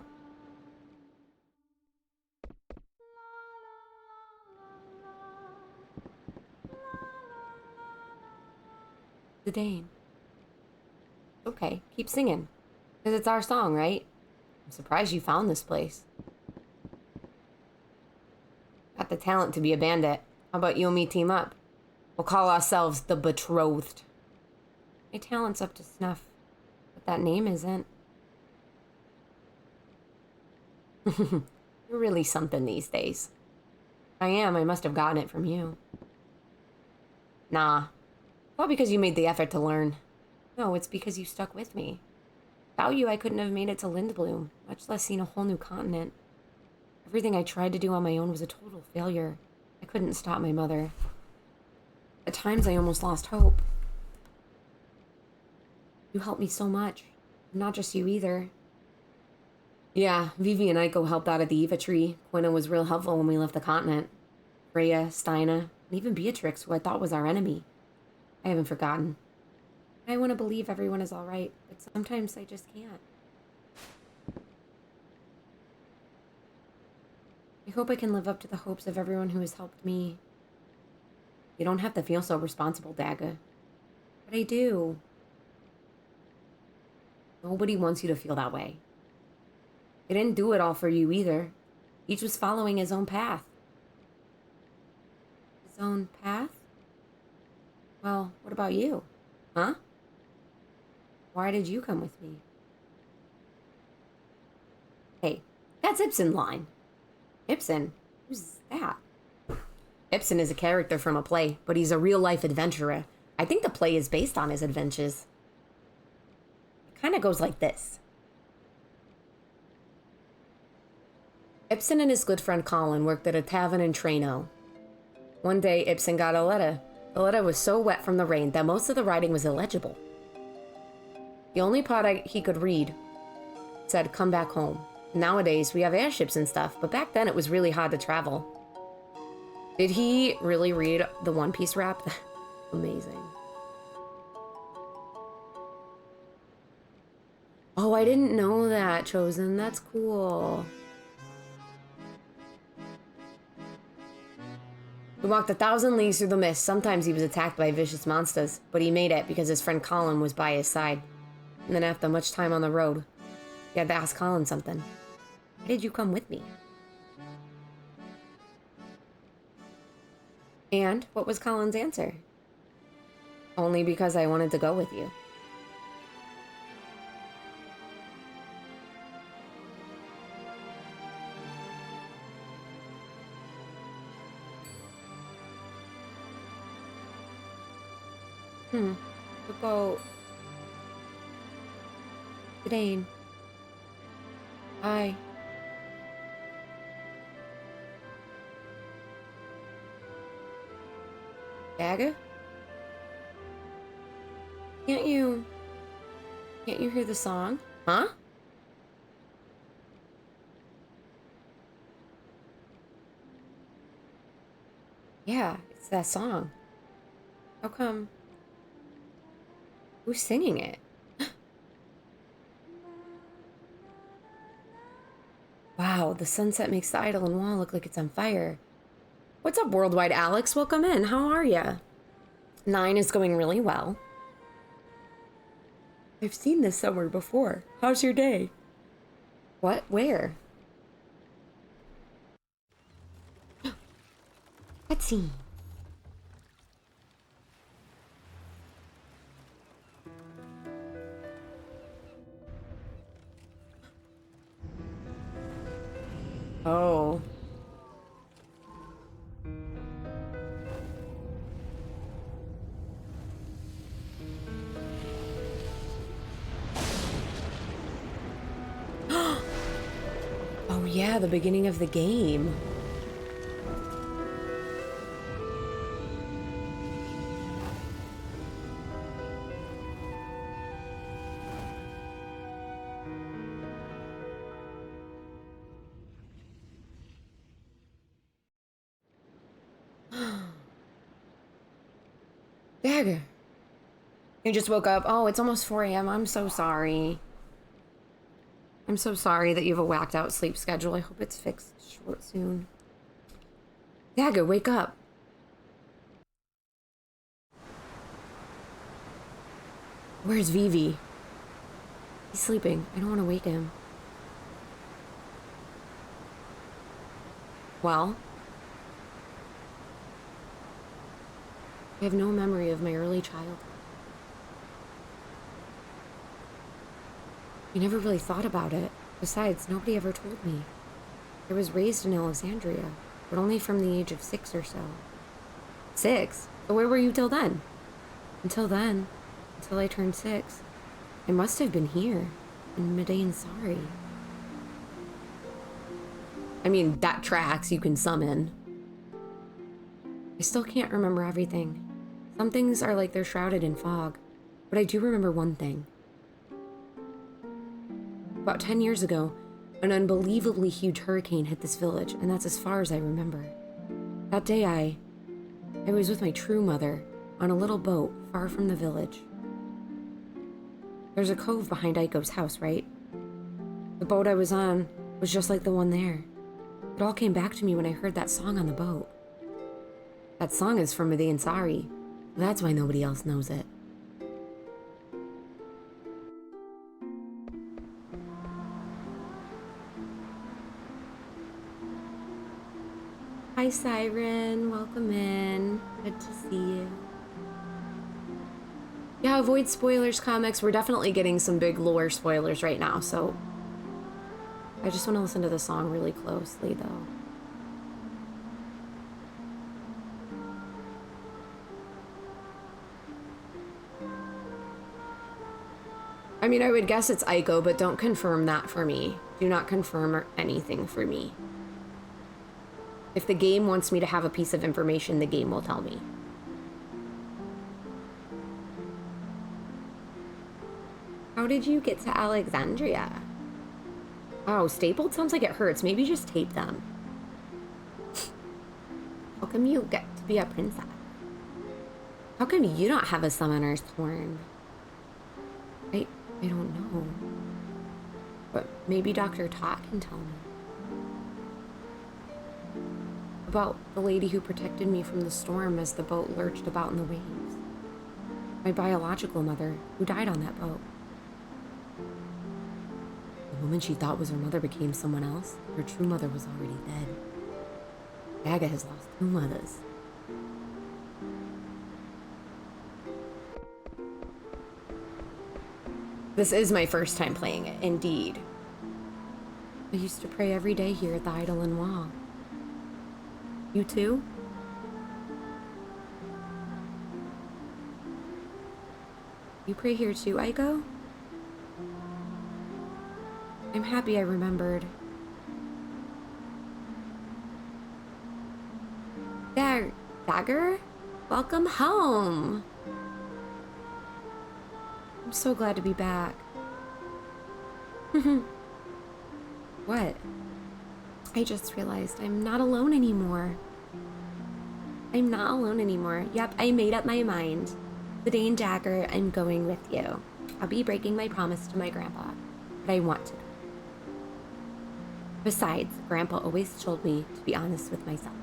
Zidane. Okay, keep singing. Because it's our song, right? I'm surprised you found this place. Got the talent to be a bandit. How about you and me team up? We'll call ourselves the Betrothed. My talent's up to snuff, but that name isn't. You're really something these days. I am. I must have gotten it from you. Nah. Well, because you made the effort to learn. No, it's because you stuck with me. Without you, I couldn't have made it to Lindbloom, much less seen a whole new continent. Everything I tried to do on my own was a total failure. I couldn't stop my mother. At times, I almost lost hope. You helped me so much. Not just you either. Yeah, Vivi and Aiko helped out at the Eva tree. Quina was real helpful when we left the continent. Freya, Steina, and even Beatrix, who I thought was our enemy. I haven't forgotten. I want to believe everyone is all right, but sometimes I just can't. I hope I can live up to the hopes of everyone who has helped me. You don't have to feel so responsible, Daga. But I do. Nobody wants you to feel that way. I didn't do it all for you either. Each was following his own path. His own path? Well, what about you? Huh? Why did you come with me? Hey, that's Ibsen line. Ibsen? Who's that? Ibsen is a character from a play, but he's a real-life adventurer. I think the play is based on his adventures. It kind of goes like this. Ibsen and his good friend Colin worked at a tavern in Treno. One day, Ibsen got a letter. The letter was so wet from the rain that most of the writing was illegible. The only part he could read said, "Come back home." Nowadays, we have airships and stuff, but back then it was really hard to travel. Did he really read the One Piece rap? Amazing. Oh, I didn't know that, Chosen. That's cool. He walked 1,000 leagues through the mist. Sometimes he was attacked by vicious monsters, but he made it because his friend Colin was by his side. And then after much time on the road, he had to ask Colin something. Why did you come with me? And what was Colin's answer? Only because I wanted to go with you. The boat. Dane. Hi. Daga? Can't you hear the song? Huh? Yeah, it's that song. How come? Who's singing it? Wow, the sunset makes the Eidolon wall look like it's on fire. What's up, Worldwide Alex? Welcome in. How are ya? 9 is going really well. I've seen this somewhere before. How's your day? What? Where? Cutscene. Oh. Oh yeah, the beginning of the game. Dagger. You just woke up. Oh, it's almost 4 a.m. I'm so sorry. I'm so sorry that you have a whacked out sleep schedule. I hope it's fixed short soon. Dagger, wake up. Where's Vivi? He's sleeping. I don't want to wake him. Well? I have no memory of my early childhood. I never really thought about it. Besides, nobody ever told me. I was raised in Alexandria, but only from the age of 6 or so. 6? But where were you till then? Until then. Until I turned 6. I must have been here, in Madain Sari. I mean, that tracks. You can summon. I still can't remember everything. Some things are like they're shrouded in fog, but I do remember one thing. About 10 years ago, an unbelievably huge hurricane hit this village, and that's as far as I remember. That day I was with my true mother on a little boat far from the village. There's a cove behind Aiko's house, right? The boat I was on was just like the one there. It all came back to me when I heard that song on the boat. That song is from the Ansari. That's why nobody else knows it. Hi, Siren. Welcome in. Good to see you. Yeah, avoid spoilers, comics. We're definitely getting some big lore spoilers right now, so I just want to listen to the song really closely, though. I mean, I would guess it's Aiko, but don't confirm that for me. Do not confirm anything for me. If the game wants me to have a piece of information, the game will tell me. How did you get to Alexandria? Oh, stapled? Sounds like it hurts. Maybe just tape them. How come you get to be a princess? How come you don't have a summoner's horn? I don't know. But maybe Dr. Tot can tell me. About the lady who protected me from the storm as the boat lurched about in the waves. My biological mother, who died on that boat. The woman she thought was her mother became someone else. Her true mother was already dead. Gaga has lost 2 mothers. This is my first time playing it, indeed. I used to pray every day here at the Eidolon Wall. You too? You pray here too, Aiko? I'm happy I remembered. There, Dagger? Welcome home! I'm so glad to be back. What? I just realized I'm not alone anymore. I'm not alone anymore. Yep, I made up my mind. Today in Dagger, I'm going with you. I'll be breaking my promise to my grandpa, but I want to. Besides, Grandpa always told me to be honest with myself.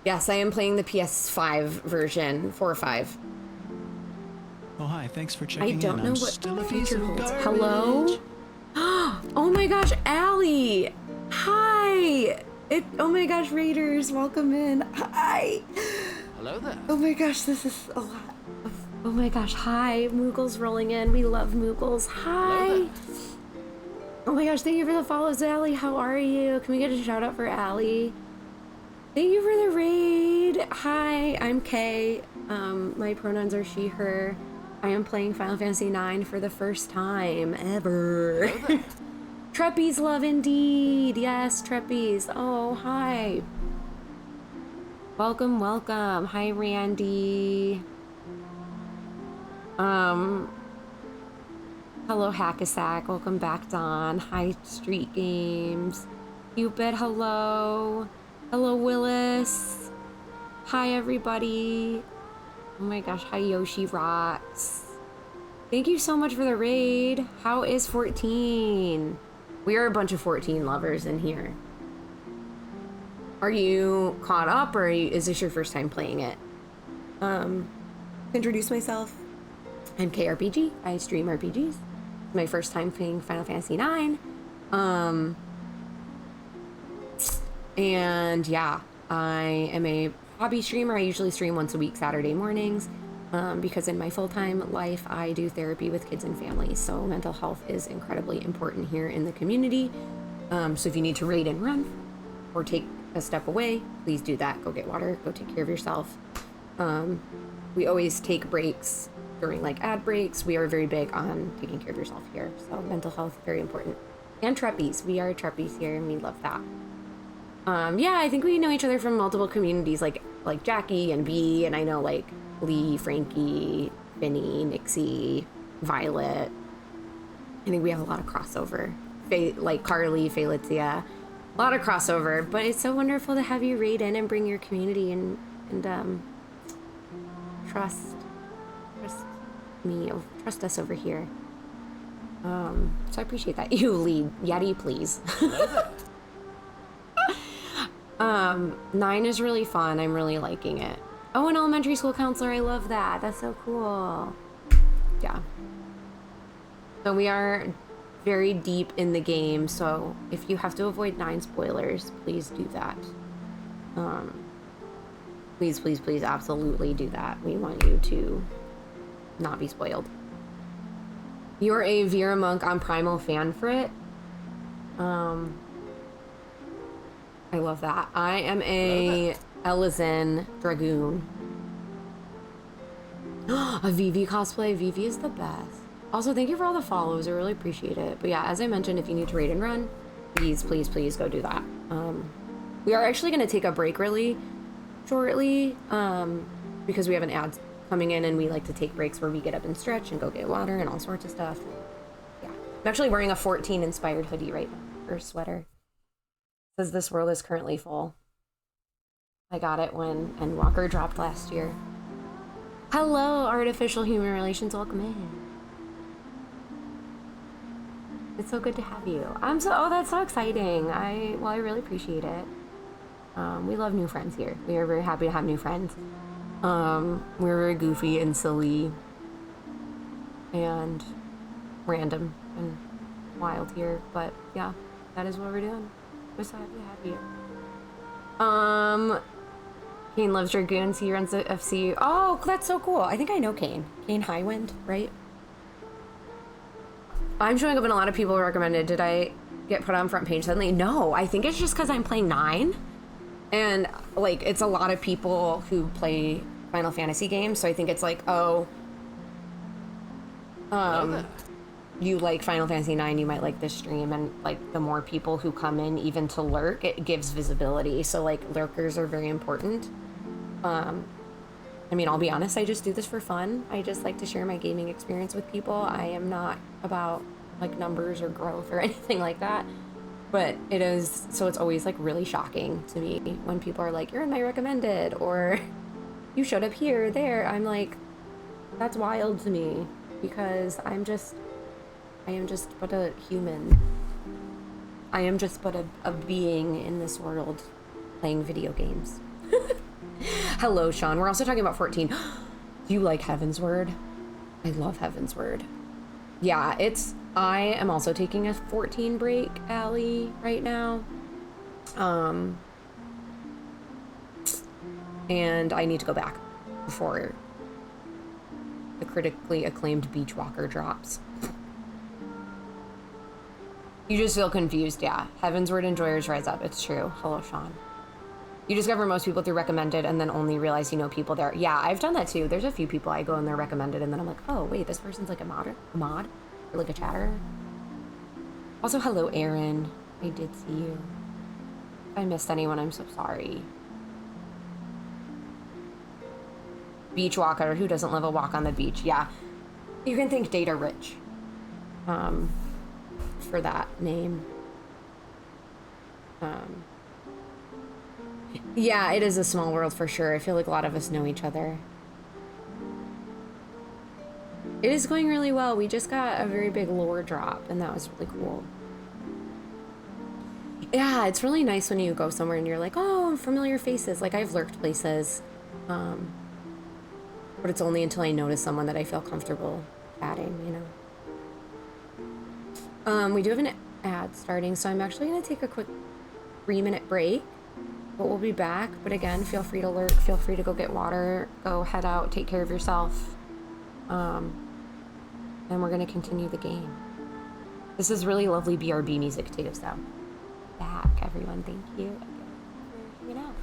Yes, I am playing the PS5 version, 4 or 5. Oh, hi, thanks for checking in. I don't know what still the a future piece of holds. garbage. Hello? Oh my gosh, Allie! Hi! Oh my gosh, Raiders, welcome in. Hi! Hello there. Oh my gosh, this is a lot. Oh my gosh, hi. Moogle's rolling in. We love Moogles. Hi! Hello there. Oh my gosh, thank you for the follows, Allie. How are you? Can we get a shout out for Allie? Thank you for the raid. Hi, I'm Kay. My pronouns are she, her. I am playing Final Fantasy IX for the first time ever. Treppies love indeed. Yes, Treppies. Oh, hi. Welcome, welcome. Hi, Randy. Hello, Hackasack. Welcome back, Don. Hi, Street Games. Cupid, hello. Hello, Willis. Hi, everybody. Oh my gosh, hi, Yoshi Rocks. Thank you so much for the raid. How is 14? We are a bunch of 14 lovers in here. Are you caught up, or is this your first time playing it? Introduce myself. I'm KRPG. I stream RPGs. It's my first time playing Final Fantasy IX. And yeah, I am a hobby streamer. I usually stream once a week, Saturday mornings, because in my full-time life, I do therapy with kids and families. So mental health is incredibly important here in the community. So if you need to raid and run or take a step away, please do that. Go get water, go take care of yourself. We always take breaks during like ad breaks. We are very big on taking care of yourself here. So mental health, very important. And Treppies. We are Treppies here and we love that. Yeah, I think we know each other from multiple communities, like Jackie and B, and I know like Lee, Frankie, Vinny, Nixie, Violet. I think we have a lot of crossover. Like Carly, Felicia, a lot of crossover. But it's so wonderful to have you raid in and bring your community and trust trust us over here. So I appreciate that. You lead. Yeti, please. 9 is really fun. I'm really liking it. Oh, an elementary school counselor. I love that. That's so cool. Yeah. So we are very deep in the game. So if you have to avoid 9 spoilers, please do that. Please, please, please, absolutely do that. We want you to not be spoiled. You're a Vera Monk on Primal Fanfrit. I love that. I am a Elysin Dragoon. A Vivi cosplay. Vivi is the best. Also, thank you for all the follows. I really appreciate it. But yeah, as I mentioned, if you need to raid and run, please, please, please go do that. We are actually going to take a break really shortly because we have an ad coming in and we like to take breaks where we get up and stretch and go get water and all sorts of stuff. Yeah. I'm actually wearing a 14 inspired hoodie right now, or sweater. It says this world is currently full. I got it when Endwalker dropped last year. Hello, Artificial Human Relations, welcome in. It's so good to have you. Oh, that's so exciting. I really appreciate it. We love new friends here. We are very happy to have new friends. We're very goofy and silly and random and wild here, but yeah, that is what we're doing. We're so happy to have you. Kane loves Dragoons. He runs the FC. Oh, that's so cool. I think I know Kane. Kane Highwind, right? I'm showing up and a lot of people recommended. Did I get put on front page suddenly? No, I think it's just because I'm playing 9. And, like, it's a lot of people who play Final Fantasy games. So I think it's like, oh, you like Final Fantasy 9, you might like this stream. And, like, the more people who come in even to lurk, it gives visibility. So, like, lurkers are very important. I mean, I'll be honest, I just do this for fun. I just like to share my gaming experience with people. I am not about, like, numbers or growth or anything like that. But it is, so it's always, like, really shocking to me when people are like, you're in my recommended, or you showed up here, there. I'm like, that's wild to me, because I am just but a human. I am just but a being in this world playing video games. Hello, Sean. We're also talking about 14. Do you like Heavensward? I love Heavensward. Yeah, I am also taking a 14 break, Allie, right now. And I need to go back before the critically acclaimed Beachwalker drops. You just feel confused, yeah. Heavensward enjoyers rise up. It's true. Hello, Sean. You discover most people through recommended and then only realize you know people there. Yeah, I've done that too. There's a few people I go and they're recommended and then I'm like, oh, wait, this person's like a mod? Or like a chatter? Also, hello, Aaron. I did see you. If I missed anyone, I'm so sorry. Beachwalker. Who doesn't love a walk on the beach? Yeah. You can thank Data Rich for that name. Yeah, it is a small world for sure. I feel like a lot of us know each other. It is going really well. We just got a very big lore drop, and that was really cool. Yeah, it's really nice when you go somewhere and you're like, oh, familiar faces. Like, I've lurked places. But it's only until I notice someone that I feel comfortable chatting, you know? We do have an ad starting, so I'm actually going to take a quick 3-minute break. But we'll be back. But again, feel free to lurk. Feel free to go get water. Go head out. Take care of yourself. And we're going to continue the game. This is really lovely BRB music too, so. Back, everyone. Thank you again for hanging out.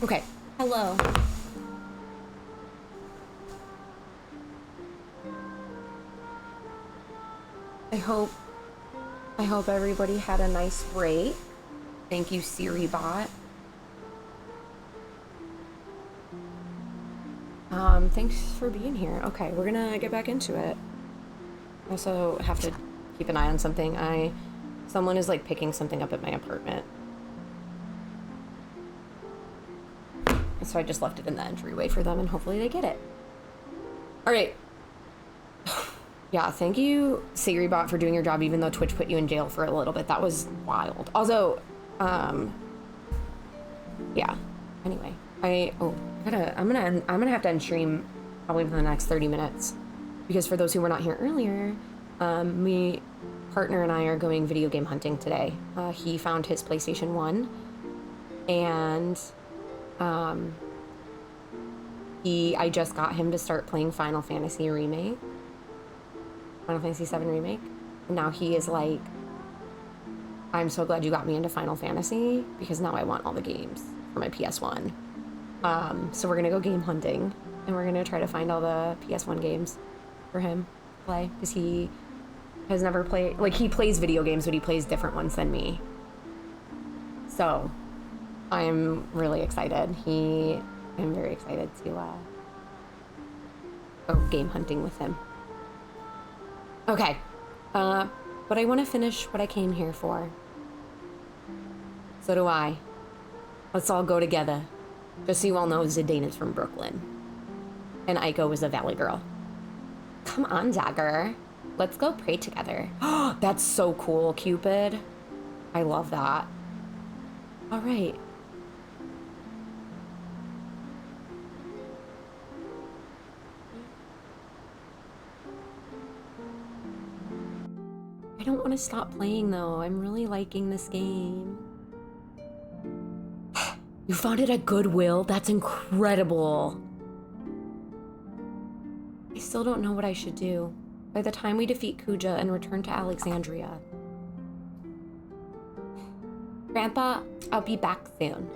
Okay. Hello. I hope everybody had a nice break. Thank you, SiriBot. Thanks for being here. Okay, we're gonna get back into it. Also have to keep an eye on something. Someone is like picking something up at my apartment. So I just left it in the entryway for them and hopefully they get it. All right. Yeah, thank you, SiriBot, for doing your job, even though Twitch put you in jail for a little bit. That was wild. Also, yeah. Anyway, I'm gonna have to end stream probably for the next 30 minutes because for those who were not here earlier, partner and I are going video game hunting today. He found his PlayStation 1, and I just got him to start playing Final Fantasy VII Remake. And now he is like, I'm so glad you got me into Final Fantasy because now I want all the games for my PS1. So we're gonna go game hunting and we're gonna try to find all the PS1 games for him to play because he has never played, like, he plays video games, but he plays different ones than me. So I'm really excited. I'm very excited to go game hunting with him. Okay, but I want to finish what I came here for. So do I. Let's all go together. Just so you all know, Zidane is from Brooklyn. And Aiko is a Valley girl. Come on, Dagger. Let's go pray together. Oh, that's so cool, Cupid. I love that. All right. I don't want to stop playing though. I'm really liking this game. You found it at Goodwill? That's incredible. I still don't know what I should do. By the time we defeat Kuja and return to Alexandria. Grandpa, I'll be back soon.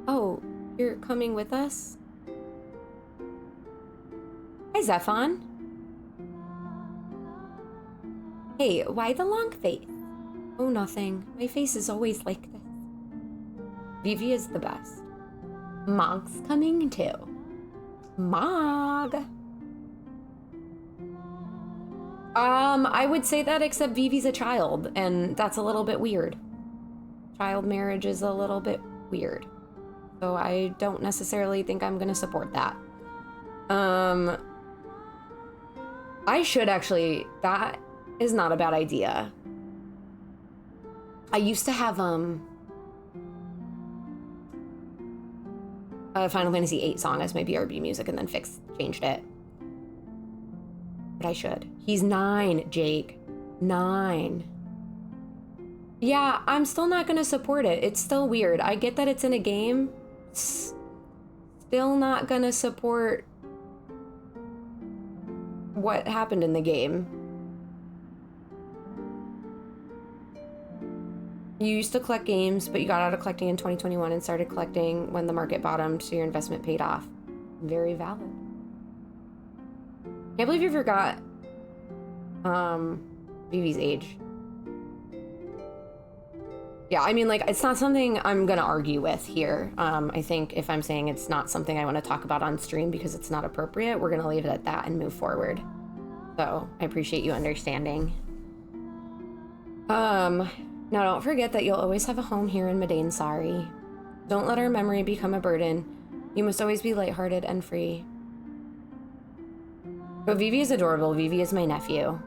Oh, you're coming with us? Hi, Zephon. Hey, why the long face? Oh, nothing. My face is always like this. Vivi is the best. Mog's coming too. Mog. I would say that, except Vivi's a child, and that's a little bit weird. Child marriage is a little bit weird. So I don't necessarily think I'm gonna support that. I should actually, that is not a bad idea. I used to have, a Final Fantasy VIII song as my BRB music and then changed it. But I should. He's 9, Jake. 9. Yeah, I'm still not gonna support it. It's still weird. I get that it's in a game. Still not gonna support what happened in the game. You used to collect games, but you got out of collecting in 2021 and started collecting when the market bottomed, so your investment paid off. Very valid. Can't believe you forgot Vivi's age. Yeah, I mean, like, it's not something I'm gonna argue with here. I think if I'm saying it's not something I want to talk about on stream because it's not appropriate, we're gonna leave it at that and move forward. So, I appreciate you understanding. Now don't forget that you'll always have a home here in Madain-Sari. Don't let our memory become a burden. You must always be lighthearted and free. But Vivi is adorable. Vivi is my nephew.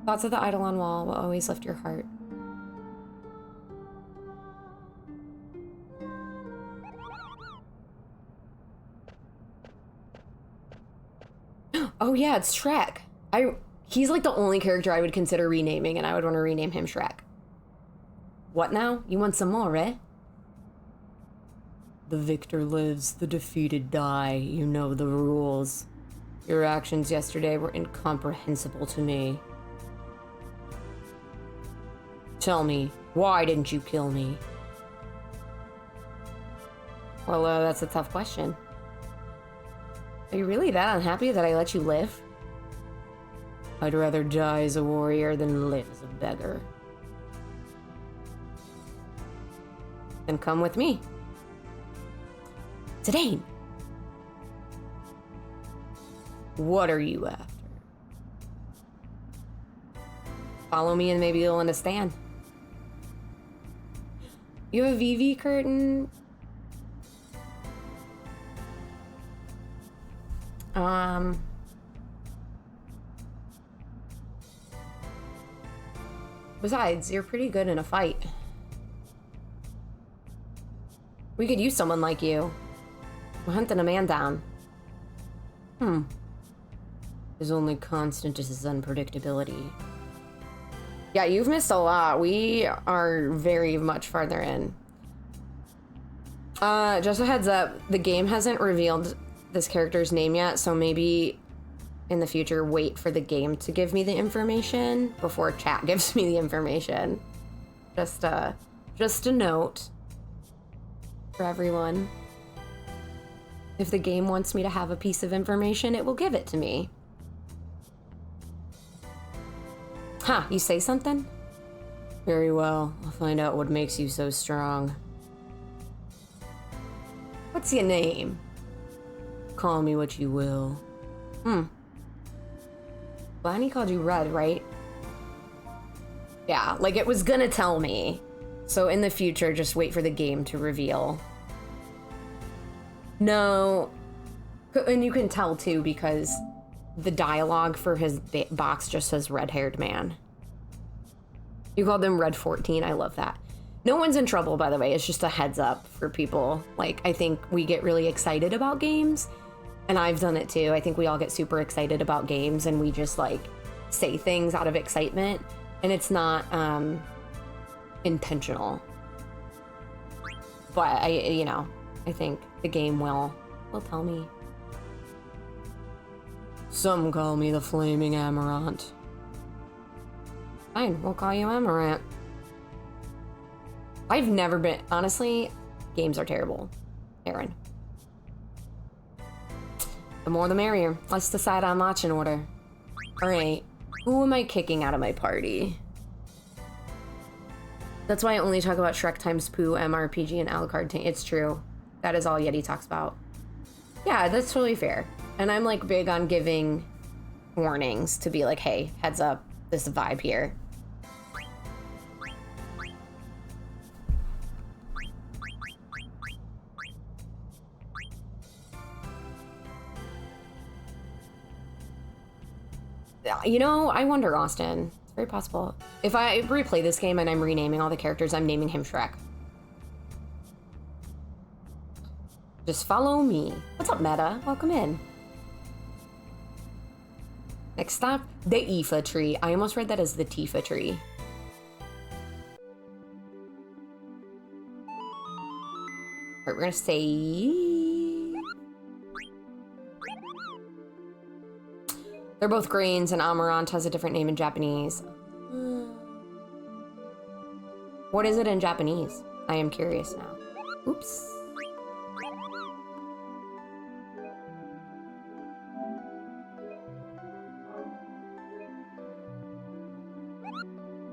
Thoughts of the Eidolon wall will always lift your heart. Oh yeah, it's Shrek. He's like the only character I would consider renaming, and I would want to rename him Shrek. What now? You want some more, eh? The victor lives, the defeated die. You know the rules. Your actions yesterday were incomprehensible to me. Tell me, Why didn't you kill me? Well, that's a tough question. Are you really that unhappy that I let you live? I'd rather die as a warrior than live as a beggar. Then come with me. Zidane! What are you after? Follow me and maybe you'll understand. You have a VV curtain? Besides, you're pretty good in a fight. We could use someone like you. We're hunting a man down. His only constant is his unpredictability. Yeah, you've missed a lot. We are very much farther in. Just a heads up, the game hasn't revealed this character's name yet, so maybe in the future wait for the game to give me the information before chat gives me the information. Just a note for everyone. If the game wants me to have a piece of information, it will give it to me. Huh, you say something? Very well, I'll find out what makes you so strong. What's your name? Call me what you will. Blanny called you Red, right? Yeah, like it was gonna tell me. So in the future, just wait for the game to reveal. No. And you can tell too because the dialogue for his box just says red-haired man. You called him Red 14. I love that. No one's in trouble, by the way. It's just a heads up for people. Like, I think we get really excited about games, and I've done it too. I think we all get super excited about games, and we just, like, say things out of excitement, and it's not intentional. But, I think the game will tell me. Some call me the Flaming Amaranth. Fine, we'll call you Amaranth. I've never been... Honestly, games are terrible, Aaron. The more the merrier. Let's decide on match in order. Alright, who am I kicking out of my party? That's why I only talk about Shrek times Pooh, MRPG, and Alucard. It's true. That is all Yeti talks about. Yeah, that's totally fair. And I'm, like, big on giving warnings to be like, hey, heads up, this vibe here. You know, I wonder, Austin. It's very possible. If I replay this game and I'm renaming all the characters, I'm naming him Shrek. Just follow me. What's up, Meta? Welcome in. Next stop, the Ifa tree. I almost read that as the Tifa tree. Alright, we're gonna say... They're both greens, and Amaranth has a different name in Japanese. What is it in Japanese? I am curious now. Oops.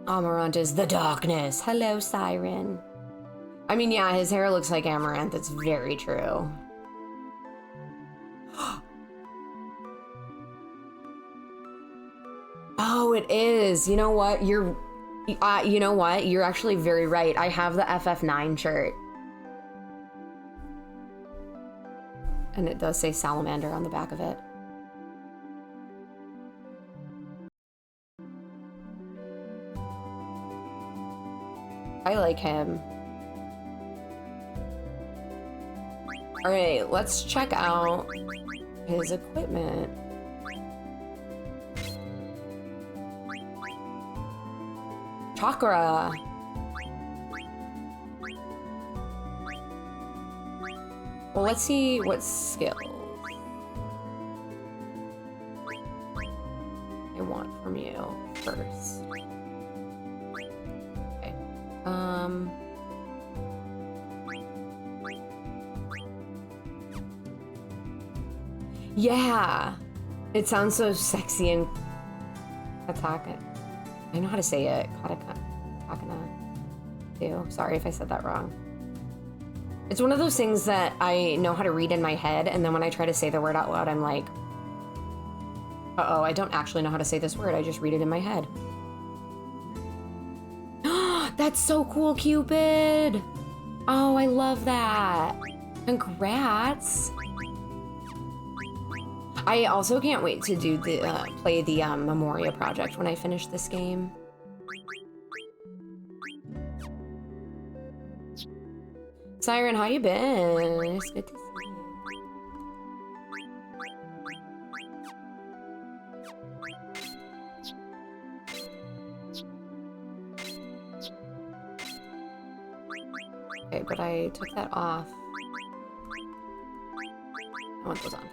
Amaranth is the darkness. Hello, Siren. I mean, yeah, his hair looks like Amaranth. It's very true. Oh, it is. You know what? You know what? You're actually very right. I have the FF9 shirt. And it does say Salamander on the back of it. I like him. Alright, let's check out his equipment. Chakra. Well, let's see what skills I want from you first. Okay. Um... Yeah! It sounds so sexy and... Kataka. I know how to say it. Katakana. Too. Sorry if I said that wrong. It's one of those things that I know how to read in my head, and then when I try to say the word out loud, I'm like, uh-oh, I don't actually know how to say this word. I just read it in my head. That's so cool, Cupid! Oh, I love that. Congrats. I also can't wait to do the play the Memoria project when I finish this game. Siren, how you been? It's good to see you. Okay, but I took that off. I want those on first.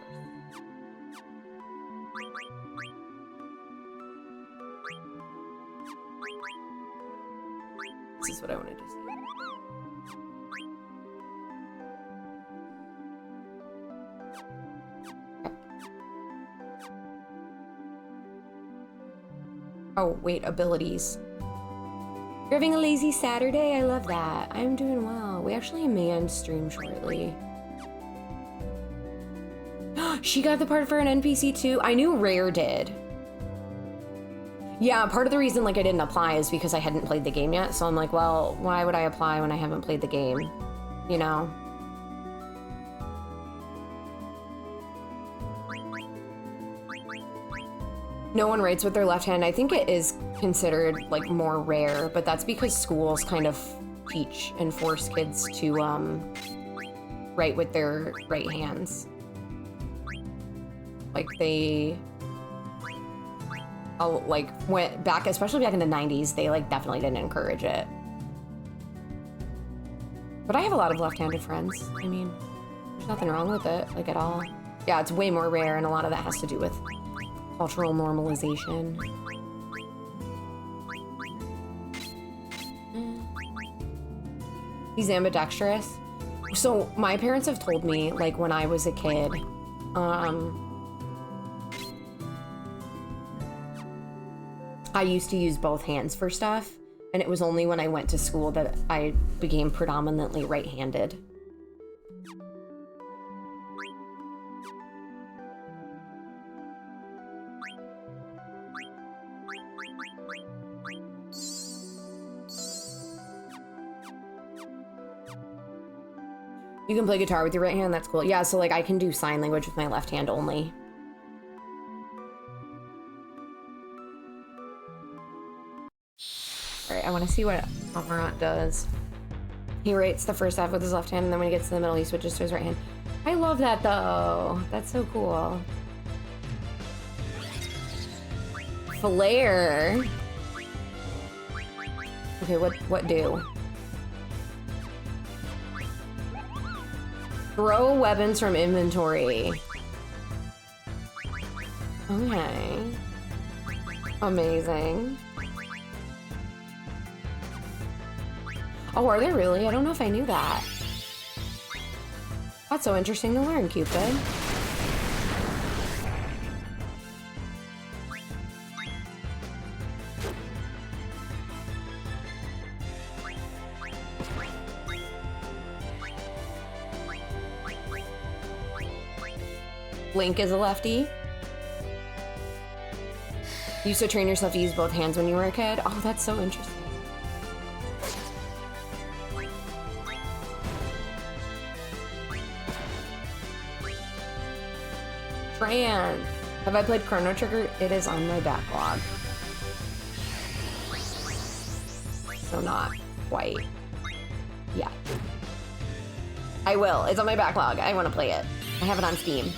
This is what I wanted to see. Okay. Oh, wait, abilities. You're having a lazy Saturday? I love that. I'm doing well. We actually may end stream shortly. She got the part for an NPC too? I knew Rare did. Yeah, part of the reason like I didn't apply is because I hadn't played the game yet, so I'm like, well, why would I apply when I haven't played the game? You know? No one writes with their left hand. I think it is considered like more rare, but that's because schools kind of teach and force kids to write with their right hands. Like they like went back, especially back in the 90s, they like definitely didn't encourage it. But I have a lot of left-handed friends. I mean, there's nothing wrong with it, like at all. Yeah, it's way more rare, and a lot of that has to do with cultural normalization. He's ambidextrous. So my parents have told me, like when I was a kid, I used to use both hands for stuff, and it was only when I went to school that I became predominantly right-handed. You can play guitar with your right hand? That's cool. Yeah, so like I can do sign language with my left hand only. Alright, I want to see what Amarant does. He writes the first half with his left hand, and then when he gets to the middle, he switches to his right hand. I love that, though. That's so cool. Flare. Okay, what do? Throw weapons from inventory. Okay. Amazing. Oh, are they really? I don't know if I knew that. That's so interesting to learn, Cupid. Link is a lefty. You used to train yourself to use both hands when you were a kid? Oh, that's so interesting. Fran, have I played Chrono Trigger? It is on my backlog. So not quite yet. I will. It's on my backlog. I want to play it. I have it on Steam.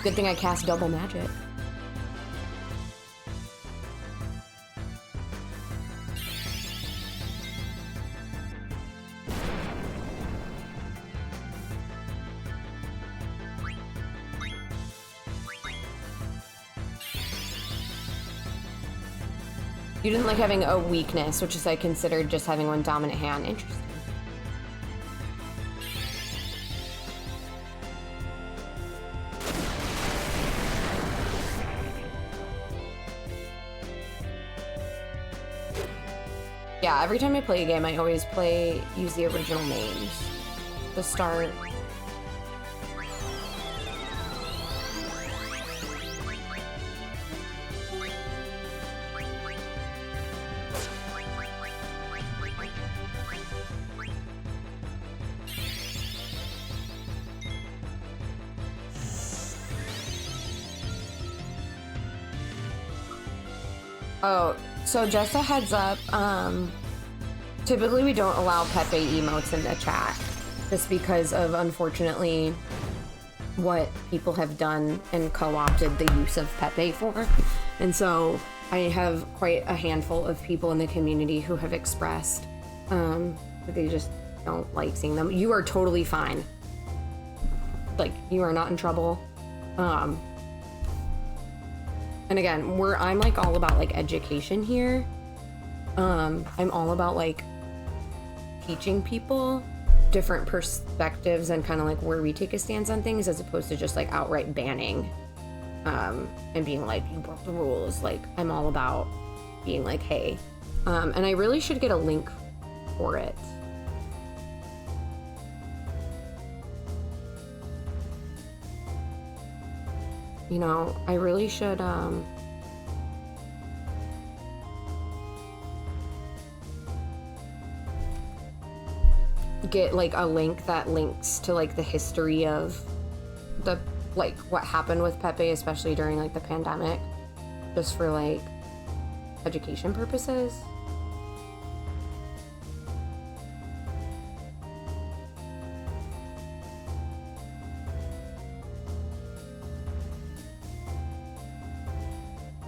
Good thing I cast double magic. You didn't like having a weakness, which is I considered just having one dominant hand. Interesting. Yeah, every time I play a game, I always use the original names to start. Oh, so just a heads up, typically we don't allow Pepe emotes in the chat, just because of, unfortunately, what people have done and co-opted the use of Pepe for. And so I have quite a handful of people in the community who have expressed that they just don't like seeing them. You are totally fine. Like, you are not in trouble. And again, I'm like all about like education here. I'm all about like teaching people different perspectives and kind of like where we take a stance on things, as opposed to just like outright banning and being like, you broke the rules. Like, I'm all about being like, hey, and I really should get a link for it. You know, I really should, get like a link that links to like the history of the, like, what happened with Pepe, especially during like the pandemic, just for like education purposes.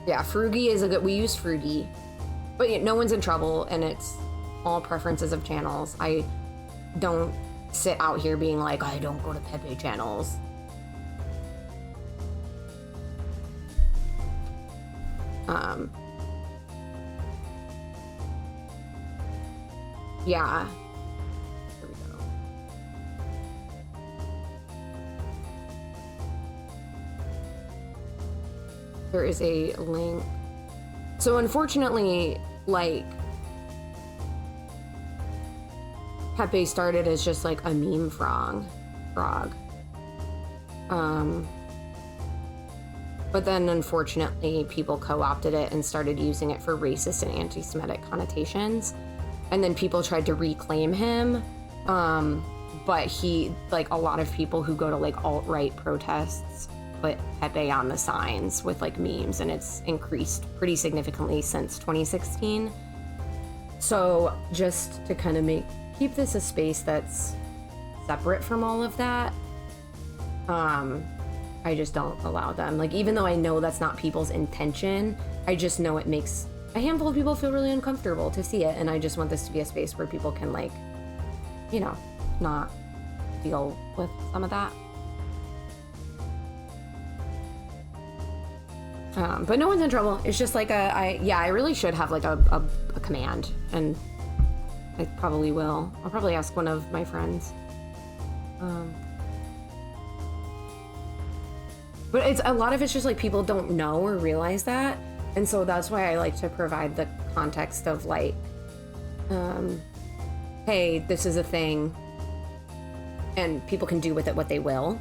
Yeah, Frugi is a good, we use Frugi, but yeah, no one's in trouble, and it's all preferences of channels. I don't sit out here being like, I don't go to Pepe channels. Yeah. Here we go. There is a link. So unfortunately, like, Pepe started as just like a meme frog. But then unfortunately people co-opted it and started using it for racist and anti-Semitic connotations. And then people tried to reclaim him. But he, like, a lot of people who go to like alt-right protests put Pepe on the signs with like memes, and it's increased pretty significantly since 2016. So just to kind of keep this a space that's separate from all of that, I just don't allow them. Like, even though I know that's not people's intention, I just know it makes a handful of people feel really uncomfortable to see it, and I just want this to be a space where people can, like, you know, not deal with some of that. But no one's in trouble. It's just like I really should have like a command, and I probably will. I'll probably ask one of my friends. But it's a lot of it's just like people don't know or realize that, and so that's why I like to provide the context of like, hey, this is a thing, and people can do with it what they will.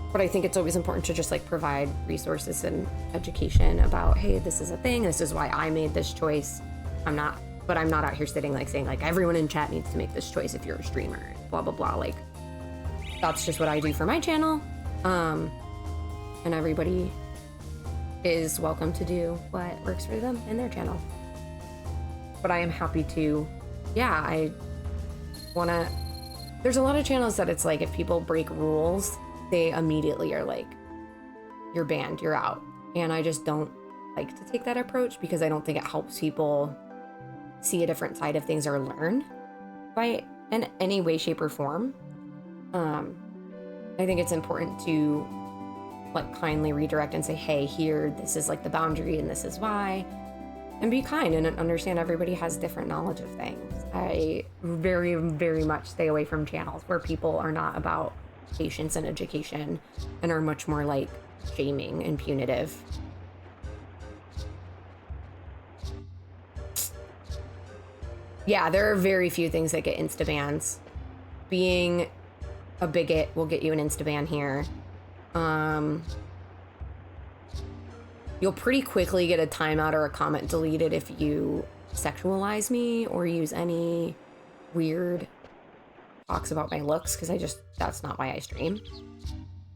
But I think it's always important to just like provide resources and education about, hey, this is a thing. This is why I made this choice. I'm not out here sitting like saying like everyone in chat needs to make this choice if you're a streamer, blah, blah, blah. Like, that's just what I do for my channel. And everybody is welcome to do what works for them in their channel. But I am happy to, yeah, there's a lot of channels that it's like if people break rules, they immediately are like, you're banned, you're out. And I just don't like to take that approach, because I don't think it helps people see a different side of things or learn by in any way, shape, or form. I think it's important to like kindly redirect and say, hey, here, this is like the boundary and this is why. And be kind and understand everybody has different knowledge of things. I very, very much stay away from channels where people are not about patience and education and are much more like shaming and punitive. Yeah, there are very few things that get insta-bans. Being a bigot will get you an insta-ban here. You'll pretty quickly get a timeout or a comment deleted if you sexualize me or use any weird talks about my looks, because that's not why I stream.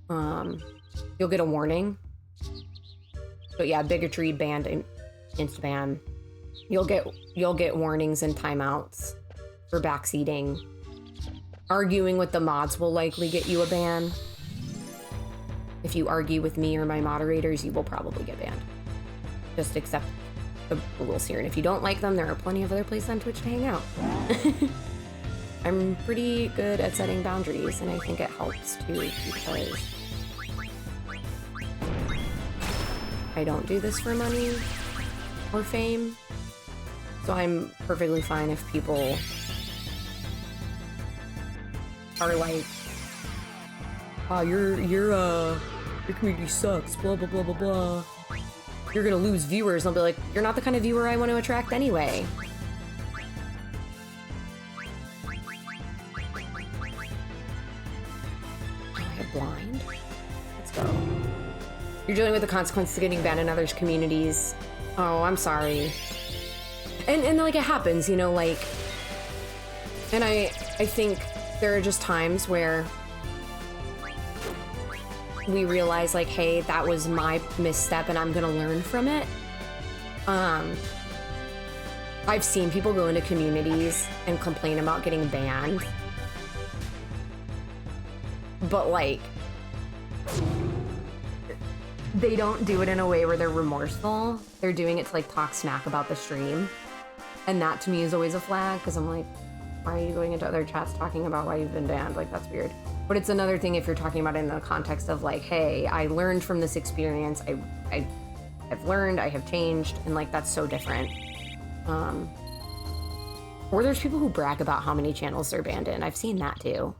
You'll get a warning. But yeah, bigotry, banned, insta-ban. You'll get warnings and timeouts for backseating. Arguing with the mods will likely get you a ban. If you argue with me or my moderators, you will probably get banned. Just accept the rules here. And if you don't like them, there are plenty of other places on Twitch to hang out. I'm pretty good at setting boundaries, and I think it helps too, because I don't do this for money or fame. So I'm perfectly fine if people are like, oh, your community sucks, blah, blah, blah, blah, blah. You're gonna lose viewers. I'll be like, you're not the kind of viewer I want to attract anyway. Am I blind? Let's go. You're dealing with the consequences of getting banned in others' communities. Oh, I'm sorry. And like, it happens, you know, like, and I think there are just times where we realize, like, hey, that was my misstep and I'm gonna learn from it. I've seen people go into communities and complain about getting banned, but like, they don't do it in a way where they're remorseful. They're doing it to like talk smack about the stream. And that to me is always a flag, because I'm like, why are you going into other chats talking about why you've been banned? Like, that's weird. But it's another thing if you're talking about it in the context of like, hey, I learned from this experience. I've learned, I have changed, and like, that's so different. Or there's people who brag about how many channels they're banned in. I've seen that too.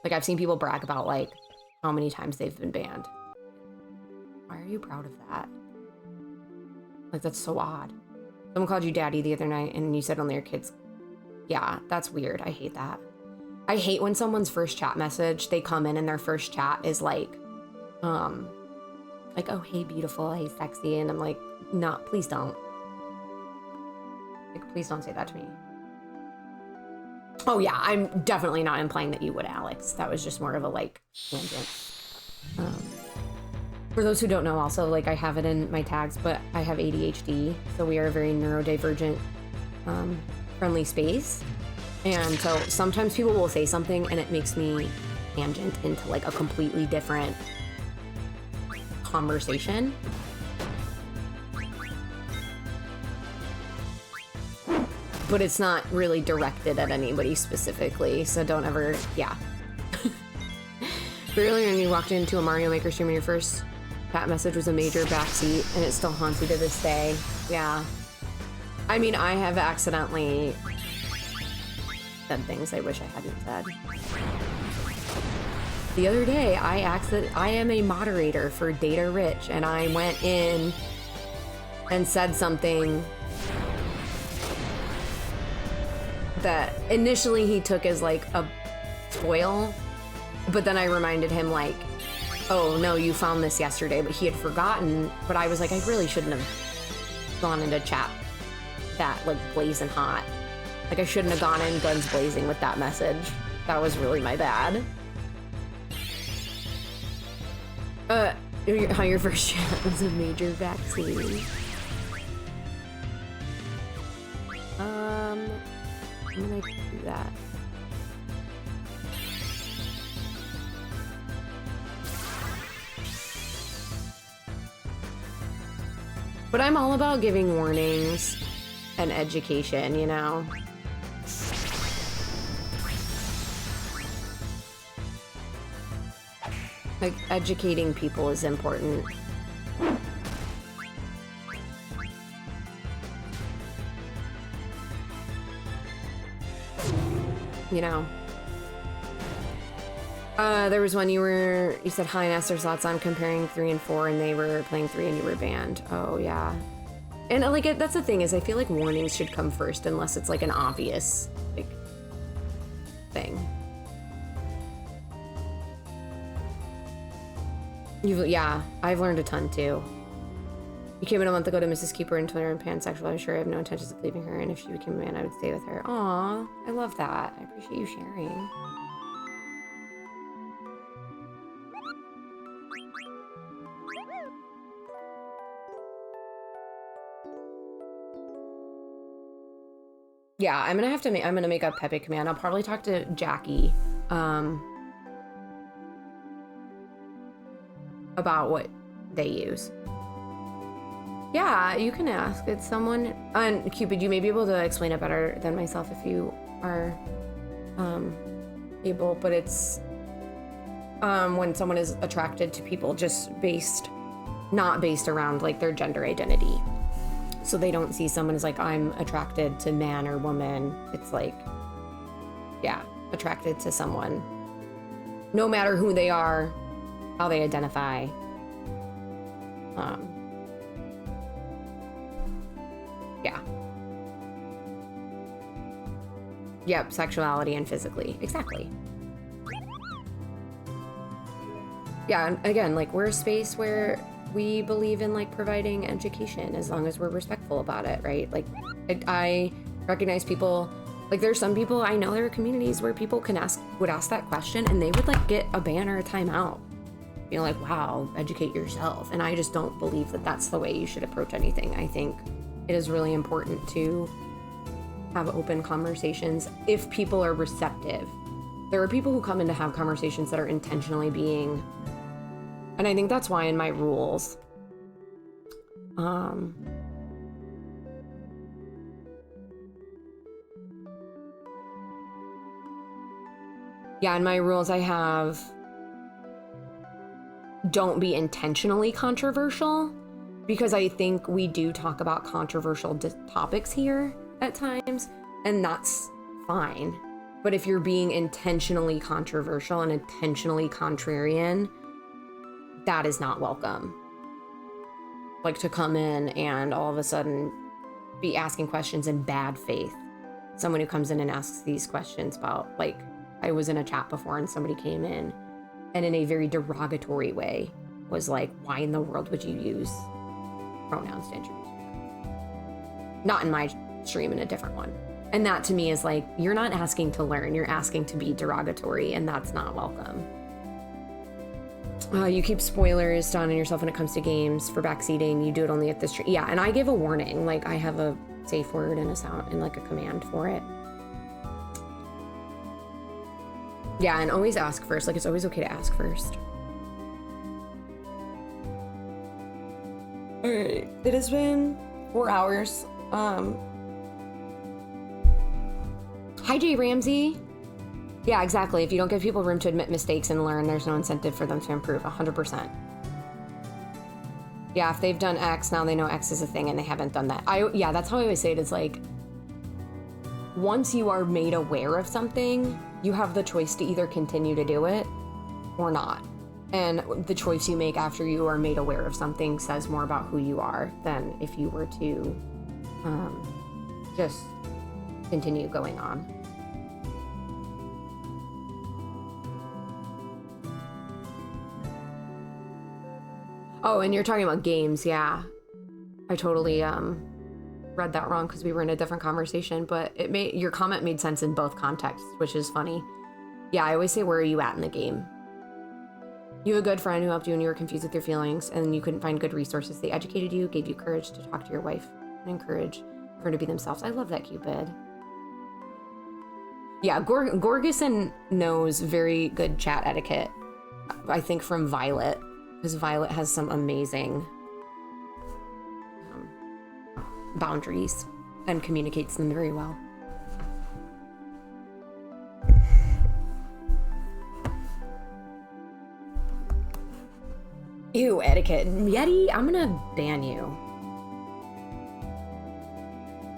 Like, I've seen people brag about like how many times they've been banned. Why are you proud of that? Like, that's so odd. Someone called you daddy the other night and you said only your kids. Yeah, that's weird. I hate that. I hate when someone's first chat message, they come in and their first chat is like, oh, hey, beautiful, hey, sexy. And I'm like, no, please don't. Like, please don't say that to me. Oh yeah, I'm definitely not implying that you would, Alex. That was just more of a like tangent. For those who don't know, also, like, I have it in my tags, but I have ADHD, so we are a very neurodivergent, friendly space. And so sometimes people will say something and it makes me tangent into like a completely different conversation. But it's not really directed at anybody specifically, so don't ever, yeah. Earlier when you walked into a Mario Maker stream and your first chat message was a major backseat, and it still haunts you to this day. Yeah. I mean, I have accidentally said things I wish I hadn't said. The other day, I am a moderator for Data Rich, and I went in and said something that initially he took as like a spoil, but then I reminded him like, oh no, you found this yesterday, but he had forgotten. But I was like, I really shouldn't have gone into chat that like blazing hot. Like, I shouldn't have gone in guns blazing with that message. That was really my bad. How your first chat was a major backseat. I'm gonna do that. But I'm all about giving warnings and education, you know? Like, educating people is important. you know. There was one you said hi and asked their thoughts on comparing 3 and 4 and they were playing 3 and you were banned. Oh yeah. And like that's the thing is I feel like warnings should come first unless it's like an obvious like thing. Yeah, I've learned a ton too. You came in a month ago to Mrs. Keeper and told her in pansexual. I'm sure I have no intentions of leaving her, and if she became a man, I would stay with her. Aw, I love that. I appreciate you sharing. Yeah, I'm gonna make a Pepe command. I'll probably talk to Jackie, about what they use. Yeah, you can ask. It's someone, and Cupid, you may be able to explain it better than myself if you are able, but it's when someone is attracted to people just not based around like their gender identity. So they don't see someone as like, I'm attracted to man or woman. It's like, yeah, attracted to someone, no matter who they are, how they identify. Yeah. Yep, sexuality and physically. Exactly. Yeah, and again, like we're a space where we believe in like providing education as long as we're respectful about it, right? Like I recognize people, like there's some people I know, there are communities where people would ask that question and they would like get a ban or a timeout. Being like, wow, educate yourself. And I just don't believe that that's the way you should approach anything. I think it is really important to have open conversations if people are receptive. There are people who come in to have conversations that are intentionally being, and I think that's why in my rules, yeah, in my rules I have don't be intentionally controversial, because I think we do talk about controversial topics here at times, and that's fine. But if you're being intentionally controversial and intentionally contrarian, that is not welcome. Like to come in and all of a sudden be asking questions in bad faith. Someone who comes in and asks these questions about, like, I was in a chat before and somebody came in and in a very derogatory way was like, why in the world would you use pronouns to introduce yourself? Not in my stream, in a different one. And that to me is like, you're not asking to learn, you're asking to be derogatory, and that's not welcome. You keep spoilers down on yourself when it comes to games for backseating. You do it only at this stream. Yeah, and I give a warning. Like I have a safe word and a sound and like a command for it. Yeah, and always ask first. Like it's always okay to ask first. All right, it has been 4 hours. Hi, Jay Ramsey. Yeah, exactly. If you don't give people room to admit mistakes and learn, there's no incentive for them to improve. 100%. Yeah, if they've done X, now they know X is a thing and they haven't done that. Yeah, that's how I always say it. It's like, once you are made aware of something, you have the choice to either continue to do it or not. And the choice you make after you are made aware of something says more about who you are than if you were to just continue going on. Oh, and you're talking about games, yeah. I totally read that wrong because we were in a different conversation, but your comment made sense in both contexts, which is funny. Yeah, I always say, where are you at in the game? You have a good friend who helped you when you were confused with your feelings and you couldn't find good resources. They educated you, gave you courage to talk to your wife, and encourage her to be themselves. I love that, Cupid. Yeah, Gorgeson knows very good chat etiquette, I think from Violet, because Violet has some amazing boundaries and communicates them very well. Ew, etiquette. Yeti, I'm gonna ban you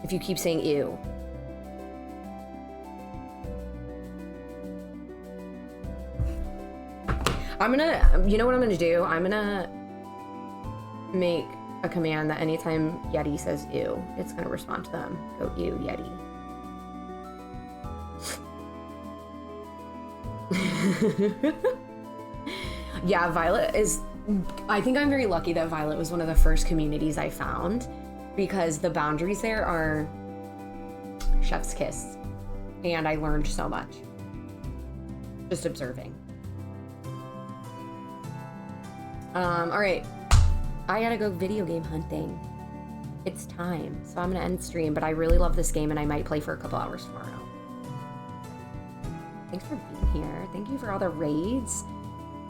if you keep saying ew. I'm gonna, you know what I'm gonna do? I'm gonna make a command that anytime Yeti says ew, it's gonna respond to them. Go ew, Yeti. Yeah, Violet is, I think I'm very lucky that Violet was one of the first communities I found, because the boundaries there are chef's kiss, and I learned so much just observing. All right, I gotta go video game hunting. It's time, so I'm gonna end stream, but I really love this game and I might play for a couple hours tomorrow. Thanks for being here. Thank you for all the raids.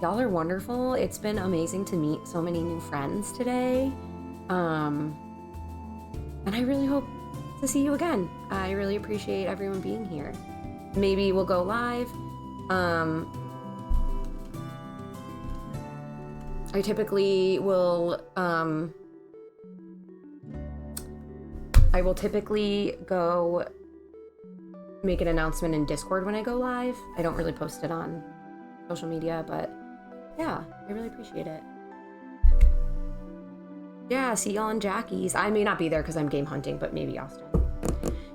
Y'all are wonderful. It's been amazing to meet so many new friends today. And I really hope to see you again. I really appreciate everyone being here. Maybe we'll go live. I typically will, I will typically go make an announcement in Discord when I go live. I don't really post it on social media, but yeah, I really appreciate it. Yeah, see y'all in Jackie's. I may not be there because I'm game hunting, but maybe Austin.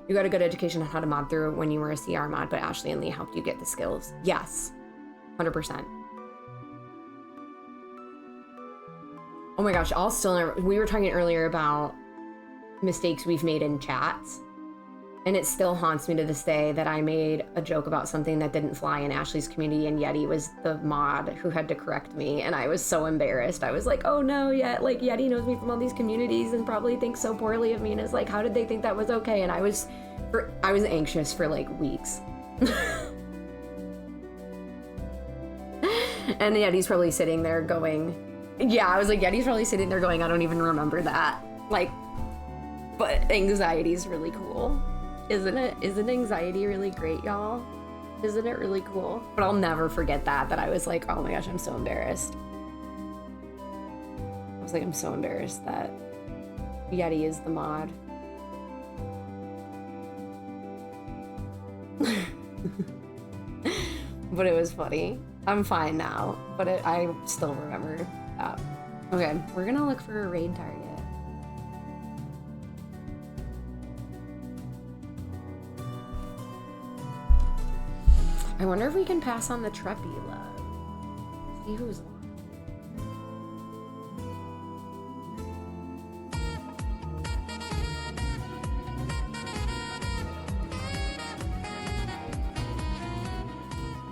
You got a good education on how to mod through when you were a CR mod, but Ashley and Lee helped you get the skills. Yes, 100%. Oh my gosh, I'll still never, we were talking earlier about mistakes we've made in chats, and it still haunts me to this day that I made a joke about something that didn't fly in Ashley's community, and Yeti was the mod who had to correct me, and I was so embarrassed. I was like, oh no, yeah, like Yeti knows me from all these communities and probably thinks so poorly of me, and is like, how did they think that was okay? And I was anxious for like weeks. And Yeti's probably sitting there going, yeah, I was like, Yeti's probably sitting there going, I don't even remember that. Like, but anxiety's really cool. Isn't it? Isn't anxiety really great, y'all? Isn't it really cool? But I'll never forget that I was like, oh my gosh, I'm so embarrassed. I was like, I'm so embarrassed that Yeti is the mod. But it was funny. I'm fine now, but I still remember that. Okay, we're gonna look for a raid target. I wonder if we can pass on the Treppy love. See who's on.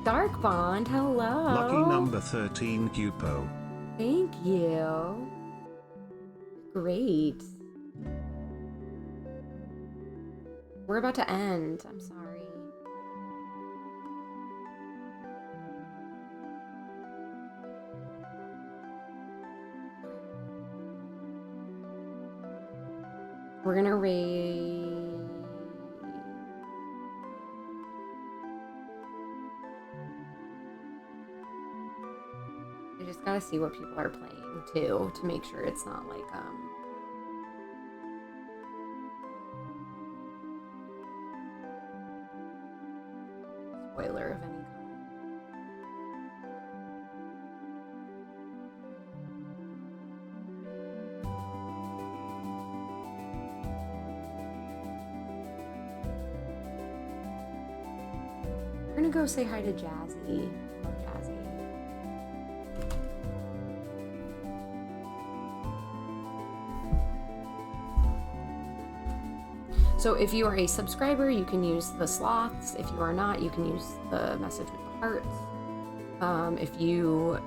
Dark Bond, hello. Lucky number 13, Cupo. Thank you. Great. We're about to end. I'm sorry. We're gonna raid. I just gotta see what people are playing too to make sure it's not like spoiler of any kind. We're gonna go say hi to Jazzy. Love Jazzy. So if you are a subscriber, you can use the slots. If you are not, you can use the message with the hearts. If you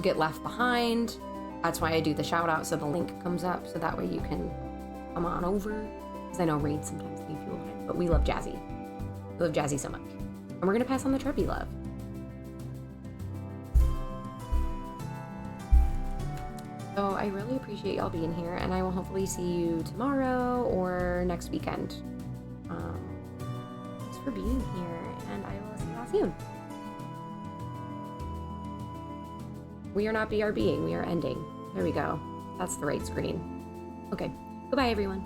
get left behind, that's why I do the shout out so the link comes up, so that way you can come on over. Because I know raids sometimes leave people behind, but we love Jazzy. We love Jazzy so much. And we're gonna pass on the Treppy love. So I really appreciate y'all being here, and I will hopefully see you tomorrow or next weekend. Thanks for being here, and I will see y'all soon. We are not BRBing, we are ending. There we go. That's the right screen. Okay, goodbye everyone.